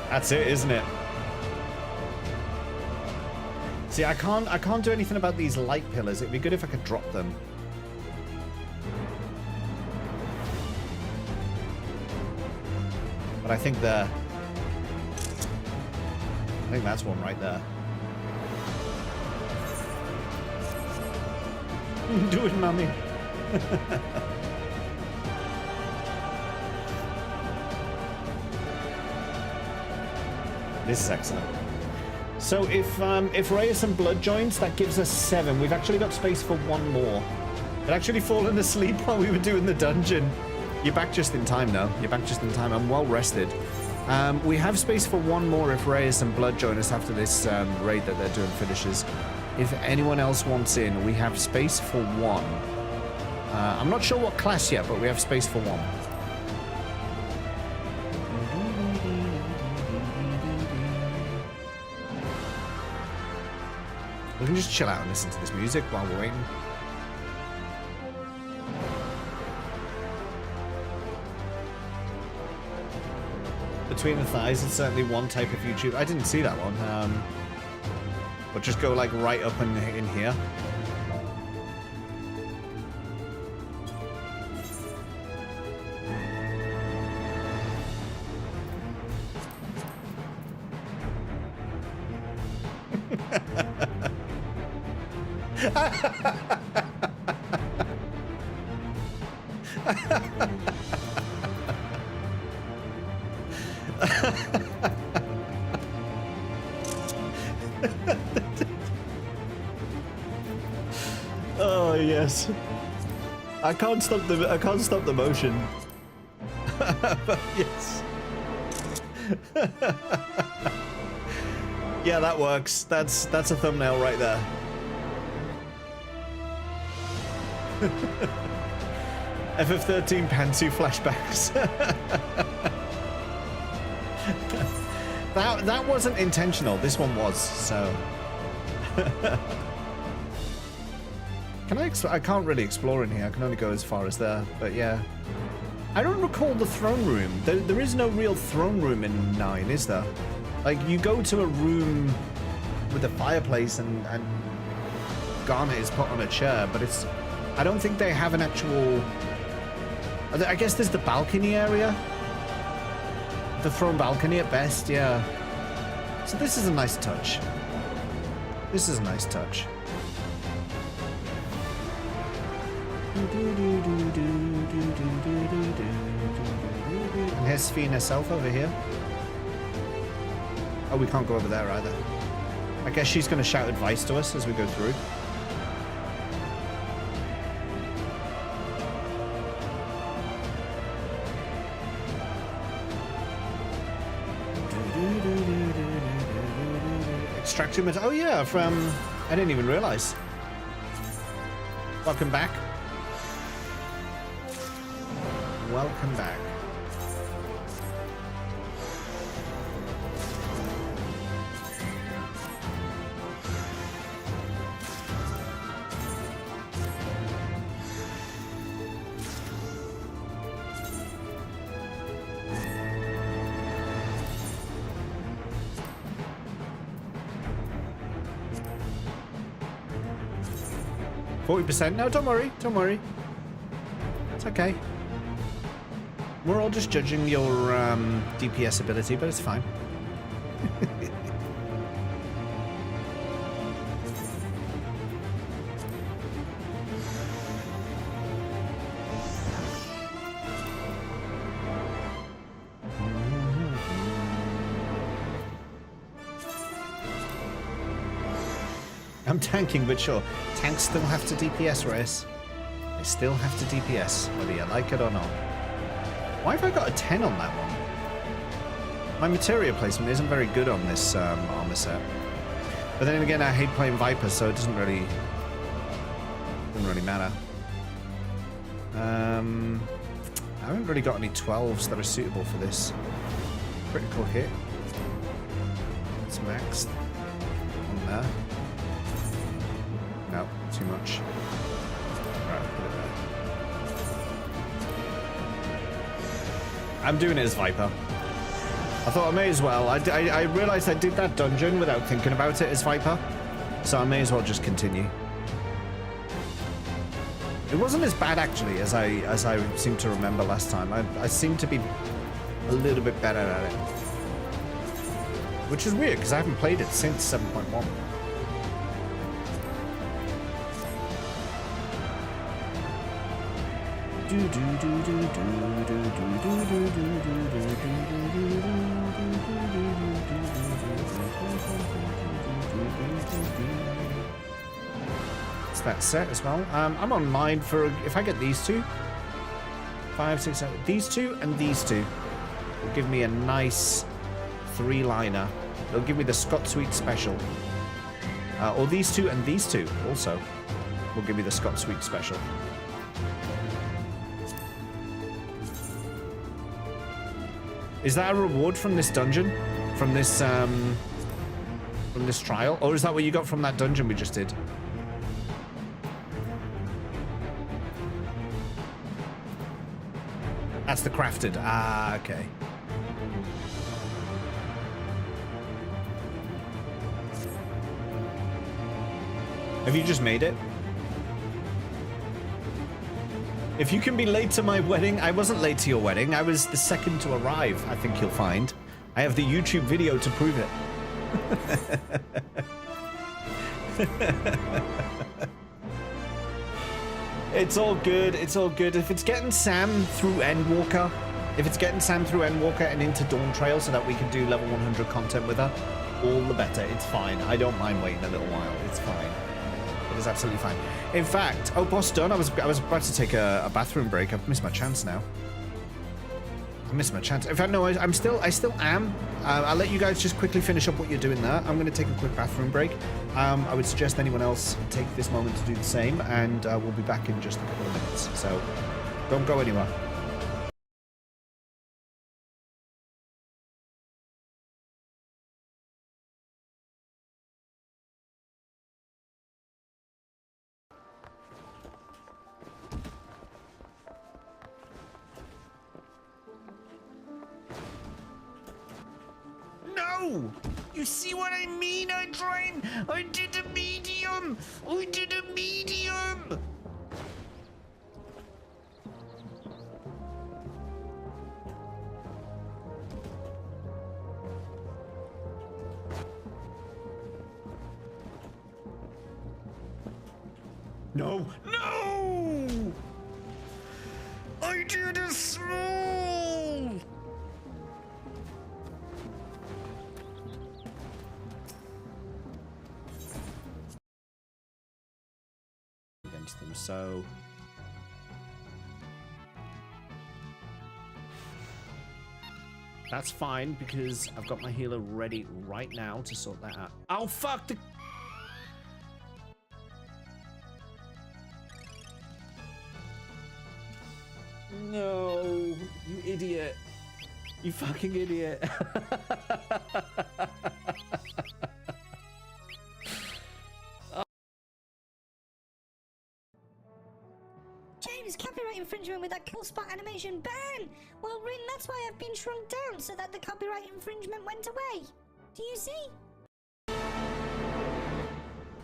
That's it, isn't it? See, I can't do anything about these light pillars. It'd be good if I could drop them. But I think that's one right there. Do it, mummy. This is excellent. So if Reyes and Blood joins, that gives us 7. We've actually got space for 1 more. I'd actually fallen asleep while we were doing the dungeon. You're back just in time now. You're back just in time. I'm well rested. We have space for 1 more if Reyes and Blood join us after this raid that they're doing finishes. If anyone else wants in, we have space for 1. I'm not sure what class yet, but we have space for 1. We can just chill out and listen to this music while we're waiting. Between the thighs, it's certainly one type of YouTube. I didn't see that one. But just go like right up in here. Oh yes, I can't stop the motion. Yes. Yeah, that works. That's a thumbnail right there. FF13 pantsu flashbacks. That wasn't intentional. This one was, so. I can't really explore in here. I can only go as far as there, but yeah. I don't recall the throne room. There is no real throne room in 9, is there? Like, you go to a room with a fireplace and Garnet is put on a chair, but it's... I don't think they have an actual... I guess there's the balcony area. The throne balcony at best, yeah. So this is a nice touch. This is a nice touch. And here's Sphene herself over here. Oh, we can't go over there either. I guess she's going to shout advice to us as we go through. Extraction. Oh yeah, from... I didn't even realize. Welcome back. Welcome back. %? No, don't worry. Don't worry. It's okay. We're all just judging your DPS ability, but it's fine. I'm tanking, but sure. Tanks still have to DPS, Reyes. They still have to DPS, whether you like it or not. Why have I got a 10 on that one? My materia placement isn't very good on this armor set. But then again, I hate playing Viper, so it doesn't really matter. I haven't really got any 12s that are suitable for this. Critical hit. It's maxed on there. No, too much. Right, put it there. I'm doing it as Viper. I thought I may as well. I realized I did that dungeon without thinking about it as Viper, so I may as well just continue. It wasn't as bad actually as I seem to remember last time. I seem to be a little bit better at it, which is weird because I haven't played it since 7.1. It's that set as well. I'm online for if I get these two, 5, 6, 7, these two and these two will give me a nice 3-liner. They'll give me the Scott Sweet special. Or these two and these two also will give me the Scott Sweet special. Is that a reward from this dungeon? From this trial? Or is that what you got from that dungeon we just did? That's the crafted. Ah, okay. Have you just made it? If you can be late to my wedding, I wasn't late to your wedding. I was the second to arrive, I think you'll find. I have the YouTube video to prove it. It's all good. It's all good. If it's getting Sam through Endwalker, and into Dawn Trail so that we can do level 100 content with her, all the better. It's fine. I don't mind waiting a little while. It's fine. It is absolutely fine. In fact, oh, boss done. I was about to take a bathroom break. I've missed my chance now. I missed my chance. In fact, no, I still am. I'll let you guys just quickly finish up what you're doing there. I'm going to take a quick bathroom break. I would suggest anyone else take this moment to do the same, and we'll be back in just a couple of minutes. So don't go anywhere. No! You see what I mean, Adrian? I did a medium! I did a medium! No! No! I did a small! Against them, so that's fine because I've got my healer ready right now to sort that out. Oh fuck the no, you idiot. You fucking idiot. James, copyright infringement with that kill spot animation ban! Well, Rin, that's why I've been shrunk down so that the copyright infringement went away. Do you see?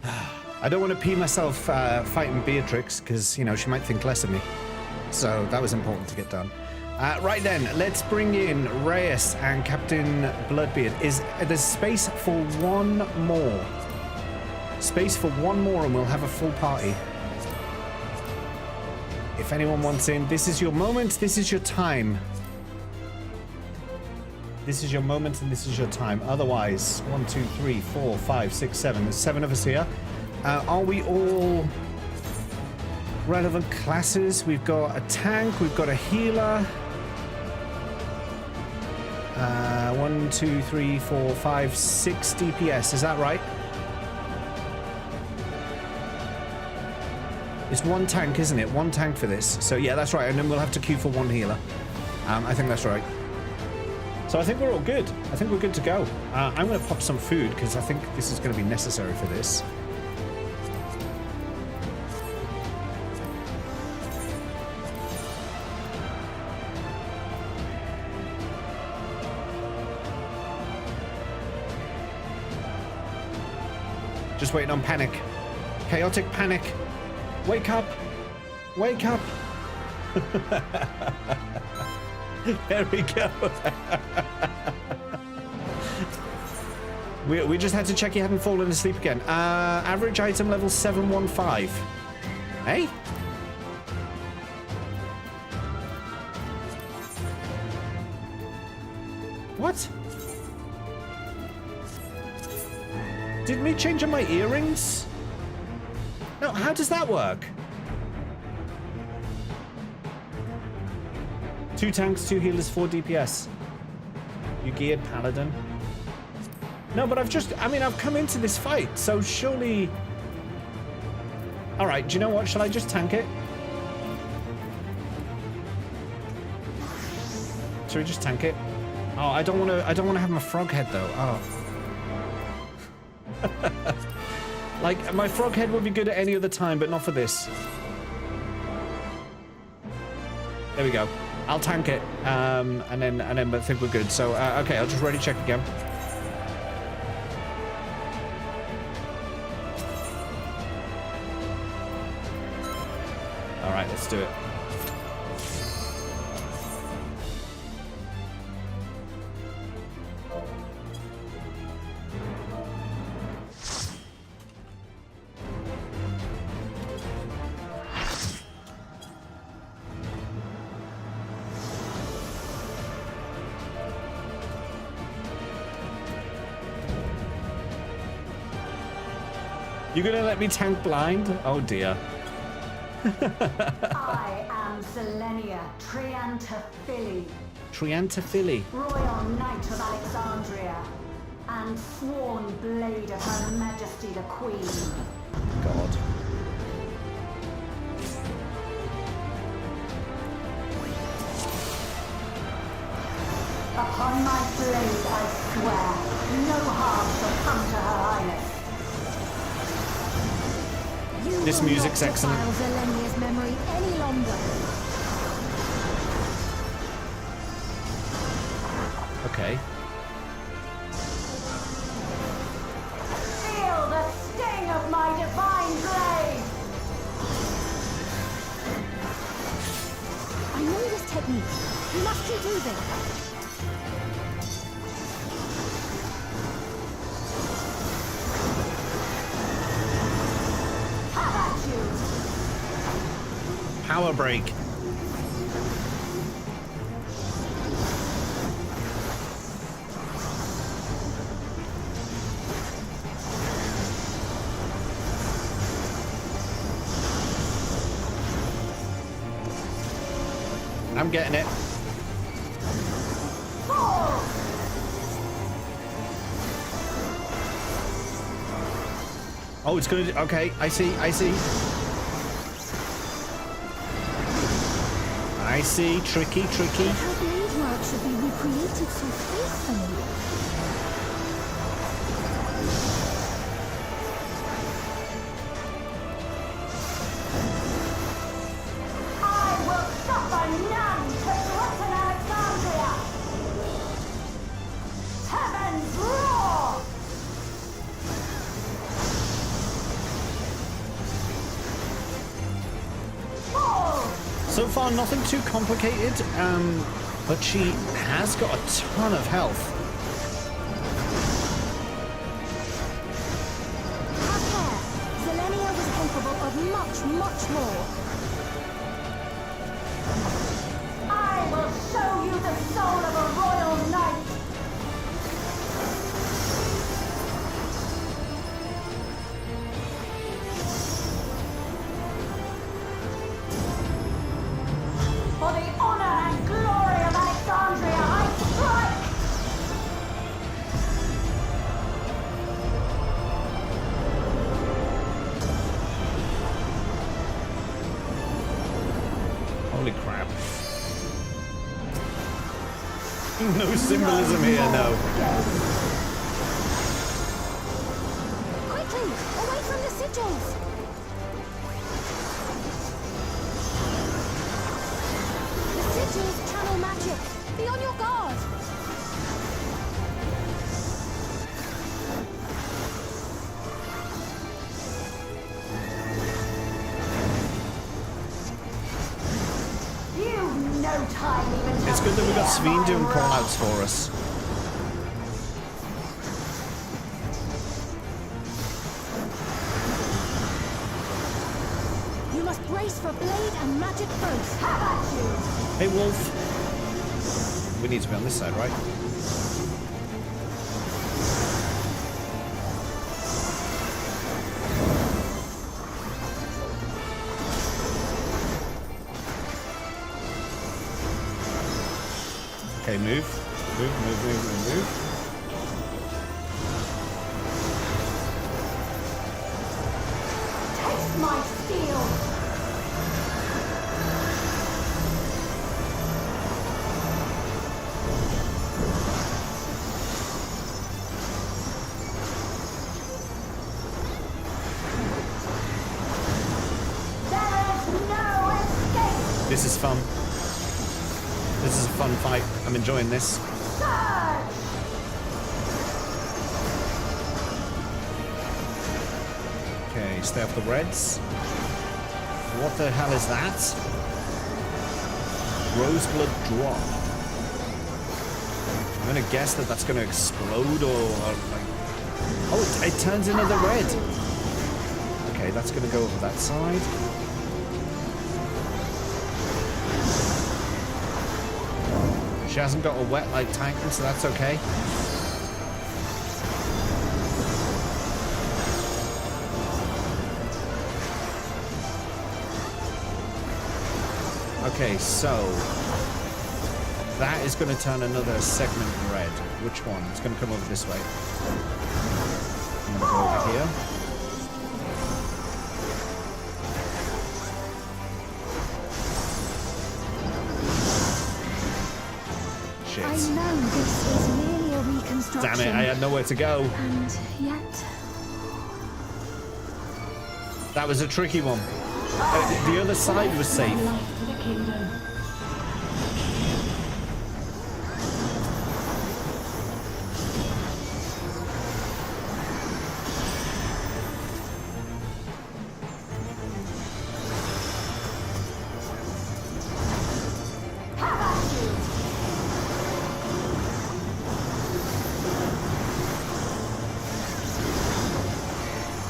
I don't want to pee myself fighting Beatrix because, you know, she might think less of me. So that was important to get done. Right then, let's bring in Reyes and Captain Bloodbeard. There's space for one more. Space for one more and we'll have a full party. If anyone wants in, this is your moment, this is your time. This is your moment and this is your time. Otherwise, 1, 2, 3, 4, 5, 6, 7. There's 7 of us here. Are we all relevant classes? We've got a tank, we've got a healer. 1, 2, 3, 4, 5, 6 DPS. Is that right? It's one tank, isn't it? One tank for this. So yeah, that's right. And then we'll have to queue for one healer. I think that's right. So I think we're all good. I think we're good to go. I'm going to pop some food because I think this is going to be necessary for this. Just waiting on panic. Chaotic panic. Wake up! Wake up! There we go. we just had to check he hadn't fallen asleep again. Average item level 715. Hey? Did me change my earrings? No, how does that work? 2 tanks, 2 healers, 4 DPS. You geared paladin. No, but I've come into this fight, so surely... Alright, do you know what? Shall I just tank it? Should we just tank it? Oh, I don't want to have my frog head though. Oh. Like, my frog head would be good at any other time, but not for this. There we go. I'll tank it, and then I think we're good. So, okay, I'll just ready check again. All right, let's do it. You gonna let me tank blind? Oh dear. I am Selenia Triantaphili. Triantaphili. Royal Knight of Alexandria, and sworn blade of Her Majesty the Queen. God. Upon my blade I swear, no harm shall come to Her Highness. This music's excellent. Zelenia's memory any longer. Okay. Feel the sting of my divine blade! I know this technique. You must keep moving. Power break. I'm getting it. Oh, it's gonna. Okay, I see. I see. I see. Tricky, tricky. How blade work should be recreated so faithfully. I will suffer none to threaten Alexandria! Heavens roar! So far, nothing too complicated, but she has got a ton of health. Have care. Zelenia was capable of much, much more. I will show you the soul of a royal knight! For the honor and glory of Alexandria, I strike! Holy crap. No symbolism here, no. Quickly, away from the sigils. The sigils channel magic. Be on your guard. You've no time even to It's good that we got fear Sveen my doing wrath. callouts for us. You must brace for blade and magic both. Have at you! Hey, Wolf. We need to be on this side, right? Okay, move. Move. Taste my steel! This is fun. This is a fun fight. I'm enjoying this. Okay, stay off the reds. What the hell is that? Roseblood drop. I'm gonna guess that that's gonna explode or like... Oh, it turns into the red. Okay, that's gonna go over that side. She hasn't got a wet like Titan, so that's okay. Okay, so that is going to turn another segment red. Which one? It's going to come over this way. I'm going to go over here. Shit. I know this is merely a reconstruction. Damn it, I had nowhere to go. And yet... That was a tricky one. The other side was safe.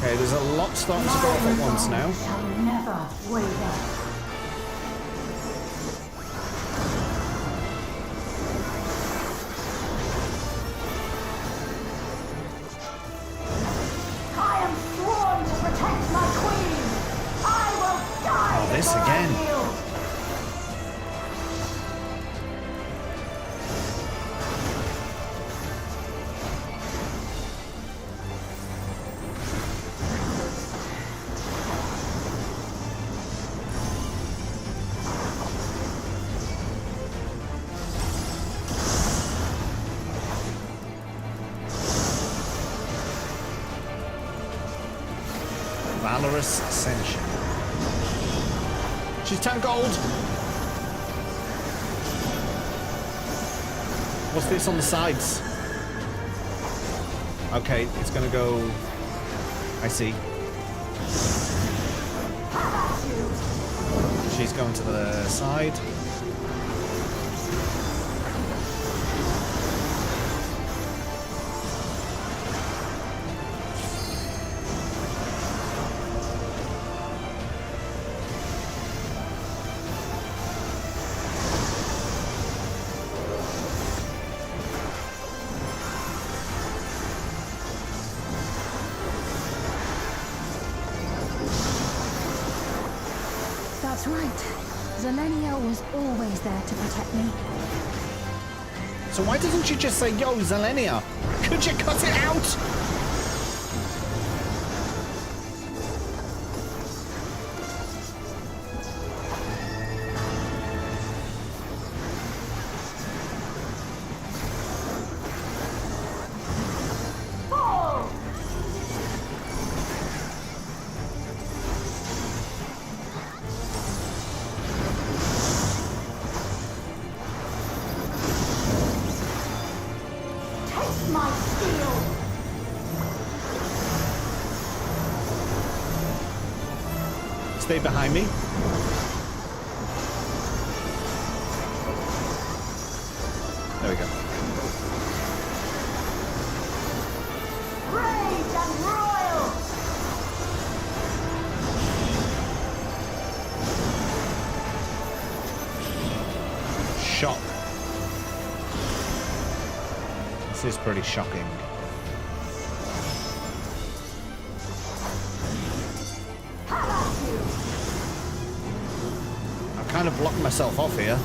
Okay, there's a lot starting to go off at once now. Never waver. I am sworn to protect my queen. I will die. Oh, this again. Valorous Ascension. She's 10 gold. What's this on the sides? Okay, it's gonna go. I see. She's going to the side. That's right. Zelenia was always there to protect me. So why doesn't she just say, yo, Zelenia, could you cut it out? My steel. Stay behind me. There we go. Rage and royal. Shock. This is pretty shocking. I've kind of blocked myself off here.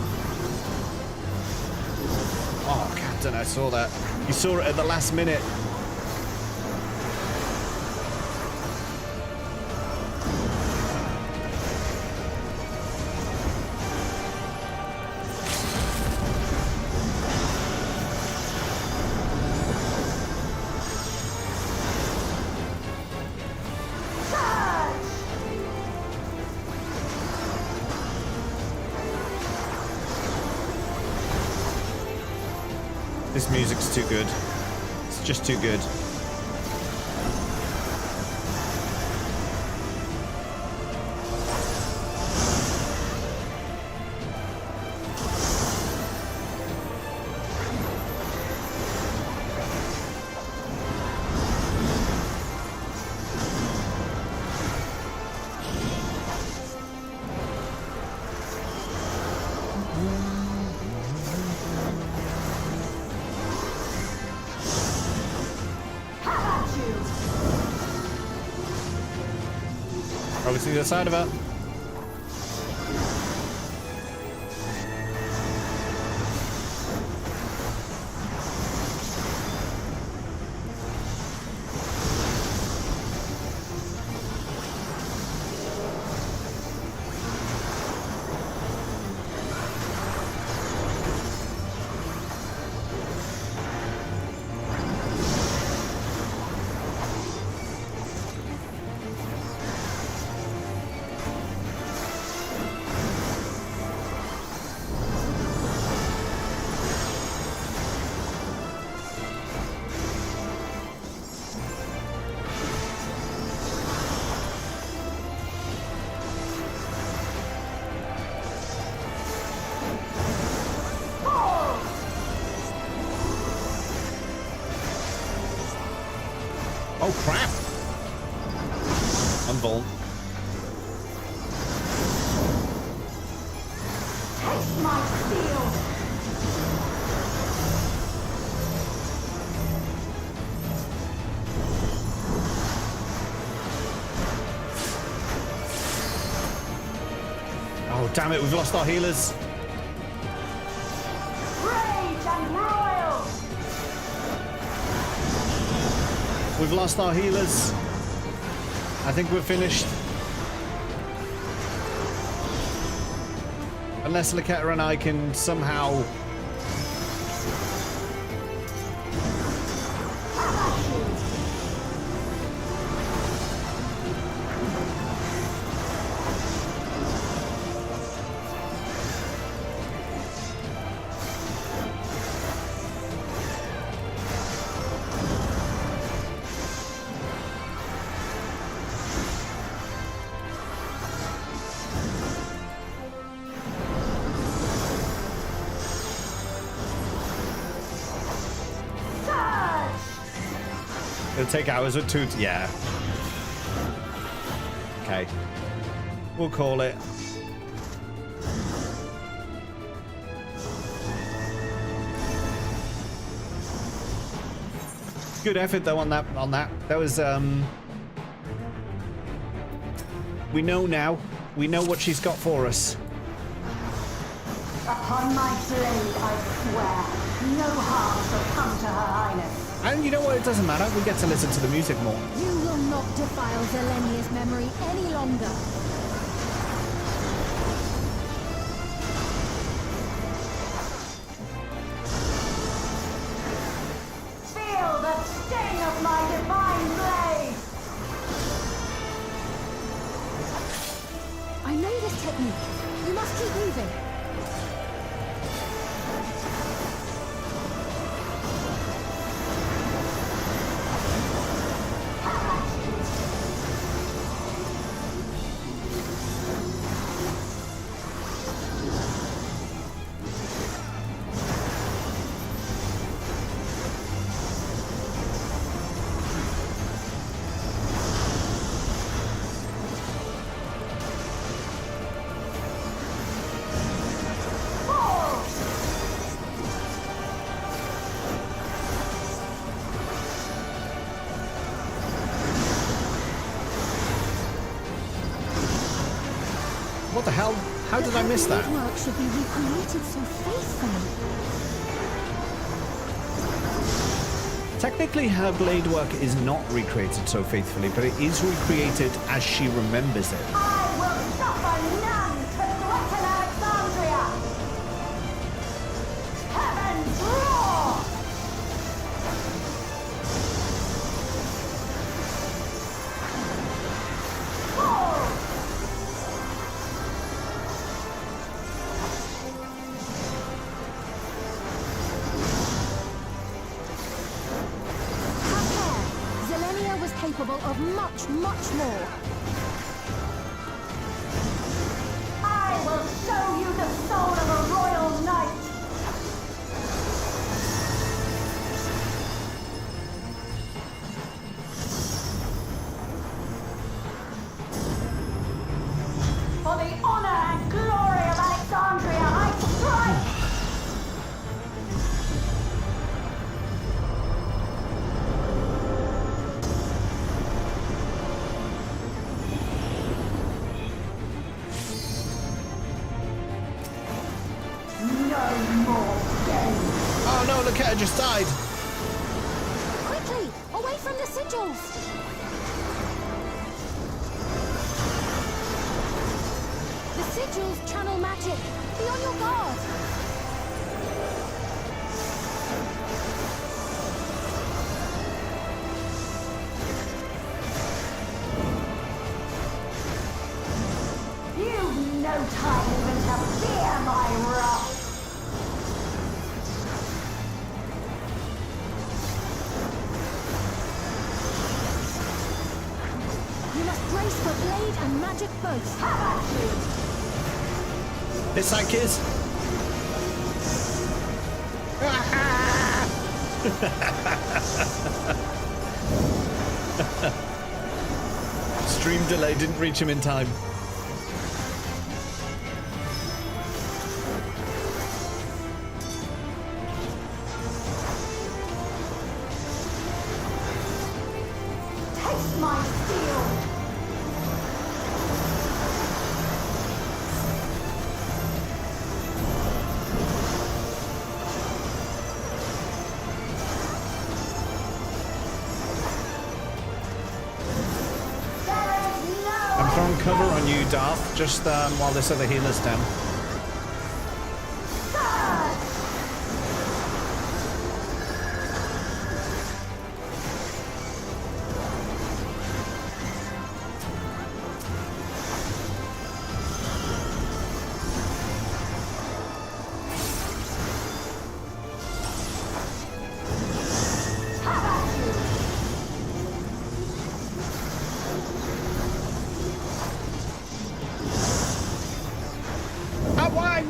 button. I saw that. You saw it at the last minute. This music's too good. It's just too good. Obviously the side of it. Oh crap! I'm vuln. Taste my steel! Oh damn it, we've lost our healers. Rage and broil! We've lost our healers. I think we're finished. Unless Laketta and I can somehow... It'll take hours with two. Yeah. Okay. We'll call it. Good effort though on that. That was we know now. We know what she's got for us. Upon my blade, I swear, no harm shall come to Her Highness. And you know what? It doesn't matter. We get to listen to the music more. You will not defile Zelenia's memory any longer. Feel the sting of my divine blade! I know this technique. You must keep moving. What the hell? How did I miss that? Work should be recreated so faithfully. Technically, her blade work is not recreated so faithfully, but it is recreated as she remembers it. I will suffer none to threaten Alexandria! Heavens roar! Fall! Zelenia was capable of much, much more. I will show you the soul of a royal knight! For the honor and glory of Alexandria, I strike! Oh no, look at her, just died. Quickly, away from the sigils! The sigils channel magic. Be on your guard. You've no time even to fear my wrath! You must brace for blade and magic both. Have at you! This side, kids. Stream delay didn't reach him in time. Taste my steel! I'm throwing cover on you, Darth, just while this other healer's down.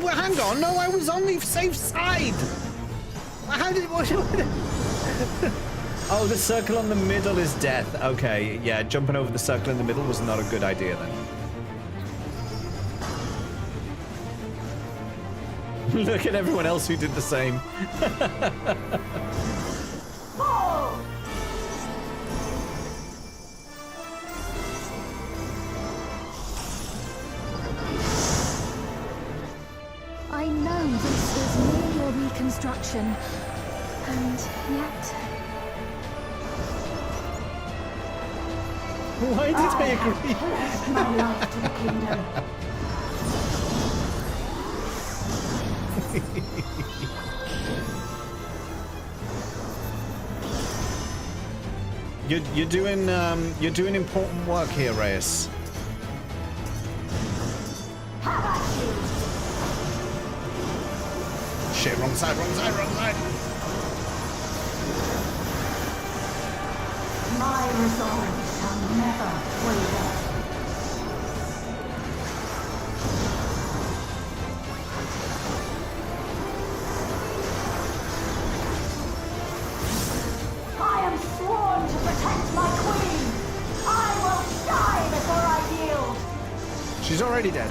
Hang on, no, I was on the safe side. How did what? Oh, the circle on the middle is death. Okay, yeah, jumping over the circle in the middle was not a good idea then. Look at everyone else who did the same. I know this is merely a reconstruction, and yet... Why did I agree? My life to the kingdom. You're doing important work here, Reyes. Shit, wrong side, wrong side, wrong side. My resolve shall never waver. I am sworn to protect my queen. I will die before I yield. She's already dead.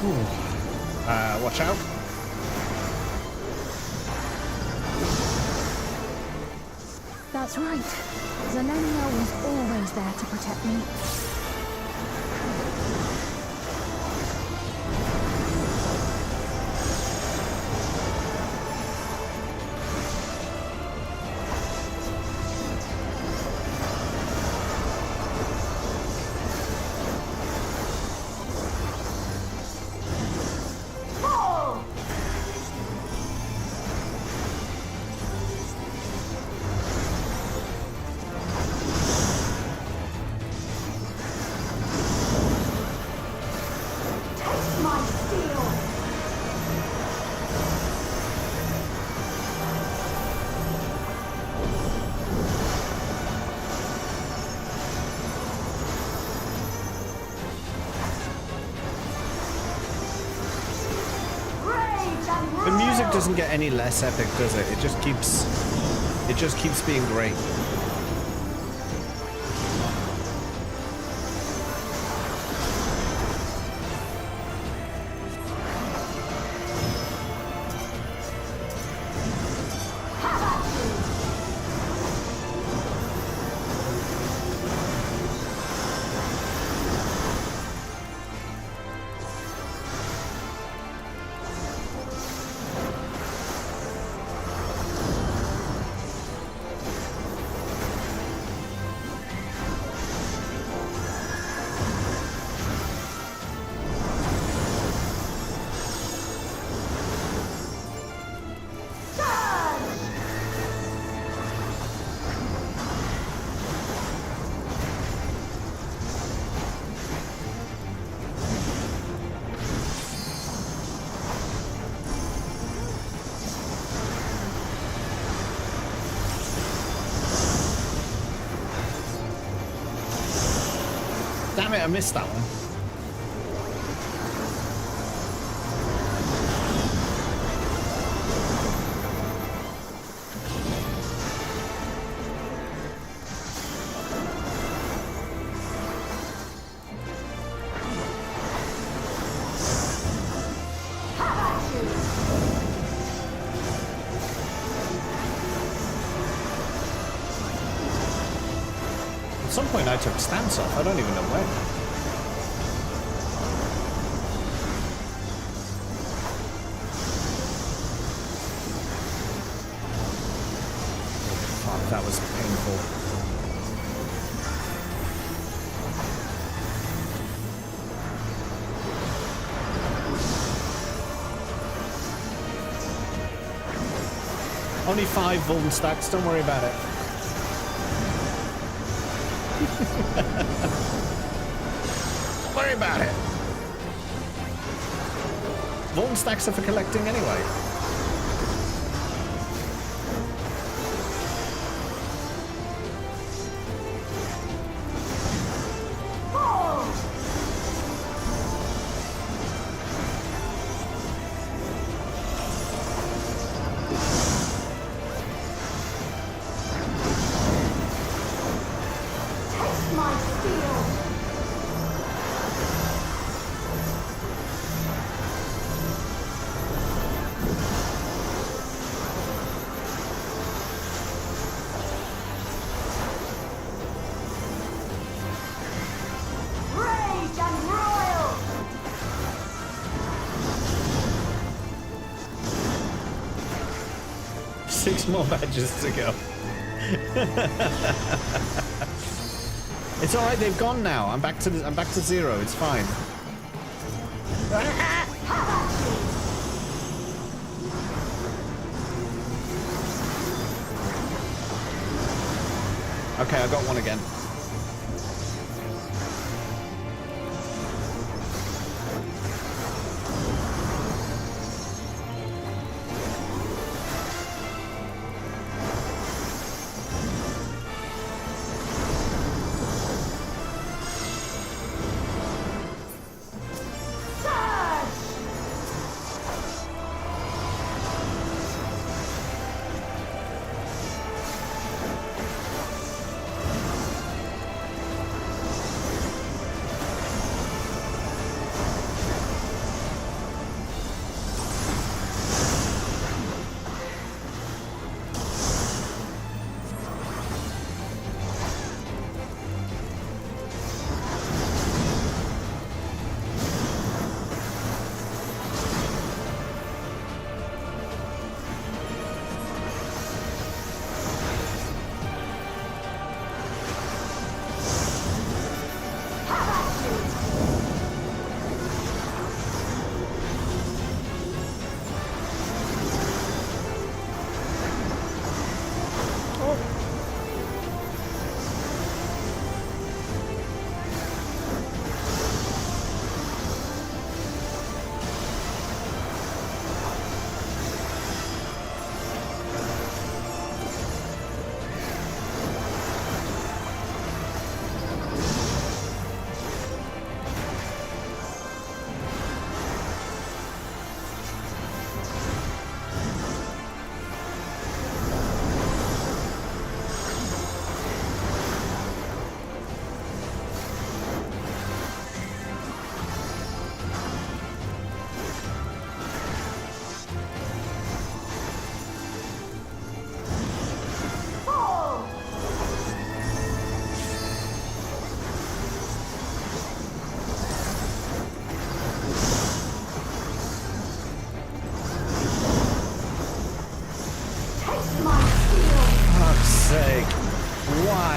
Watch out. That's right. Zelenia was always there to protect me. The music doesn't get any less epic, does it? It just keeps being great. Damn it, I missed that one. At some point I took stance off, I don't even know when. Fuck, that was painful. Only 5 Vuln stacks, don't worry about it. Don't worry about it. Vuln stacks are for collecting anyway. Six more badges to go. It's all right. They've gone now. I'm back to 0. It's fine. Okay, I got one again.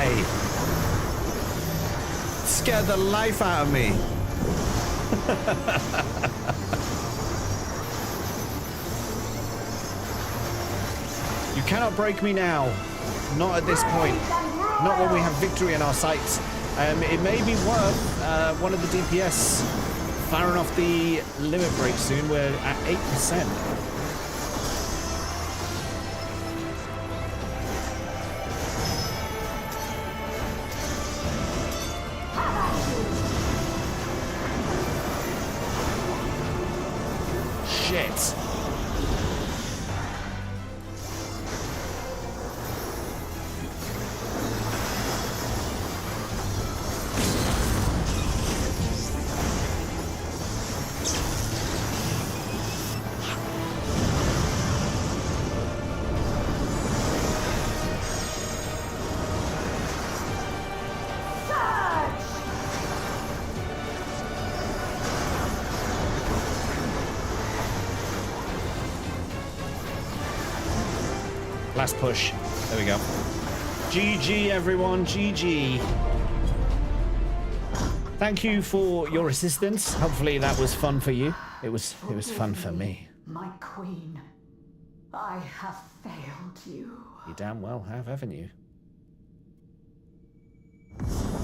way. Scared the life out of me. You cannot break me now. Not at this point. Not when we have victory in our sights. It may be worth one of the DPS firing off the limit break soon. We're at 8%. Shit. Last push. There we go. GG, everyone. GG. Thank you for your assistance. Hopefully that was fun for you. It was fun for me. My queen, I have failed you. You damn well have, haven't you?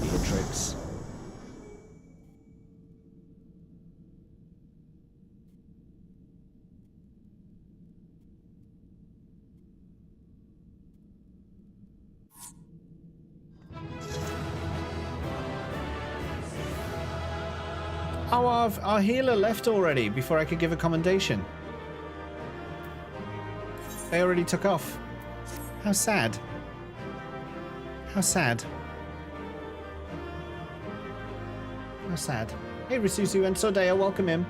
Beatrix. Oh, our healer left already before I could give a commendation. They already took off. How sad. How sad. How sad. Hey, Risusu and Sodea, welcome in.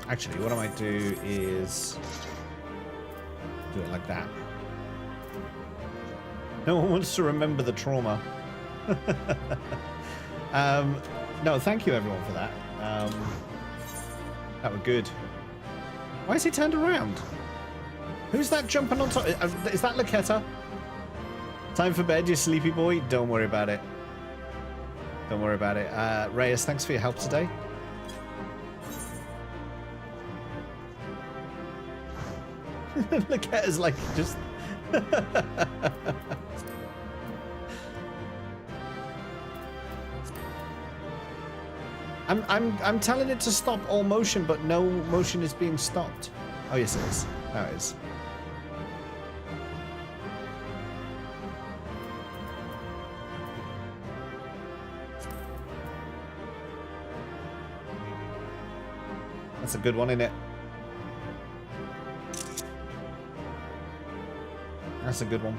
Actually, what I might do is do it like that. No one wants to remember the trauma. No, thank you everyone for that. That was good. Why is he turned around? Who's that jumping on top? Is that Laketta? Time for bed, you sleepy boy? Don't worry about it. Don't worry about it. Reyes, thanks for your help today. Laketta's like just I'm telling it to stop all motion, but no motion is being stopped. Oh yes it is. Oh it is. That's a good one, isn't it? That's a good one.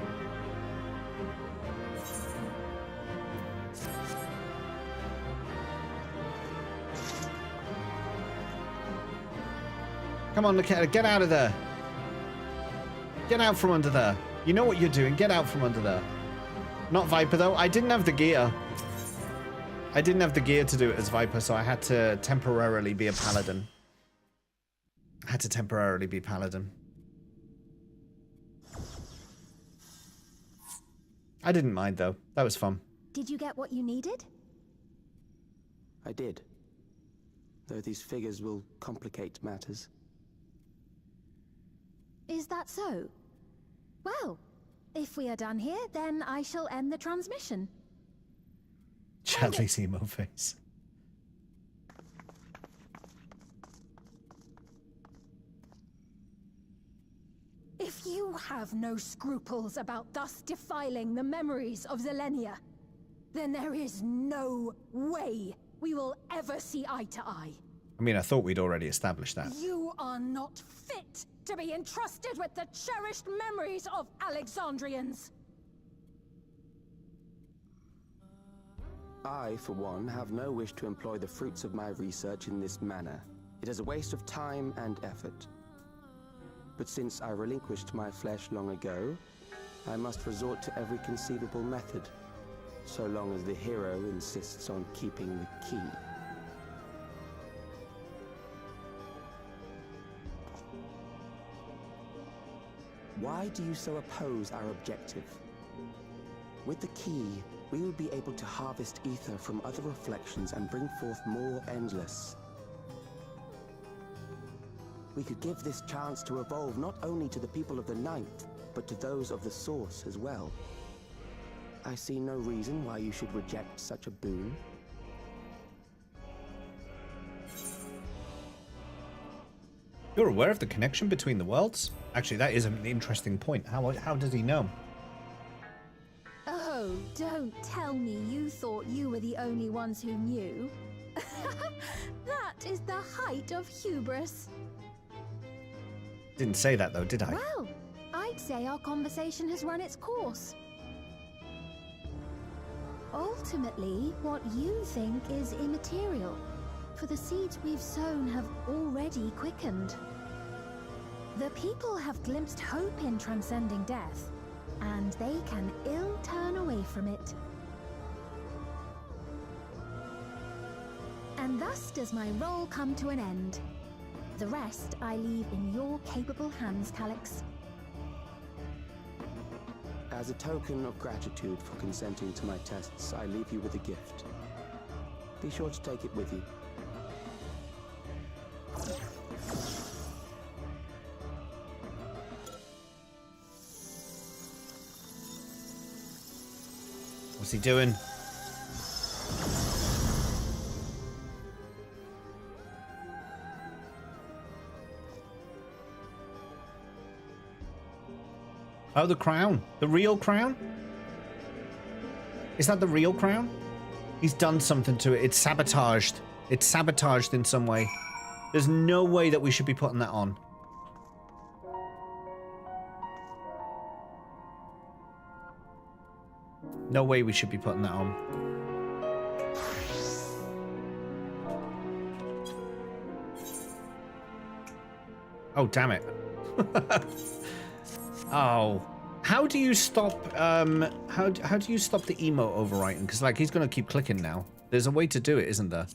Come on, Laketta, get out of there. Get out from under there. You know what you're doing. Get out from under there. Not Viper, though. I didn't have the gear. I didn't have the gear to do it as Viper, so I had to temporarily be a paladin. I had to temporarily be paladin. I didn't mind, though. That was fun. Did you get what you needed? I did. Though these figures will complicate matters. Is that so? Well, if we are done here, then I shall end the transmission. Chadley's emo face. If you have no scruples about thus defiling the memories of Zilenia, then there is no way we will ever see eye to eye. I mean, I thought we'd already established that. You are not fit to be entrusted with the cherished memories of Alexandrians. I, for one, have no wish to employ the fruits of my research in this manner. It is a waste of time and effort. But since I relinquished my flesh long ago, I must resort to every conceivable method, so long as the hero insists on keeping the key. Why do you so oppose our objective? With the key, we would be able to harvest ether from other reflections and bring forth more endless. We could give this chance to evolve not only to the people of the Ninth, but to those of the Source as well. I see no reason why you should reject such a boon. You're aware of the connection between the worlds? Actually, that is an interesting point. How does he know? Oh, don't tell me you thought you were the only ones who knew. That is the height of hubris. Didn't say that though, did I? Well, I'd say our conversation has run its course. Ultimately, what you think is immaterial, for the seeds we've sown have already quickened. The people have glimpsed hope in transcending death, and they can ill turn away from it. And thus does my role come to an end. The rest I leave in your capable hands, Calyx. As a token of gratitude for consenting to my tests, I leave you with a gift. Be sure to take it with you. What's he doing? Oh, the crown. The real crown? Is that the real crown? He's done something to it. It's sabotaged. It's sabotaged in some way. There's no way that we should be putting that on. No way we should be putting that on. Oh, damn it. Oh. How do you stop, how do you stop the emote overwriting? Because, like, he's going to keep clicking now. There's a way to do it, isn't there?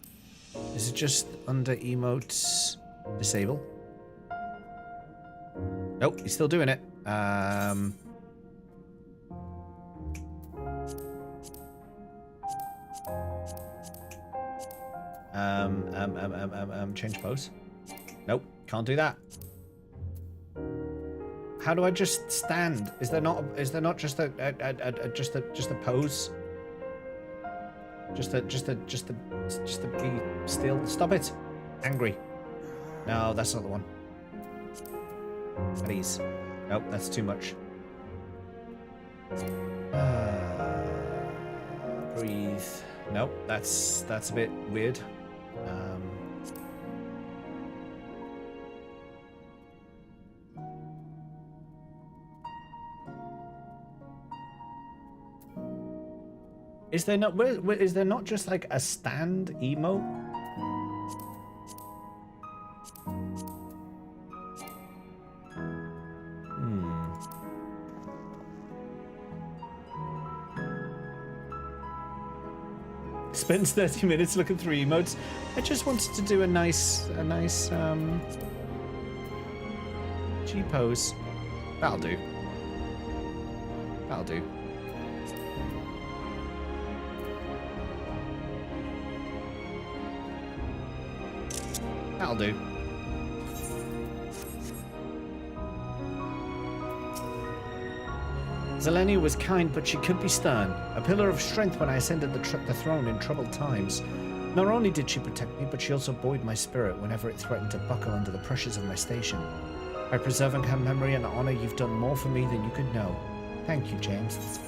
Is it just under emotes? Disable? Nope, he's still doing it. Change pose. Nope, can't do that. How do I just stand? Is there not just a pose? Just to be still. Stop it. Angry. No, that's not the one. At ease. Nope, that's too much. Breathe. Nope, that's a bit weird. Is there not just like a stand emote? Spends 30 minutes looking through emotes. I just wanted to do a nice G pose. That'll do. That'll do. That'll do. Zelenia was kind, but she could be stern. A pillar of strength when I ascended the throne in troubled times. Not only did she protect me, but she also buoyed my spirit whenever it threatened to buckle under the pressures of my station. By preserving her memory and honor, you've done more for me than you could know. Thank you, James.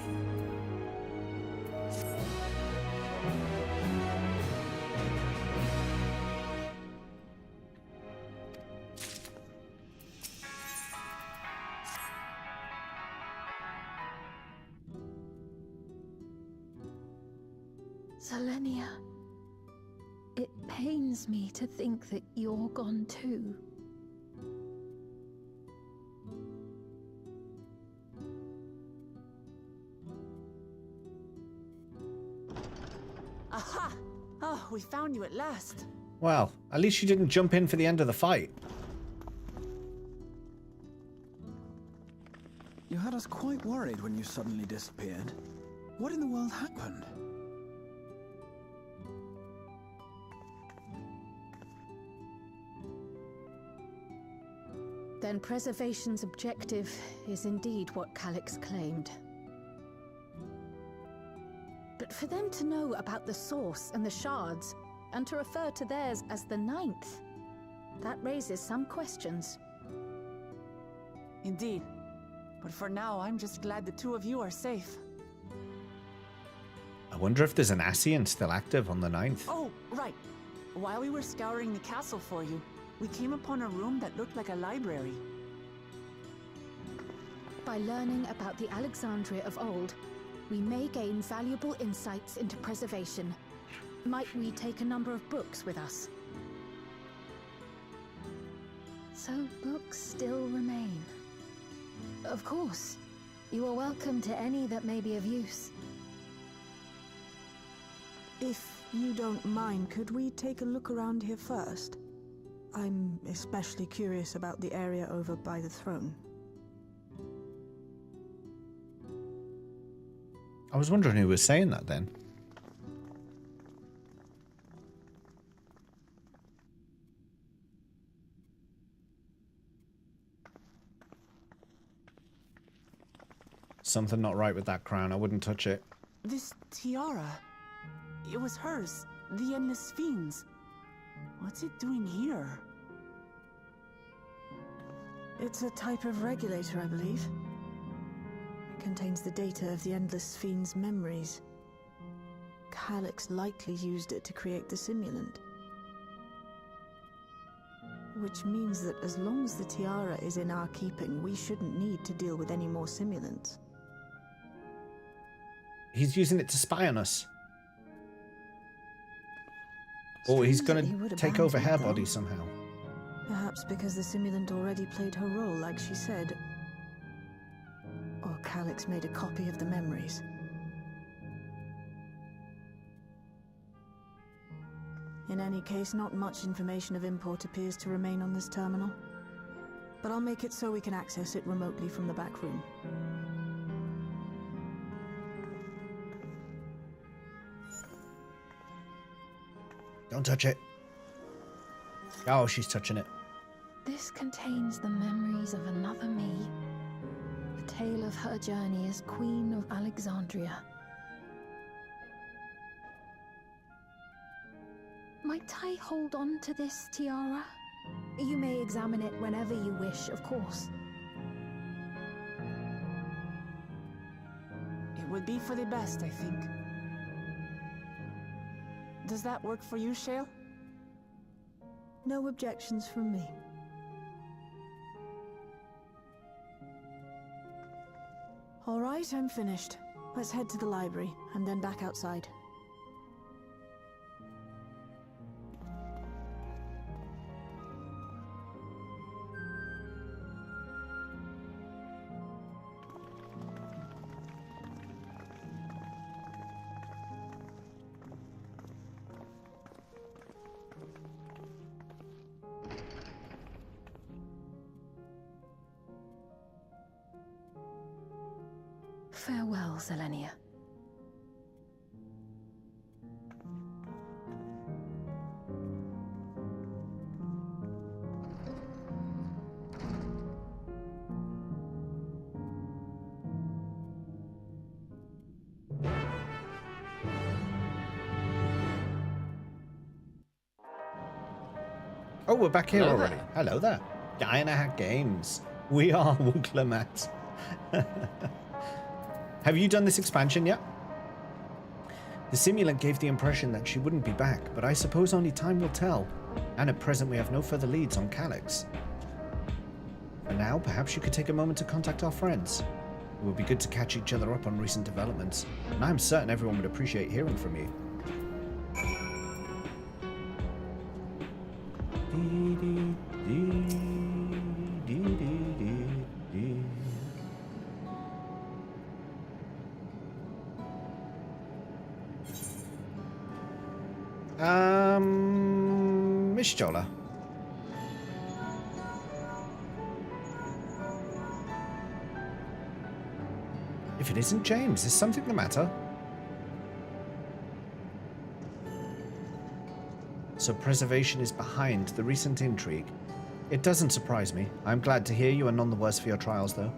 pains me to think that you're gone too. Aha! Oh, we found you at last. Well, at least you didn't jump in for the end of the fight. You had us quite worried when you suddenly disappeared. What in the world happened? Then preservation's objective is indeed what Calyx claimed. But for them to know about the source and the shards, and to refer to theirs as the 9th, that raises some questions. Indeed. But for now, I'm just glad the two of you are safe. I wonder if there's an Ascian still active on the 9th. Oh, right. While we were scouring the castle for you, we came upon a room that looked like a library. By learning about the Alexandria of old, we may gain valuable insights into preservation. Might we take a number of books with us? So books still remain. Of course. You are welcome to any that may be of use. If you don't mind, could we take a look around here first? I'm especially curious about the area over by the throne. I was wondering who was saying that then. Something not right with that crown. I wouldn't touch it. This tiara. It was hers. The Endless Fiend's. What's it doing here? It's a type of regulator, I believe. It contains the data of the Endless Fiend's memories. Calyx likely used it to create the simulant. Which means that as long as the tiara is in our keeping, we shouldn't need to deal with any more simulants. He's using it to spy on us. Or he's gonna take over her body somehow. Perhaps because the simulant already played her role, like she said. Or Calyx made a copy of the memories. In any case, not much information of import appears to remain on this terminal. But I'll make it so we can access it remotely from the back room. Don't touch it. Oh, she's touching it. This contains the memories of another me. The tale of her journey as Queen of Alexandria. Might I hold on to this tiara? You may examine it whenever you wish, of course. It would be for the best, I think. Does that work for you, Shale? No objections from me. All right, I'm finished. Let's head to the library, and then back outside. Farewell, Selenia. Oh, we're back here Hello already. there. Hello there. Dynahak Games. We are Lamat. Have you done this expansion yet? The simulant gave the impression that she wouldn't be back, but I suppose only time will tell. And at present we have no further leads on Calyx. For now, perhaps you could take a moment to contact our friends. It would be good to catch each other up on recent developments, and I'm certain everyone would appreciate hearing from you. Y'shtola? If it isn't James, is something the matter? So preservation is behind the recent intrigue. It doesn't surprise me. I'm glad to hear you are none the worse for your trials, though.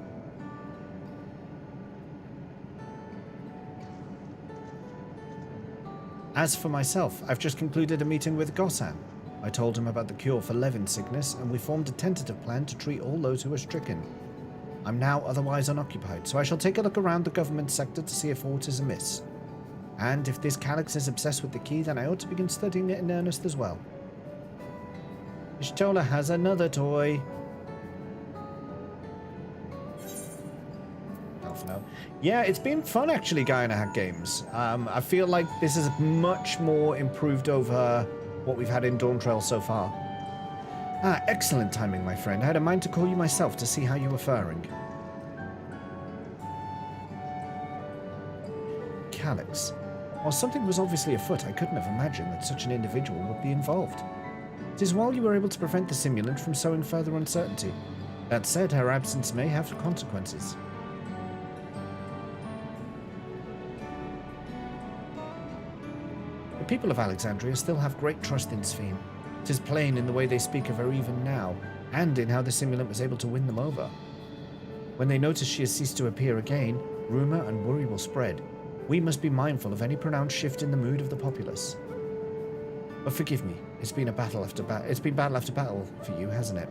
As for myself, I've just concluded a meeting with Gossan. I told him about the cure for Levin sickness, and we formed a tentative plan to treat all those who are stricken. I'm now otherwise unoccupied, so I shall take a look around the government sector to see if aught is amiss. And if this Calyx is obsessed with the key, then I ought to begin studying it in earnest as well. Y'shtola has another toy. Yeah, it's been fun actually, Guy and I had games. I feel like this is much more improved over what we've had in Dawn Trail so far. Ah, excellent timing, my friend. I had a mind to call you myself to see how you were faring. Calyx. While something was obviously afoot, I couldn't have imagined that such an individual would be involved. It is while you were able to prevent the simulant from sowing further uncertainty. That said, her absence may have consequences. The people of Alexandria still have great trust in Sphene. It is plain in the way they speak of her even now, and in how the simulant was able to win them over. When they notice she has ceased to appear again, rumour and worry will spread. We must be mindful of any pronounced shift in the mood of the populace. But forgive me, it's been battle after battle for you, hasn't it?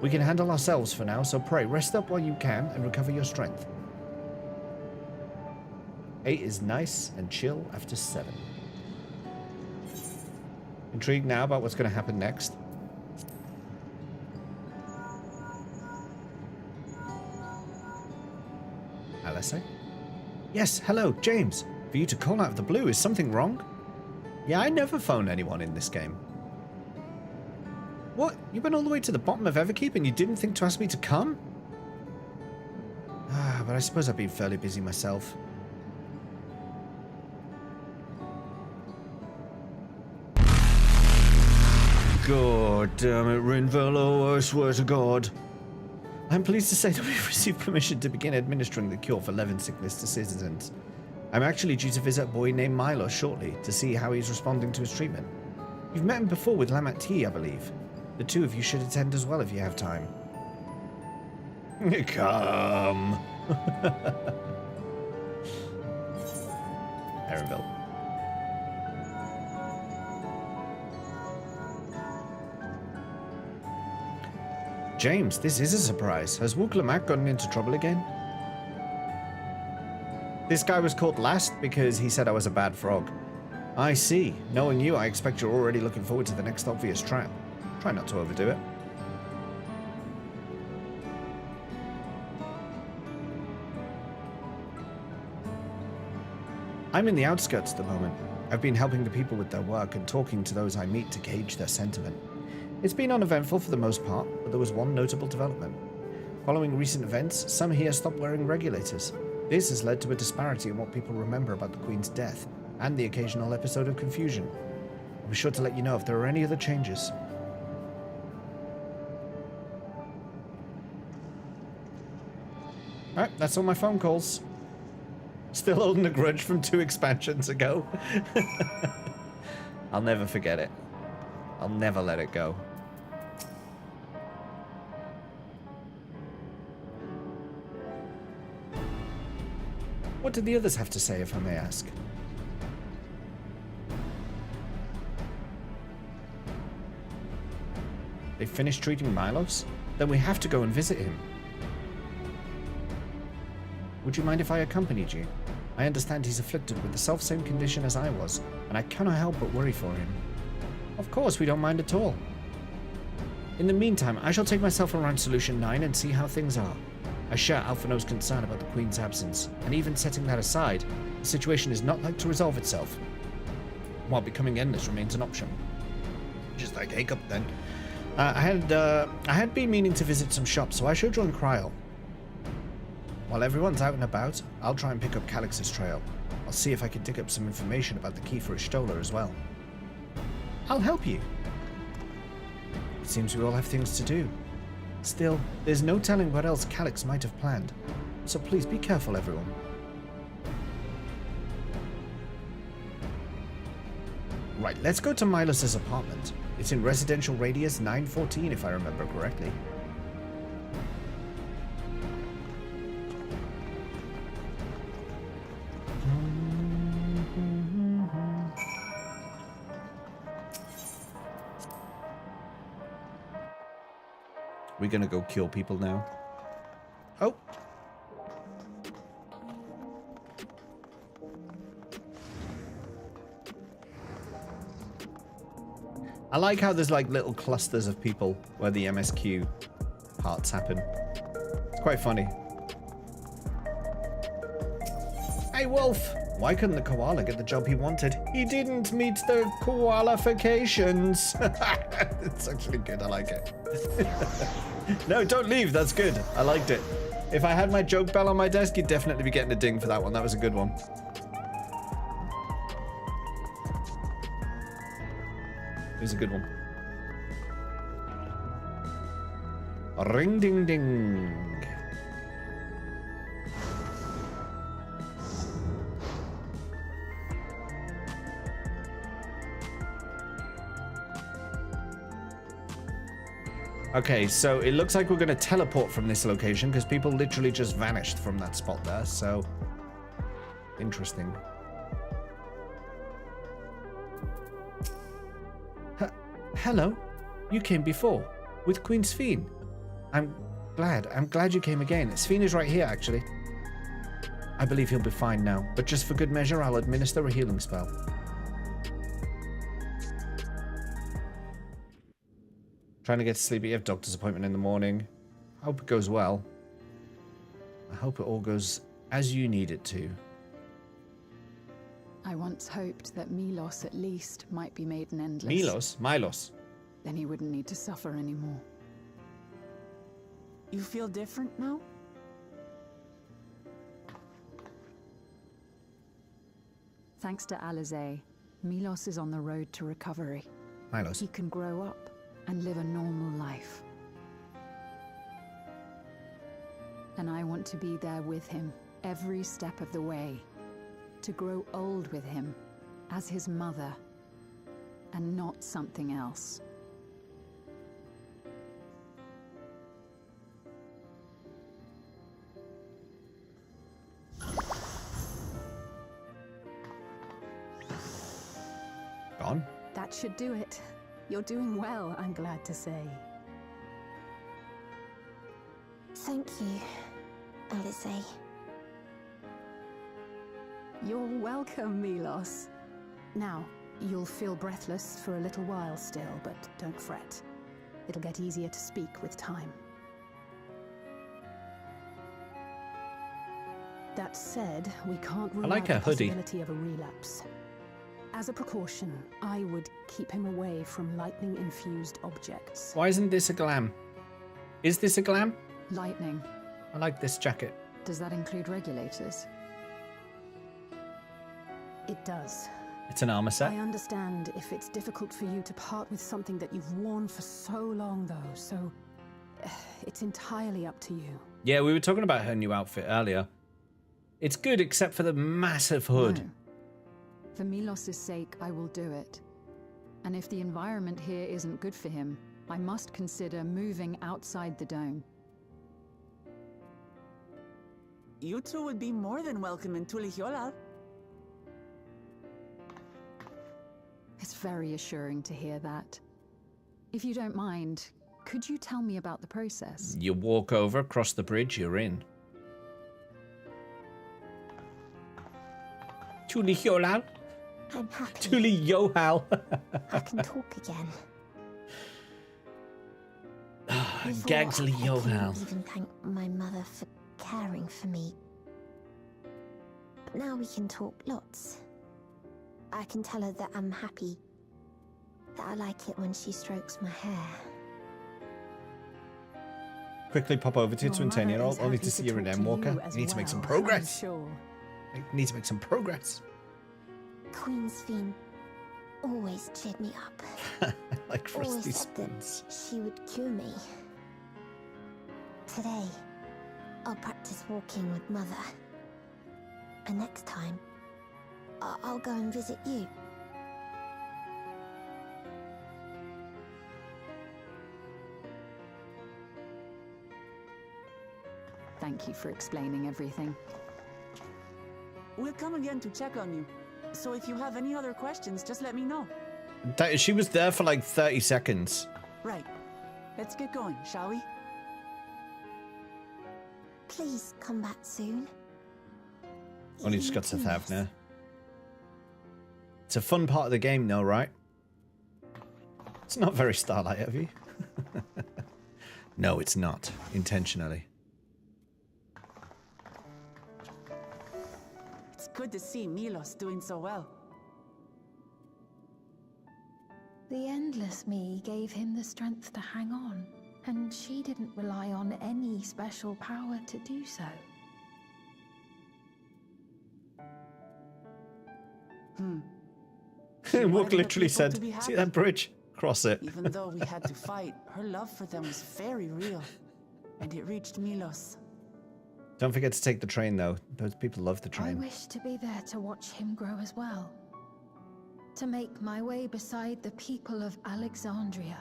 We can handle ourselves for now, so pray, rest up while you can and recover your strength. 8 is nice and chill after 7. Intrigued now about what's going to happen next. Alice? Yes, hello, James. For you to call out of the blue, is something wrong? Yeah, I never phone anyone in this game. What? You went all the way to the bottom of Everkeep and you didn't think to ask me to come? Ah, but I suppose I've been fairly busy myself. God damn it, Rinvello, I swear to God. I'm pleased to say that we've received permission to begin administering the cure for Levin sickness to citizens. I'm actually due to visit a boy named Milo shortly to see how he's responding to his treatment. You've met him before with Lamat, I believe. The two of you should attend as well if you have time. Come. Erinville. James, this is a surprise. Has Wook Lamat gotten into trouble again? This guy was caught last because he said I was a bad frog. I see. Knowing you, I expect you're already looking forward to the next obvious trap. Try not to overdo it. I'm in the outskirts at the moment. I've been helping the people with their work and talking to those I meet to gauge their sentiment. It's been uneventful for the most part, but there was one notable development. Following recent events, some here stopped wearing regulators. This has led to a disparity in what people remember about the Queen's death, and the occasional episode of confusion. I'll be sure to let you know if there are any other changes. Alright, that's all my phone calls. Still holding a grudge from 2 expansions ago. I'll never forget it. I'll never let it go. What did the others have to say, if I may ask? They finished treating Milos? Then we have to go and visit him. Would you mind if I accompanied you? I understand he's afflicted with the self-same condition as I was, and I cannot help but worry for him. Of course, we don't mind at all. In the meantime, I shall take myself around Solution 9 and see how things are. I share Alphino's concern about the Queen's absence, and even setting that aside, the situation is not like to resolve itself. While becoming endless remains an option. Just like Hiccup then. I had been meaning to visit some shops, so I shall join Kryl. While everyone's out and about, I'll try and pick up Calyx's trail. I'll see if I can dig up some information about the key for Y'shtola as well. I'll help you. It seems we all have things to do. Still, there's no telling what else Calyx might have planned. So please be careful, everyone. Right, let's go to Milos's apartment. It's in residential radius 914, if I remember correctly. We're gonna go kill people now. Oh! I like how there's like little clusters of people where the MSQ parts happen. It's quite funny. Hey Wolf! Why couldn't the koala get the job he wanted? He didn't meet the qualifications. It's actually good, I like it. No, don't leave, that's good. I liked it. If I had my joke bell on my desk, you'd definitely be getting a ding for that one. That was a good one. It was a good one. Ring ding ding. Okay, so it looks like we're going to teleport from this location because people literally just vanished from that spot there, so interesting. Hello, you came before with Queen Sphene. I'm glad you came again. Sphene is right here, actually. I believe he'll be fine now, but just for good measure, I'll administer a healing spell. Trying to get to sleep. You have a doctor's appointment in the morning. Hope it goes well. I hope it all goes as you need it to. I once hoped that Milos at least might be made an endless. Milos? Then he wouldn't need to suffer anymore. You feel different now? Thanks to Alizé, Milos is on the road to recovery. Milos. He can grow up and live a normal life. And I want to be there with him every step of the way. To grow old with him as his mother and not something else. Gone? That should do it. You're doing well, I'm glad to say. Thank you, Alizé. You're welcome, Milos. Now, you'll feel breathless for a little while still, but don't fret. It'll get easier to speak with time. That said, we can't rule out the possibility of a relapse. As a precaution, I would keep him away from lightning-infused objects. Why isn't this a glam? Is this a glam? Lightning. I like this jacket. Does that include regulators? It does. It's an armor set. I understand if it's difficult for you to part with something that you've worn for so long, though, so it's entirely up to you. Yeah, we were talking about her new outfit earlier. It's good except for the massive hood. No. For Milos' sake, I will do it. And if the environment here isn't good for him, I must consider moving outside the dome. You two would be more than welcome in Tulihiola. It's very assuring to hear that. If you don't mind, could you tell me about the process? You walk over, cross the bridge, you're in. Tulihiola. I'm happy. Tulihiohal. I can talk again. Gagsley Yohal. I couldn't even thank my mother for caring for me. But now we can talk lots. I can tell her that I'm happy. That I like it when she strokes my hair. Quickly pop over to 10-year-old, only to see you're an M-Walker. You need to make some progress. Sure. You need to make some progress. Queen Sphene, always cheered me up. Like Always rusty said that spoons. she would cure me. Today, I'll practice walking with Mother. And next time, I'll go and visit you. Thank you for explaining everything. We'll come again to check on you. So if you have any other questions, just let me know. She was there for like 30 seconds. Right. Let's get going, shall we? Please come back soon. Only just got to Thavna. It's a fun part of the game though, right? It's not very Starlight heavy. No, it's not. Intentionally. It's good to see Milos doing so well. The Endless Me gave him the strength to hang on, and she didn't rely on any special power to do so. Wook literally said, see that bridge? Cross it. Even though we had to fight, her love for them was very real. And it reached Milos. Don't forget to take the train though. Those people love the I train. wish to be there to watch him grow as well. To make my way beside the people of Alexandria.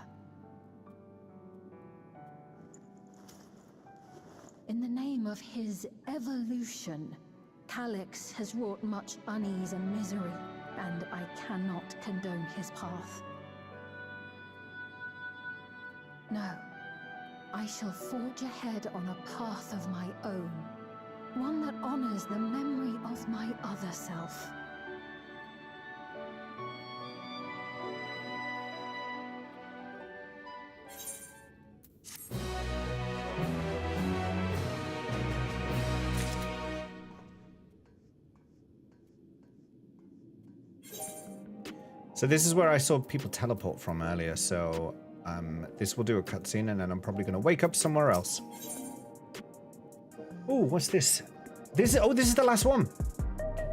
In the name of his evolution, Calyx has wrought much unease and misery, and I cannot condone his path. No, I shall forge ahead on a path of my own, one that honors the memory of my other self. So this is where I saw people teleport from earlier, so this will do a cutscene and then I'm probably going to wake up somewhere else. Oh, what's this? This is the last one.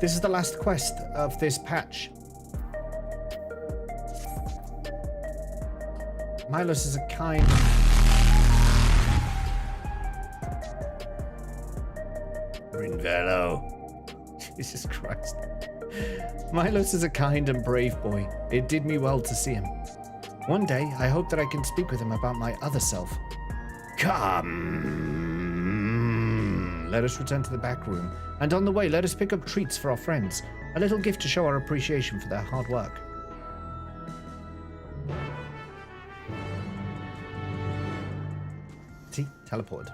This is the last quest of this patch. Milos is a kind... Rinvello. Jesus Christ. Milos is a kind and brave boy. It did me well to see him. One day, I hope that I can speak with him about my other self. Come! Let us return to the back room, and on the way, let us pick up treats for our friends. A little gift to show our appreciation for their hard work. See? Teleported.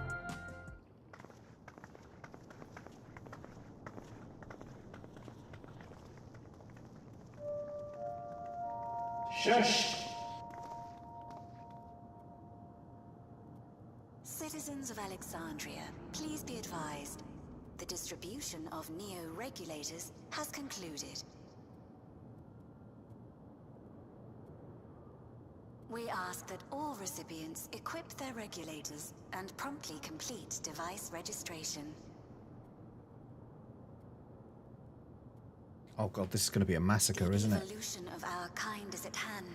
Shush! Citizens of Alexandria, please be advised. The distribution of neo-regulators has concluded. We ask that all recipients equip their regulators and promptly complete device registration. Oh god, this is going to be a massacre, isn't it? The evolution of our kind is at hand.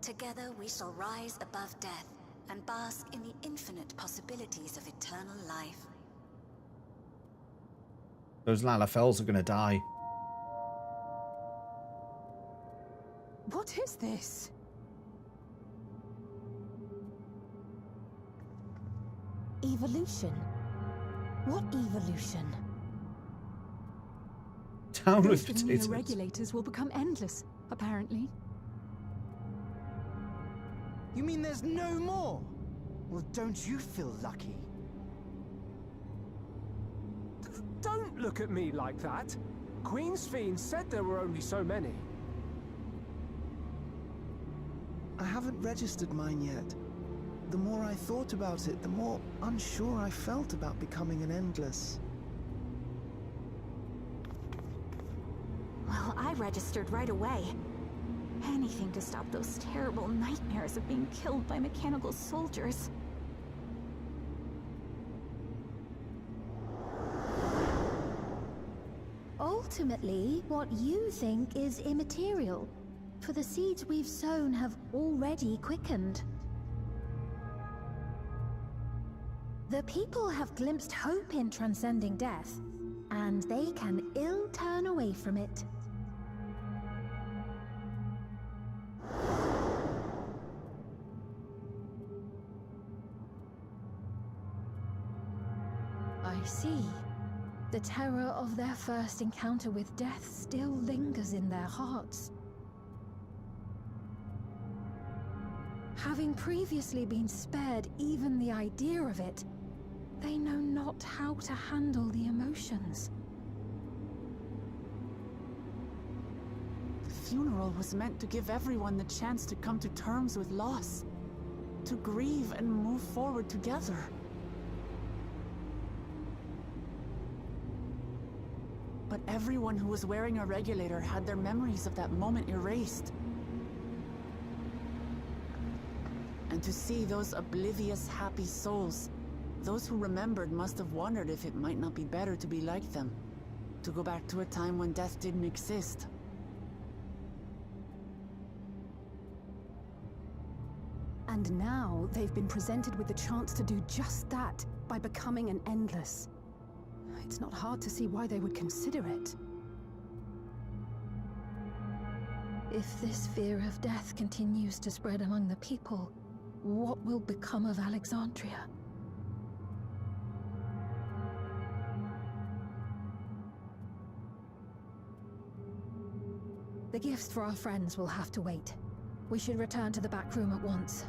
Together we shall rise above death and bask in the infinite possibilities of eternal life. Those Lalafels are going to die. What is this? Evolution? What evolution? Town with Those potatoes. regulators will become endless, apparently. You mean there's no more? Well, don't you feel lucky? Don't look at me like that. Queen's Fiend said there were only so many. I haven't registered mine yet. The more I thought about it, the more unsure I felt about becoming an Endless. Well, I registered right away. Anything to stop those terrible nightmares of being killed by mechanical soldiers. Ultimately, what you think is immaterial. for the seeds we've sown have already quickened. The people have glimpsed hope in transcending death, and they can ill turn away from it. I see. The terror of their first encounter with death still lingers in their hearts. Having previously been spared even the idea of it, they know not how to handle the emotions. The funeral was meant to give everyone the chance to come to terms with loss, to grieve and move forward together. But everyone who was wearing a regulator had their memories of that moment erased. And to see those oblivious, happy souls, those who remembered must have wondered if it might not be better to be like them, to go back to a time when death didn't exist. And now they've been presented with the chance to do just that by becoming an endless. It's not hard to see why they would consider it. If this fear of death continues to spread among the people, what will become of Alexandria? The gifts for our friends will have to wait. We should return to the back room at once.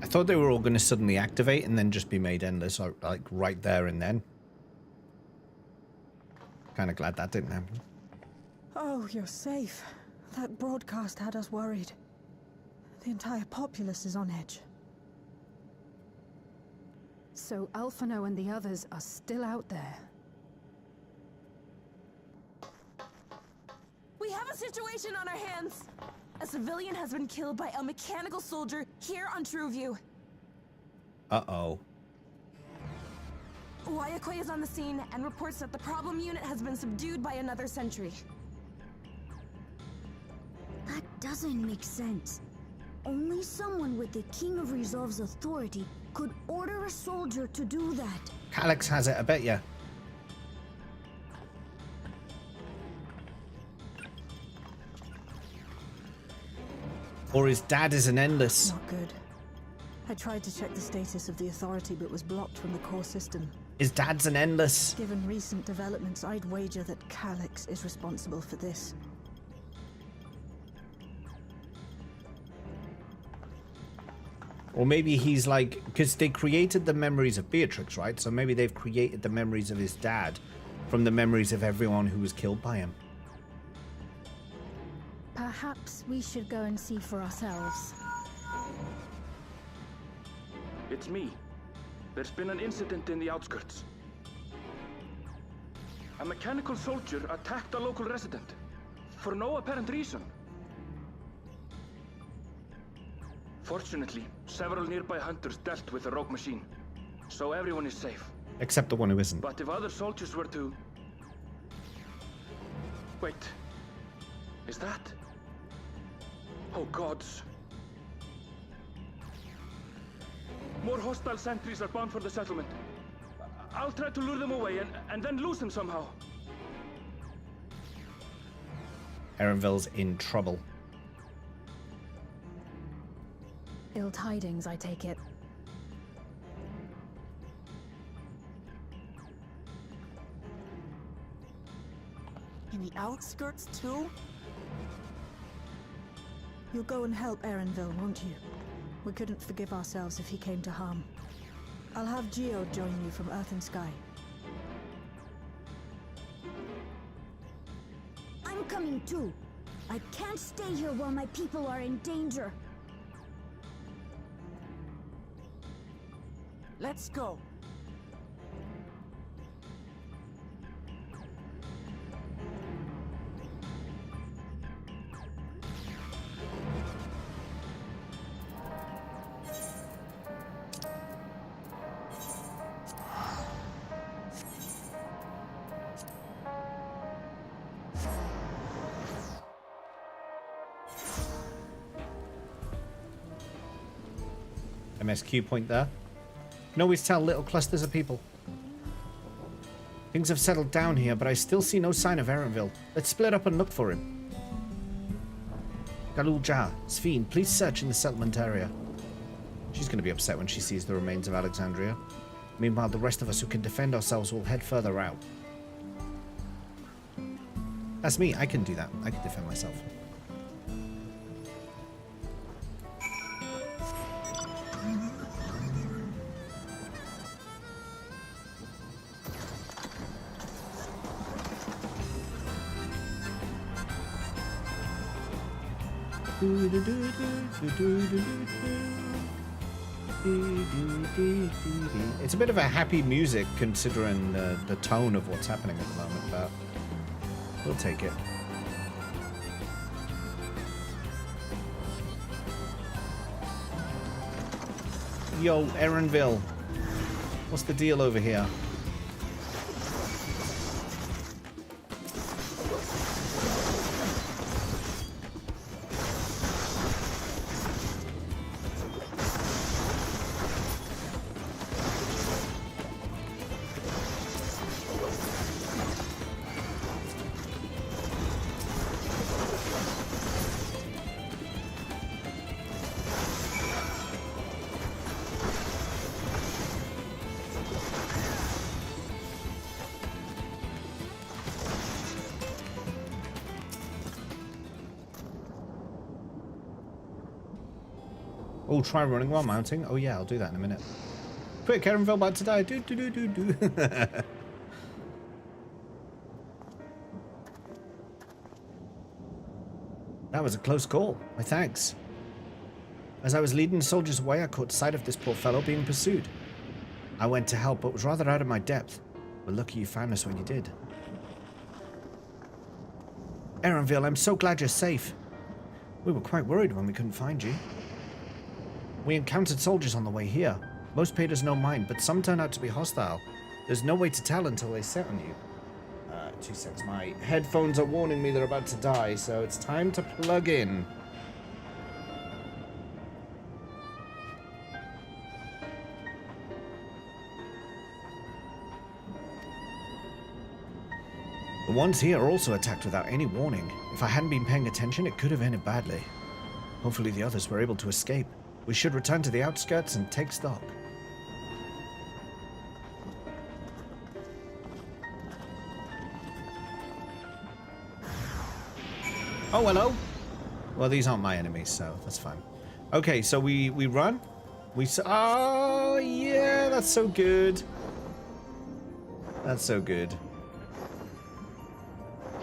I thought they were all going to suddenly activate and then just be made endless, like right there and then. Kind of glad that didn't happen. Oh, you're safe. That broadcast had us worried. The entire populace is on edge. So Alphino and the others are still out there. We have a situation on our hands. A civilian has been killed by a mechanical soldier here on Trueview. Uh-oh. Wayakwe is on the scene and reports that the problem unit has been subdued by another sentry. That doesn't make sense. Only someone with the King of Resolve's authority could order a soldier to do that. Calyx has it, I bet ya. Or his dad is an endless. Not good. I tried to check the status of the authority but was blocked from the core system. His dad's an endless. Given recent developments, I'd wager that Calyx is responsible for this. Or maybe he's like, because they created the memories of Beatrix, right? So maybe they've created the memories of his dad from the memories of everyone who was killed by him. Perhaps we should go and see for ourselves. It's me. There's been an incident in the outskirts. A mechanical soldier attacked a local resident for no apparent reason. Fortunately, several nearby hunters dealt with the rogue machine, so everyone is safe. Except the one who isn't. But if other soldiers were to... Wait. Is that... Oh gods. More hostile sentries are bound for the settlement. I'll try to lure them away and then lose them somehow. Erenville's in trouble. Ill tidings, I take it. In the outskirts too? You'll go and help Erenville, won't you? We couldn't forgive ourselves if he came to harm. I'll have Geo join you from Earth and Sky. I'm coming too. I can't stay here while my people are in danger. Let's go. MSQ point there. You can always tell little clusters of people. Things have settled down here, but I still see no sign of Erenville. Let's split up and look for him. Galul Jah, Sphene, please search in the settlement area. She's going to be upset when she sees the remains of Alexandria. Meanwhile, the rest of us who can defend ourselves will head further out. That's me. I can do that. I can defend myself. It's a bit of a happy music considering the tone of what's happening at the moment, but we'll take it. Yo, Erenville. What's the deal over here? Oh, try running while mounting. Oh yeah, I'll do that in a minute. Quick, Erenville about to die. Do. That was a close call. My thanks. As I was leading the soldiers away, I caught sight of this poor fellow being pursued. I went to help, but was rather out of my depth. We're lucky you found us when you did. Erenville, I'm so glad you're safe. We were quite worried when we couldn't find you. We encountered soldiers on the way here. Most paid us no mind, but some turned out to be hostile. There's no way to tell until they set on you. 2 seconds. My headphones are warning me they're about to die, so it's time to plug in. The ones here are also attacked without any warning. If I hadn't been paying attention, it could have ended badly. Hopefully the others were able to escape. We should return to the outskirts and take stock. Oh, hello. Well, these aren't my enemies, so that's fine. Okay, so we run. Oh, yeah, that's so good. That's so good.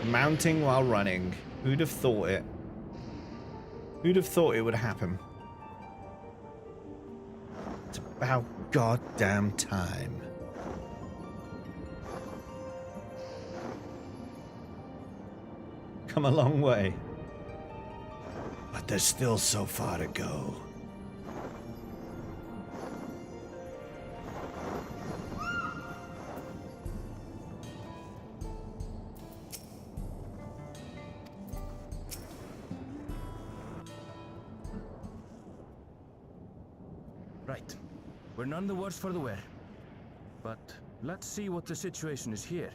Mounting while running. Who'd have thought it? Who'd have thought it would happen? It's about goddamn time. Come a long way. But there's still so far to go. Right. We're none the worse for the wear. But let's see what the situation is here.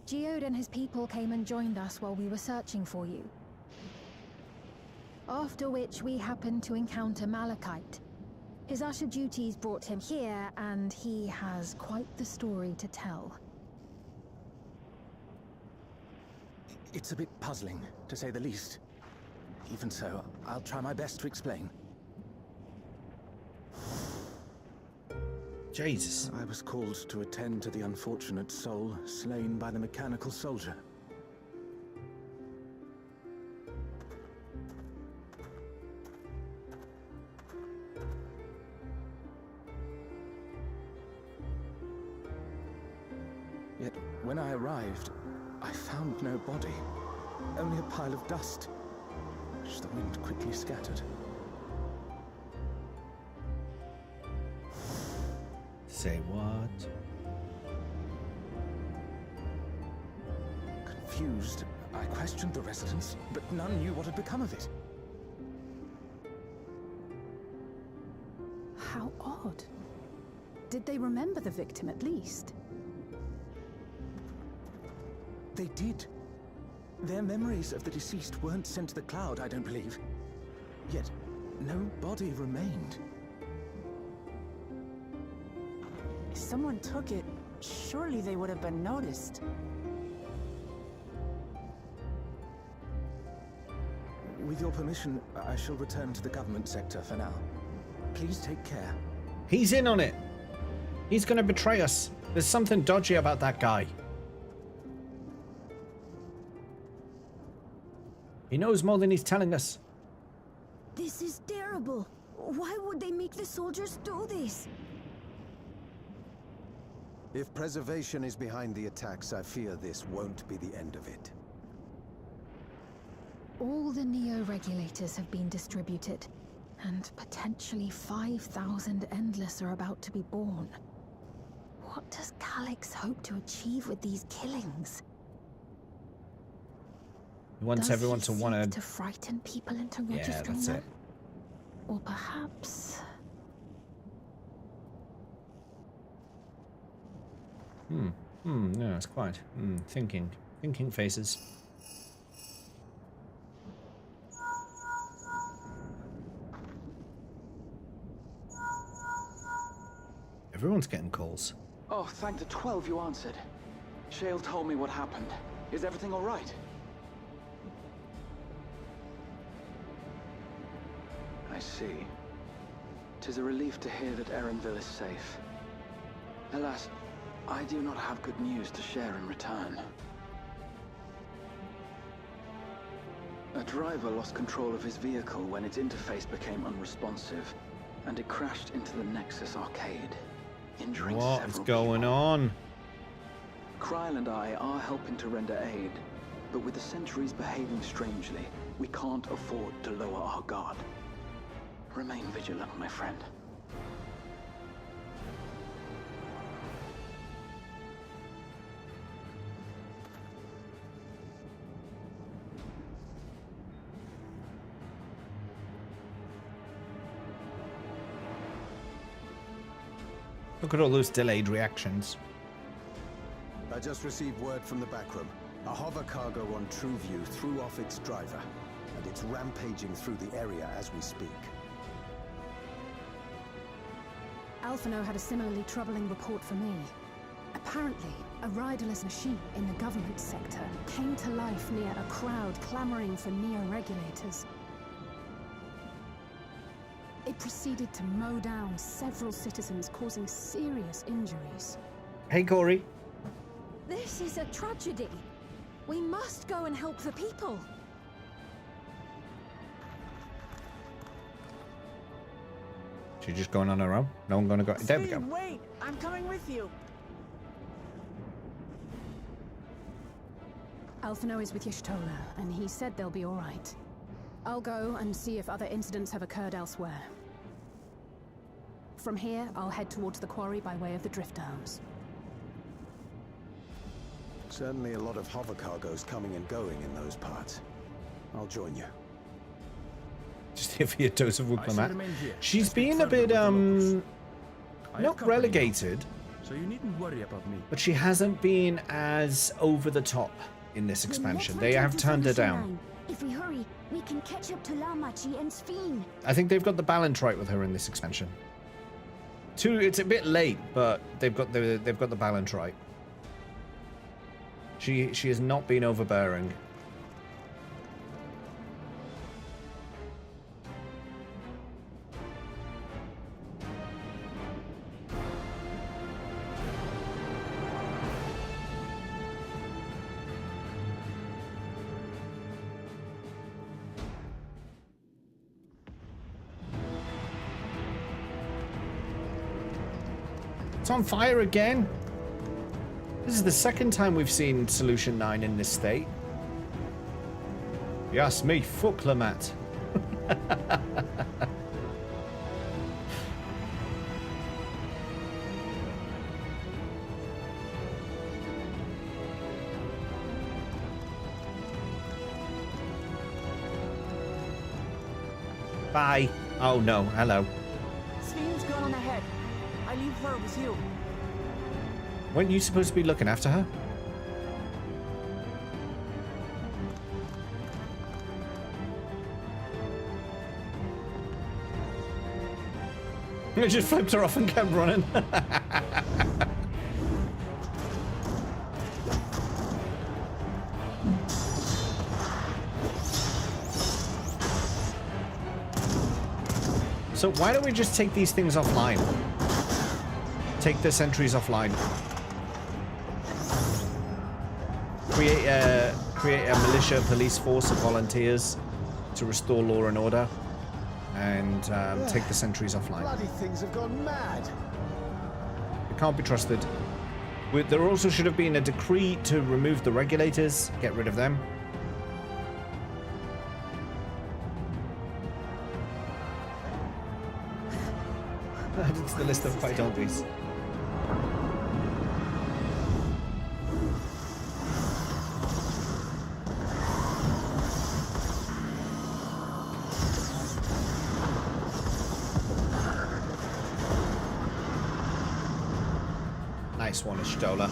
Geode and his people came and joined us while we were searching for you. After which we happened to encounter Malachite. His usher duties brought him here, and he has quite the story to tell. It's a bit puzzling, to say the least. Even so, I'll try my best to explain. Jesus. I was called to attend to the unfortunate soul slain by the mechanical soldier. Yet, when I arrived, I found no body. Only a pile of dust, which the wind quickly scattered. Say what? Confused, I questioned the residents, but none knew what had become of it. odd. Did they remember the victim at least? They did. Their memories of the deceased weren't sent to the cloud, I don't believe. Yet, no body remained. If someone took it, surely they would have been noticed. With your permission, I shall return to the government sector for now. Please take care. He's in on it. He's going to betray us. There's something dodgy about that guy. He knows more than he's telling us. This is terrible. Why would they make the soldiers do this? If preservation is behind the attacks, I fear this won't be the end of it. All the Neo-regulators have been distributed, and potentially 5,000 Endless are about to be born. What does Calyx hope to achieve with these killings? He wants everyone to want to frighten people into registering that's them? it. Or perhaps... No, it's quite. Thinking faces. Everyone's getting calls. Oh, thank the 12 you answered. Shale told me what happened. Is everything all right? I see. 'Tis a relief to hear that Erenville is safe. Alas, I do not have good news to share in return. A driver lost control of his vehicle when its interface became unresponsive, and it crashed into the Nexus arcade, injuring several What's going on? Kryl and I are helping to render aid, but with the sentries behaving strangely, we can't afford to lower our guard. Remain vigilant, my friend. Look at all those delayed reactions. I just received word from the backroom. A hover cargo on TrueView threw off its driver, and it's rampaging through the area as we speak. Alphino had a similarly troubling report for me. Apparently, a riderless machine in the government sector came to life near a crowd clamoring for Neo-regulators. It proceeded to mow down several citizens, causing serious injuries. Hey, Corey. This is a tragedy. We must go and help the people. She's just going on her own. No one gonna go. There we go. Wait! I'm coming with you. Alphino is with Y'shtola, and he said they'll be all right. I'll go and see if other incidents have occurred elsewhere. From here, I'll head towards the quarry by way of the Drift Downs. Certainly a lot of hover cargoes coming and going in those parts. I'll join you. Just here for your dose of Lamat. She's been a bit, not relegated. So you needn't worry about me. But she hasn't been as over the top in this expansion. They have turned her down. If we hurry, we can catch up to Lamat and Sphene. I think they've got the balance right with her in this expansion. It's a bit late, but they've got the balance right. She has not been overbearing. It's on fire again. This is the second time we've seen Solution 9 in this state. You ask me, fuck Lamat. Bye. Oh no, hello. Sphene's gone on ahead. I leave her with you. Weren't you supposed to be looking after her? I just flipped her off and kept running. So why don't we just take these things offline? Take the sentries offline. Create a militia police force of volunteers to restore law and order. And take the sentries offline. Bloody things have gone mad. It can't be trusted. There also should have been a decree to remove the regulators, get rid of them. It's the list of fight donkeys. Nice one, Stola.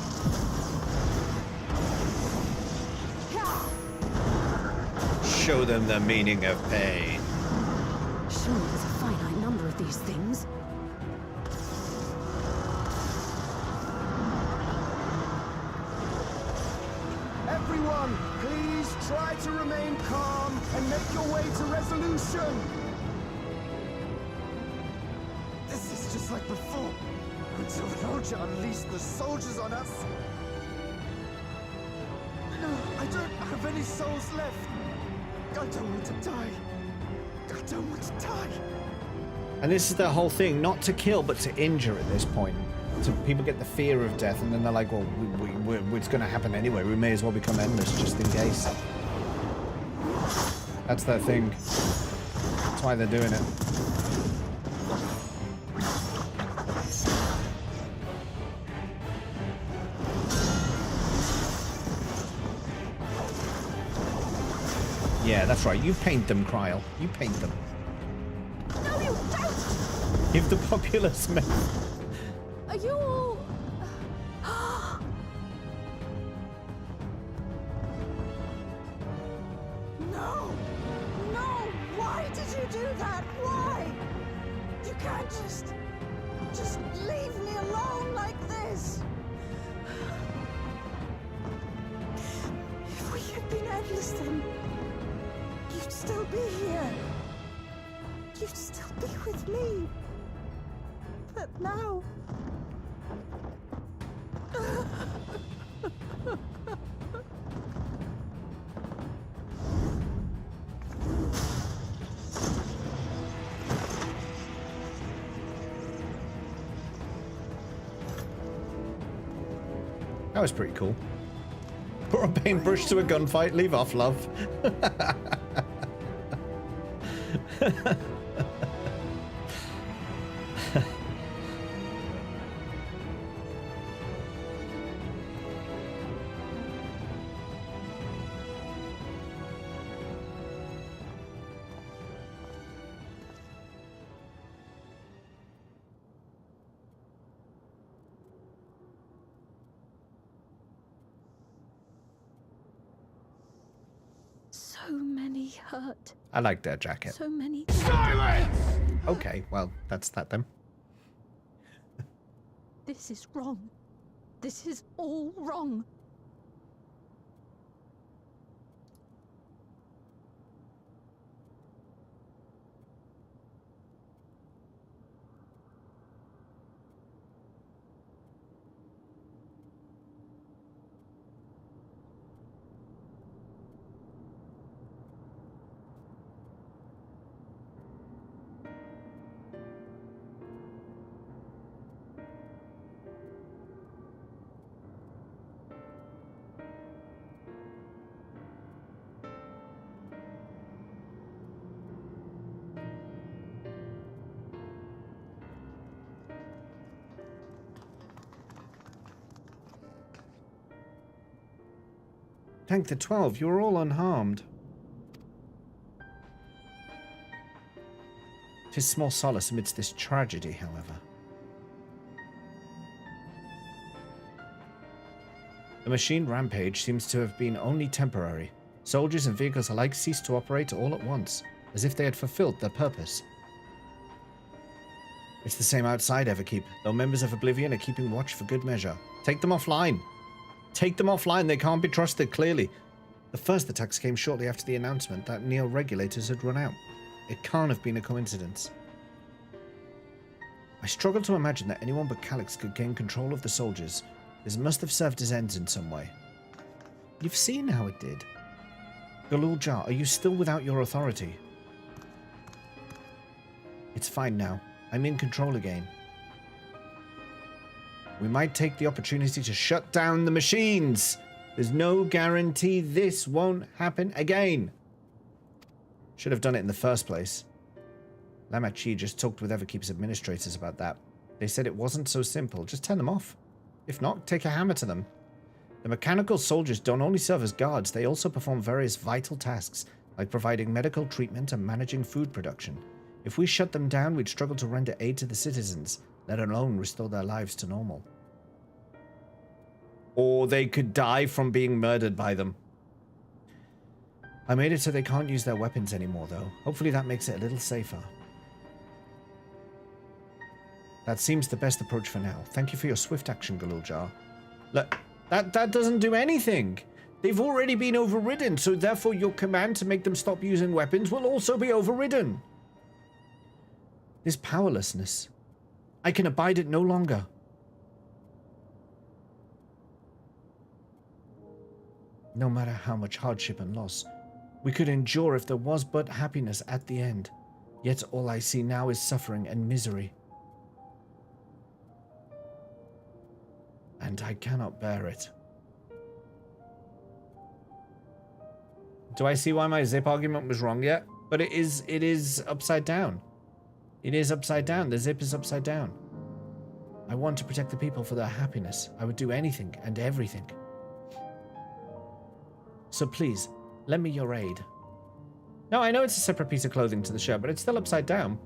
Show them the meaning of pain. Surely there's a finite number of these things. Everyone, please try to remain calm and make your way to resolution. This is just like before. Until Roger unleashed the soldiers on us. No, I don't have any souls left. I don't want to die. I don't want to die. And this is the whole thing, not to kill, but to injure at this point. So people get the fear of death, and then they're like, well, it's going to happen anyway. We may as well become endless just in case. That's their thing. That's why they're doing it. Yeah, that's right. You paint them, Kryl. You paint them. No, you don't! Give the populace myth. Are you all... No! No! Why did you do that? Why? You can't just leave me alone like this. If we had been endless then, you'd still be here. You'd still be with me. But now... That was pretty cool. Put a paintbrush to a gunfight, leave off, love. So many hurt. I like their jacket. So many. Silence! Okay, well, that's that then. This is wrong. This is all wrong. Thank the 12, you were all unharmed. 'Tis small solace amidst this tragedy, however. The machine rampage seems to have been only temporary. Soldiers and vehicles alike ceased to operate all at once, as if they had fulfilled their purpose. It's the same outside Everkeep, though members of Oblivion are keeping watch for good measure. Take them offline. Take them offline, they can't be trusted, clearly. The first attacks came shortly after the announcement that neo-regulators had run out. It can't have been a coincidence. I struggle to imagine that anyone but Calyx could gain control of the soldiers. This must have served his ends in some way. You've seen how it did. Galul Jar, are you still without your authority? It's fine now. I'm in control again. We might take the opportunity to shut down the machines. There's no guarantee this won't happen again. Should have done it in the first place. Lamat just talked with Everkeep's administrators about that. They said it wasn't so simple. Just turn them off. If not, take a hammer to them. The mechanical soldiers don't only serve as guards, they also perform various vital tasks, like providing medical treatment and managing food production. If we shut them down, we'd struggle to render aid to the citizens, let alone restore their lives to normal. Or they could die from being murdered by them. I made it so they can't use their weapons anymore, though. Hopefully that makes it a little safer. That seems the best approach for now. Thank you for your swift action, Galul Jar. Look, that doesn't do anything. They've already been overridden, so therefore your command to make them stop using weapons will also be overridden. This powerlessness. I can abide it no longer. No matter how much hardship and loss we could endure if there was but happiness at the end. Yet all I see now is suffering and misery. And I cannot bear it. Do I see why my zip argument was wrong yet? But it is upside down. It is upside down. The zip is upside down. I want to protect the people for their happiness. I would do anything and everything. So please, lend me your aid. No, I know it's a separate piece of clothing to the shirt, but it's still upside down.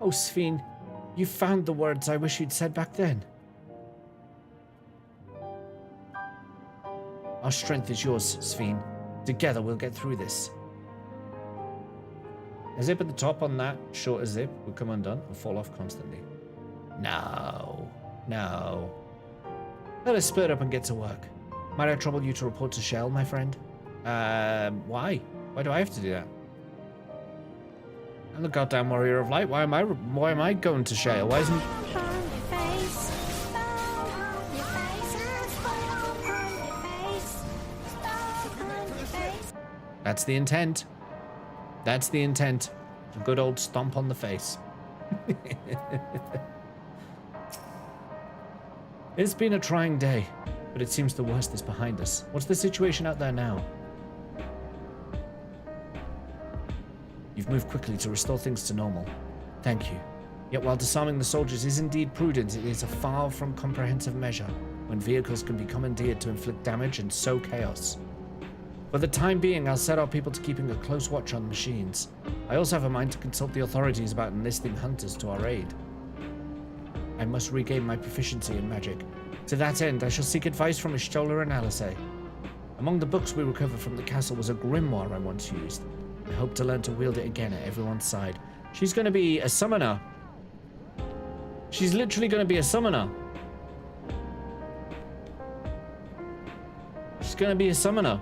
Oh, Sphene, you found the words I wish you'd said back then. Our strength is yours, Sphene. Together we'll get through this. A zip at the top on that shorter zip would come undone and fall off constantly. No. No. Let us split up and get to work. Might I trouble you to report to Shell, my friend? Why? Why do I have to do that? I'm the goddamn warrior of light. Why am I going to Shell? Why isn't... That's the intent. That's the intent. A good old stomp on the face. It's been a trying day, but it seems the worst is behind us. What's the situation out there now? You've moved quickly to restore things to normal. Thank you. Yet while disarming the soldiers is indeed prudent, it is a far from comprehensive measure when vehicles can be commandeered to inflict damage and sow chaos. For the time being, I'll set our people to keeping a close watch on machines. I also have a mind to consult the authorities about enlisting hunters to our aid. I must regain my proficiency in magic. To that end, I shall seek advice from Y'shtola and Alice. Among the books we recovered from the castle was a grimoire I once used. I hope to learn to wield it again at everyone's side. She's going to be a summoner. She's literally going to be a summoner. She's going to be a summoner.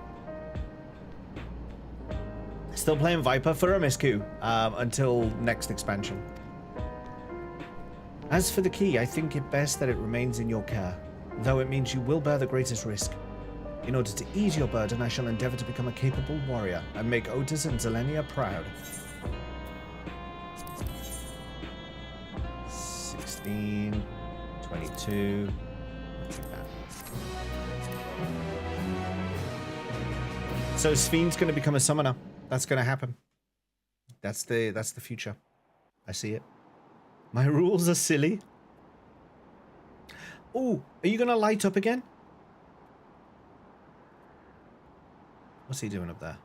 Still playing Viper for Amisku until next expansion. As for the key, I think it best that it remains in your care, though it means you will bear the greatest risk. In order to ease your burden, I shall endeavor to become a capable warrior and make Otis and Zelenia proud. 16, 22. Let's take that. So Sphene's going to become a summoner. That's going to happen. That's the future. I see it. My rules are silly. Oh, are you going to light up again? What's he doing up there?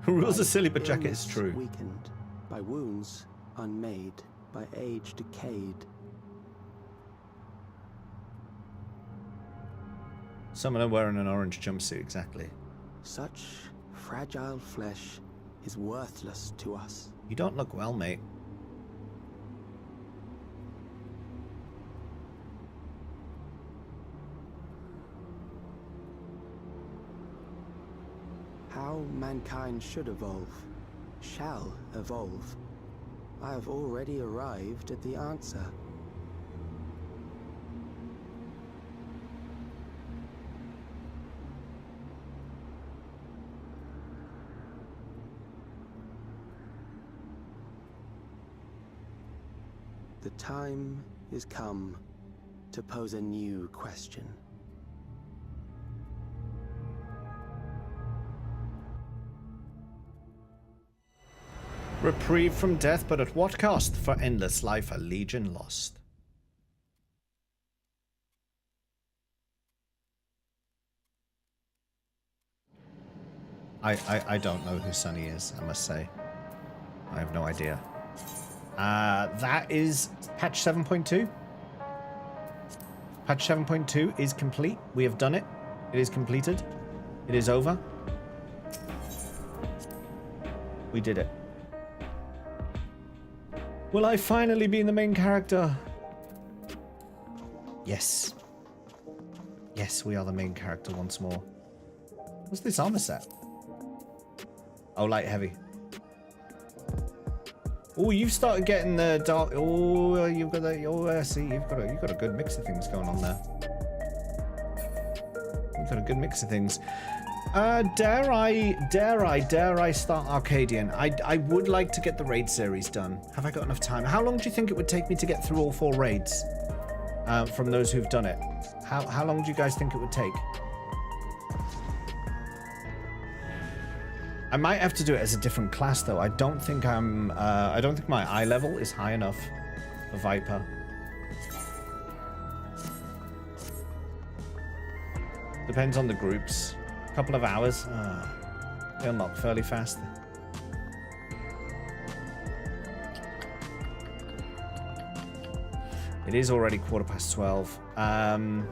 Rules are silly, but By Jacket is illness true. Weakened, by wounds unmade, by age decayed. Someone wearing an orange jumpsuit, exactly. Such fragile flesh is worthless to us. You don't look well, mate. How mankind should evolve, shall evolve. I have already arrived at the answer. The time is come to pose a new question. Reprieve from death, but at what cost? For endless life, a legion lost. I don't know who Sunny is, I must say. I have no idea. That is patch 7.2. Patch 7.2 is complete. We have done it. It is completed. It is over. We did it. Will I finally be the main character? Yes. Yes, we are the main character once more. What's this armor set? Oh, light heavy. Oh, you've started getting the dark. Oh, you've got the. Oh, I see. You've got a good mix of things going on there. You've got a good mix of things. Dare I start Arcadian? I would like to get the raid series done. Have I got enough time? How long do you think it would take me to get through all 4 raids? From those who've done it. How long do you guys think it would take? I might have to do it as a different class though. I don't think I don't think my eye level is high enough for Viper. Depends on the groups. A couple of hours. They unlock fairly fast. It is already 12:15.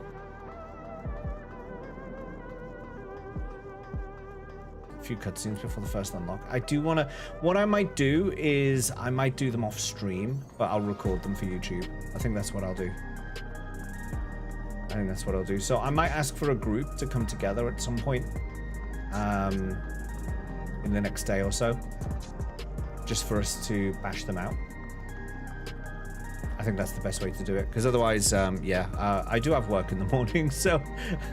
Few cutscenes before the first unlock. I do want to. What I might do is I might do them off stream, but I'll record them for YouTube. I think that's what I'll do. I think that's what I'll do. So I might ask for a group to come together at some point in the next day or so, just for us to bash them out. I think that's the best way to do it, because otherwise, I do have work in the morning, so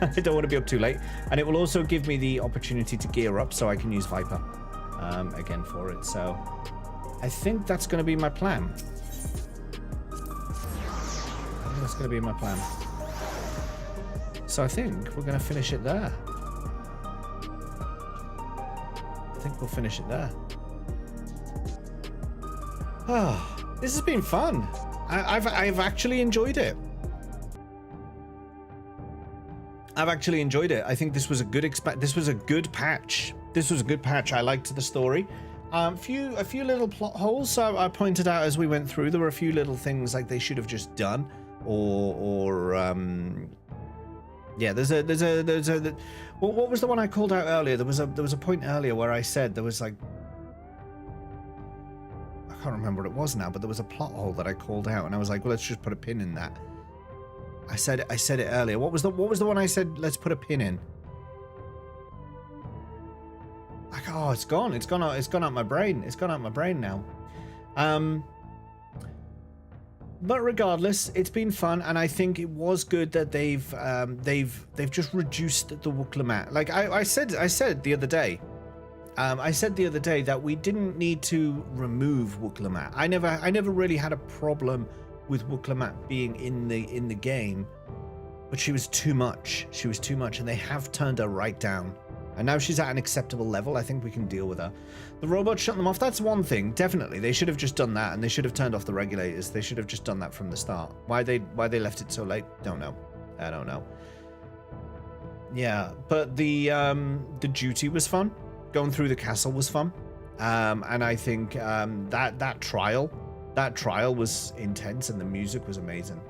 I don't want to be up too late. And it will also give me the opportunity to gear up so I can use Viper again for it. So I think that's going to be my plan. So I think we're going to finish it there. I think we'll finish it there. Oh, this has been fun. I've actually enjoyed it. I've actually enjoyed it. I think this was a good patch. This was a good patch. I liked the story. A few little plot holes. So I pointed out as we went through. There were a few little things like they should have just done, yeah. There's a. What was the one I called out earlier? There was a point earlier where I said there was like. I can't remember what it was now, but there was a plot hole that I called out, and I was like, well, let's just put a pin in that. I said it earlier. What was the one I said? Let's put a pin in. Like, oh, it's gone. It's gone out my brain. It's gone out my brain now. But regardless, it's been fun, and I think it was good that they've just reduced the Lamat. Like I said the other day. I said the other day that we didn't need to remove Lamat. I never really had a problem with Lamat being in the game, but she was too much. She was too much, and they have turned her right down. And now she's at an acceptable level. I think we can deal with her. The robots shut them off. That's one thing. Definitely, they should have just done that, and they should have turned off the regulators. They should have just done that from the start. Why they left it so late? Don't know. I don't know. Yeah, but the duty was fun. going through the castle was fun. And I think that trial was intense and the music was amazing.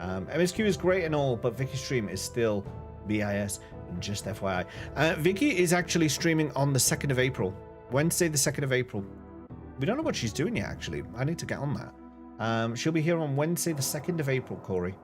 MSQ is great and all, but Vicky's stream is still BIS, just FYI. Vicky is actually streaming on the 2nd of April. Wednesday the 2nd of April. We don't know what she's doing yet, actually. I need to get on that. She'll be here on Wednesday the 2nd of April, Corey.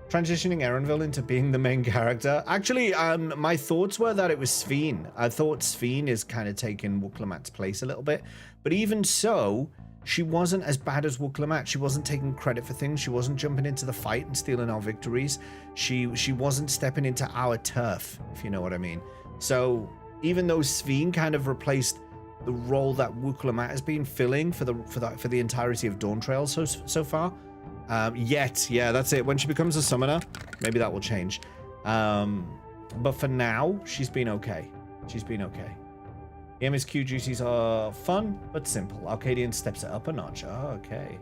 Transitioning Erenville into being the main character. Actually, my thoughts were that it was Sphene. I thought Sphene is kind of taking Lamat's place a little bit. But even so, she wasn't as bad as Lamat. She wasn't taking credit for things. She wasn't jumping into the fight and stealing our victories. She wasn't stepping into our turf, if you know what I mean. So even though Sphene kind of replaced the role that Lamat has been filling for the entirety of Dawntrail so far. Yeah, that's it. When she becomes a summoner, maybe that will change. But for now, she's been okay. She's been okay. The MSQ duties are fun, but simple. Arcadian steps it up a notch. Oh, okay.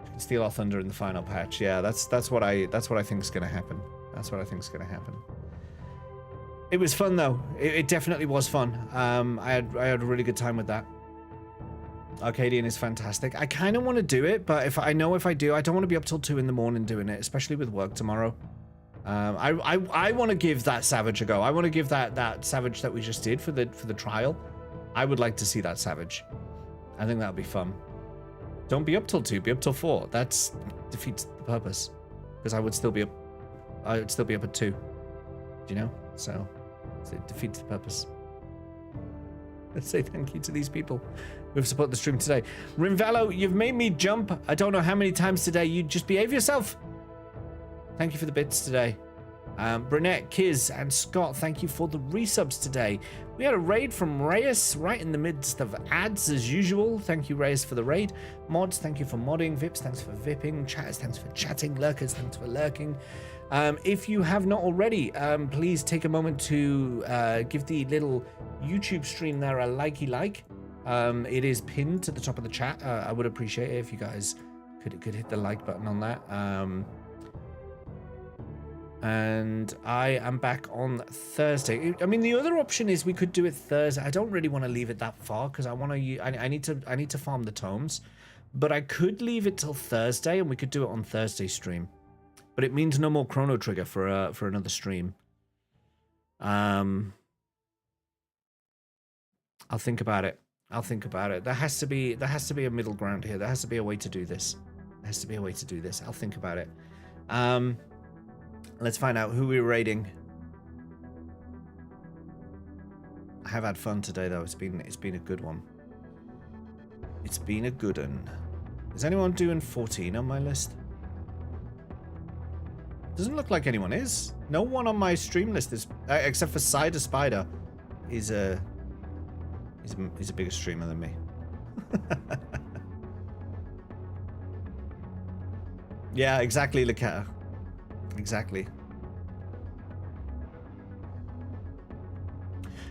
She can steal our thunder in the final patch. Yeah, that's what I think is gonna happen. That's what I think is gonna happen. It was fun though. It definitely was fun. I had a really good time with that. Arcadian is fantastic. I kind of want to do it, but if I do, I don't want to be up till 2 in the morning doing it, especially with work tomorrow. I want to give that Savage a go. I want to give that Savage that we just did for the trial. I would like to see that Savage. I think that would be fun. Don't be up till 2. Be up till 4. That defeats the purpose. Because I would still be up. I would still be up at 2. Do you know? So it defeats the purpose. Let's say thank you to these people who have supported the stream today. Rinvello, you've made me jump. I don't know how many times today. You just behave yourself. Thank you for the bits today. Brunette, Kiz, and Scott, thank you for the resubs today. We had a raid from Reyes right in the midst of ads as usual. Thank you, Reyes, for the raid. Mods, thank you for modding. Vips, thanks for vipping. Chatters, thanks for chatting. Lurkers, thanks for lurking. If you have not already, please take a moment to give the little YouTube stream there a like. It is pinned to the top of the chat. I would appreciate it if you guys could hit the like button on that. And I am back on Thursday. I mean, the other option is we could do it Thursday. I don't really want to leave it that far because I need to farm the tomes, but I could leave it till Thursday and we could do it on Thursday stream. But it means no more Chrono Trigger for another stream. I'll think about it. There has to be a middle ground here. There has to be a way to do this. I'll think about it. Let's find out who we're raiding. I have had fun today though. It's been a good one. It's been a good one. Is anyone doing 14 on my list? Doesn't look like anyone is. No one on my stream list is, except for Cider Spider, is a bigger streamer than me. Yeah, exactly, Lakata. Exactly.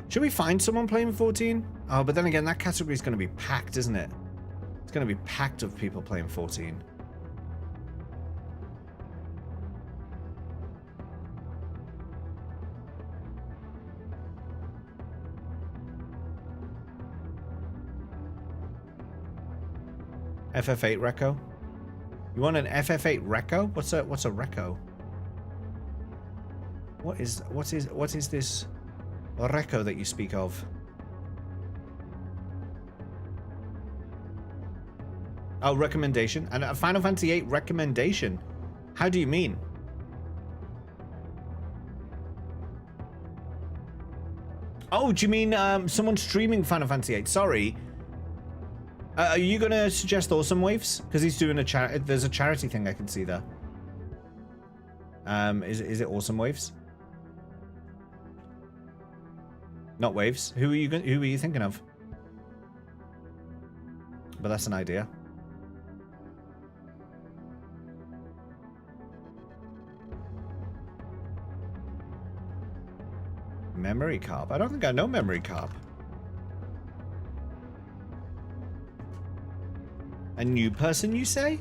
Should we find someone playing 14? Oh, but then again, that category is going to be packed, isn't it? It's going to be packed of people playing 14. FF8 Reco? You want an FF8 Reco? What's a Reco? What is this Reco that you speak of? Oh, recommendation. And a Final Fantasy VIII recommendation. How do you mean? Oh, do you mean someone streaming Final Fantasy VIII? Sorry. Are you gonna suggest Awesome Waves? Because he's doing a there's a charity thing I can see there. Is it Awesome Waves? Not Waves. Who are you thinking of? But that's an idea. Memory Carp. I don't think I know Memory Carp. A new person, you say?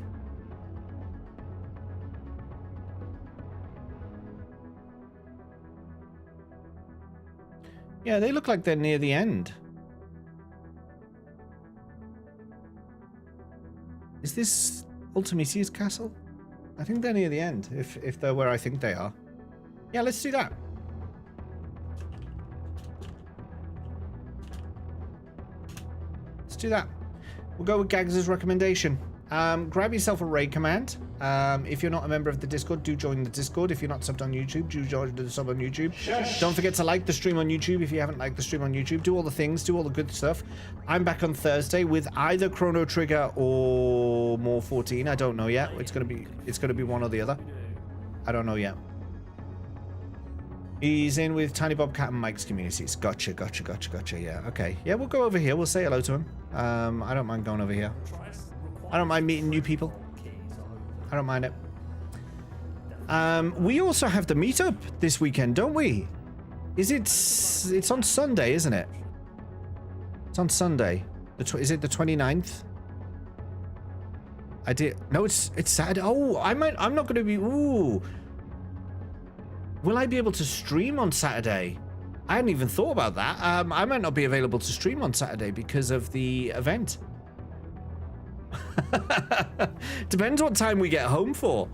Yeah, they look like they're near the end. Is this Ultimisia's castle? I think they're near the end, if they're where I think they are. Yeah, let's do that. Let's do that. We'll go with Gags' recommendation. Grab yourself a raid command. If you're not a member of the Discord, do join the Discord. If you're not subbed on YouTube, do join the sub on YouTube. Don't forget to like the stream on YouTube if you haven't liked the stream on YouTube. Do all the things, do all the good stuff. I'm back on Thursday with either Chrono Trigger or more 14. I don't know yet. It's gonna be one or the other. I don't know yet. He's in with Tiny Bob Cat and Mike's communities. Gotcha. Yeah, okay. Yeah, we'll go over here. We'll say hello to him. I don't mind going over here. I don't mind meeting new people. I don't mind it. We also have the meetup this weekend, don't we? It's on Sunday, isn't it? It's on Sunday. Is it the 29th? No, it's Saturday. Oh, I'm not going to be. Ooh. Will I be able to stream on Saturday? I hadn't even thought about that. I might not be available to stream on Saturday because of the event. Depends what time we get home for.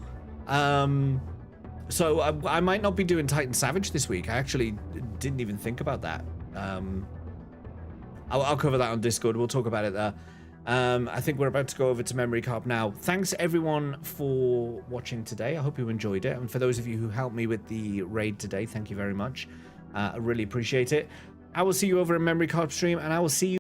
So I might not be doing Titan Savage this week. I actually didn't even think about that. I'll cover that on Discord. We'll talk about it there. I think we're about to go over to Memory Carp now. Thanks everyone for watching today. I hope you enjoyed it. And for those of you who helped me with the raid today, thank you very much. I really appreciate it. I will see you over in Memory Carp stream, and I will see you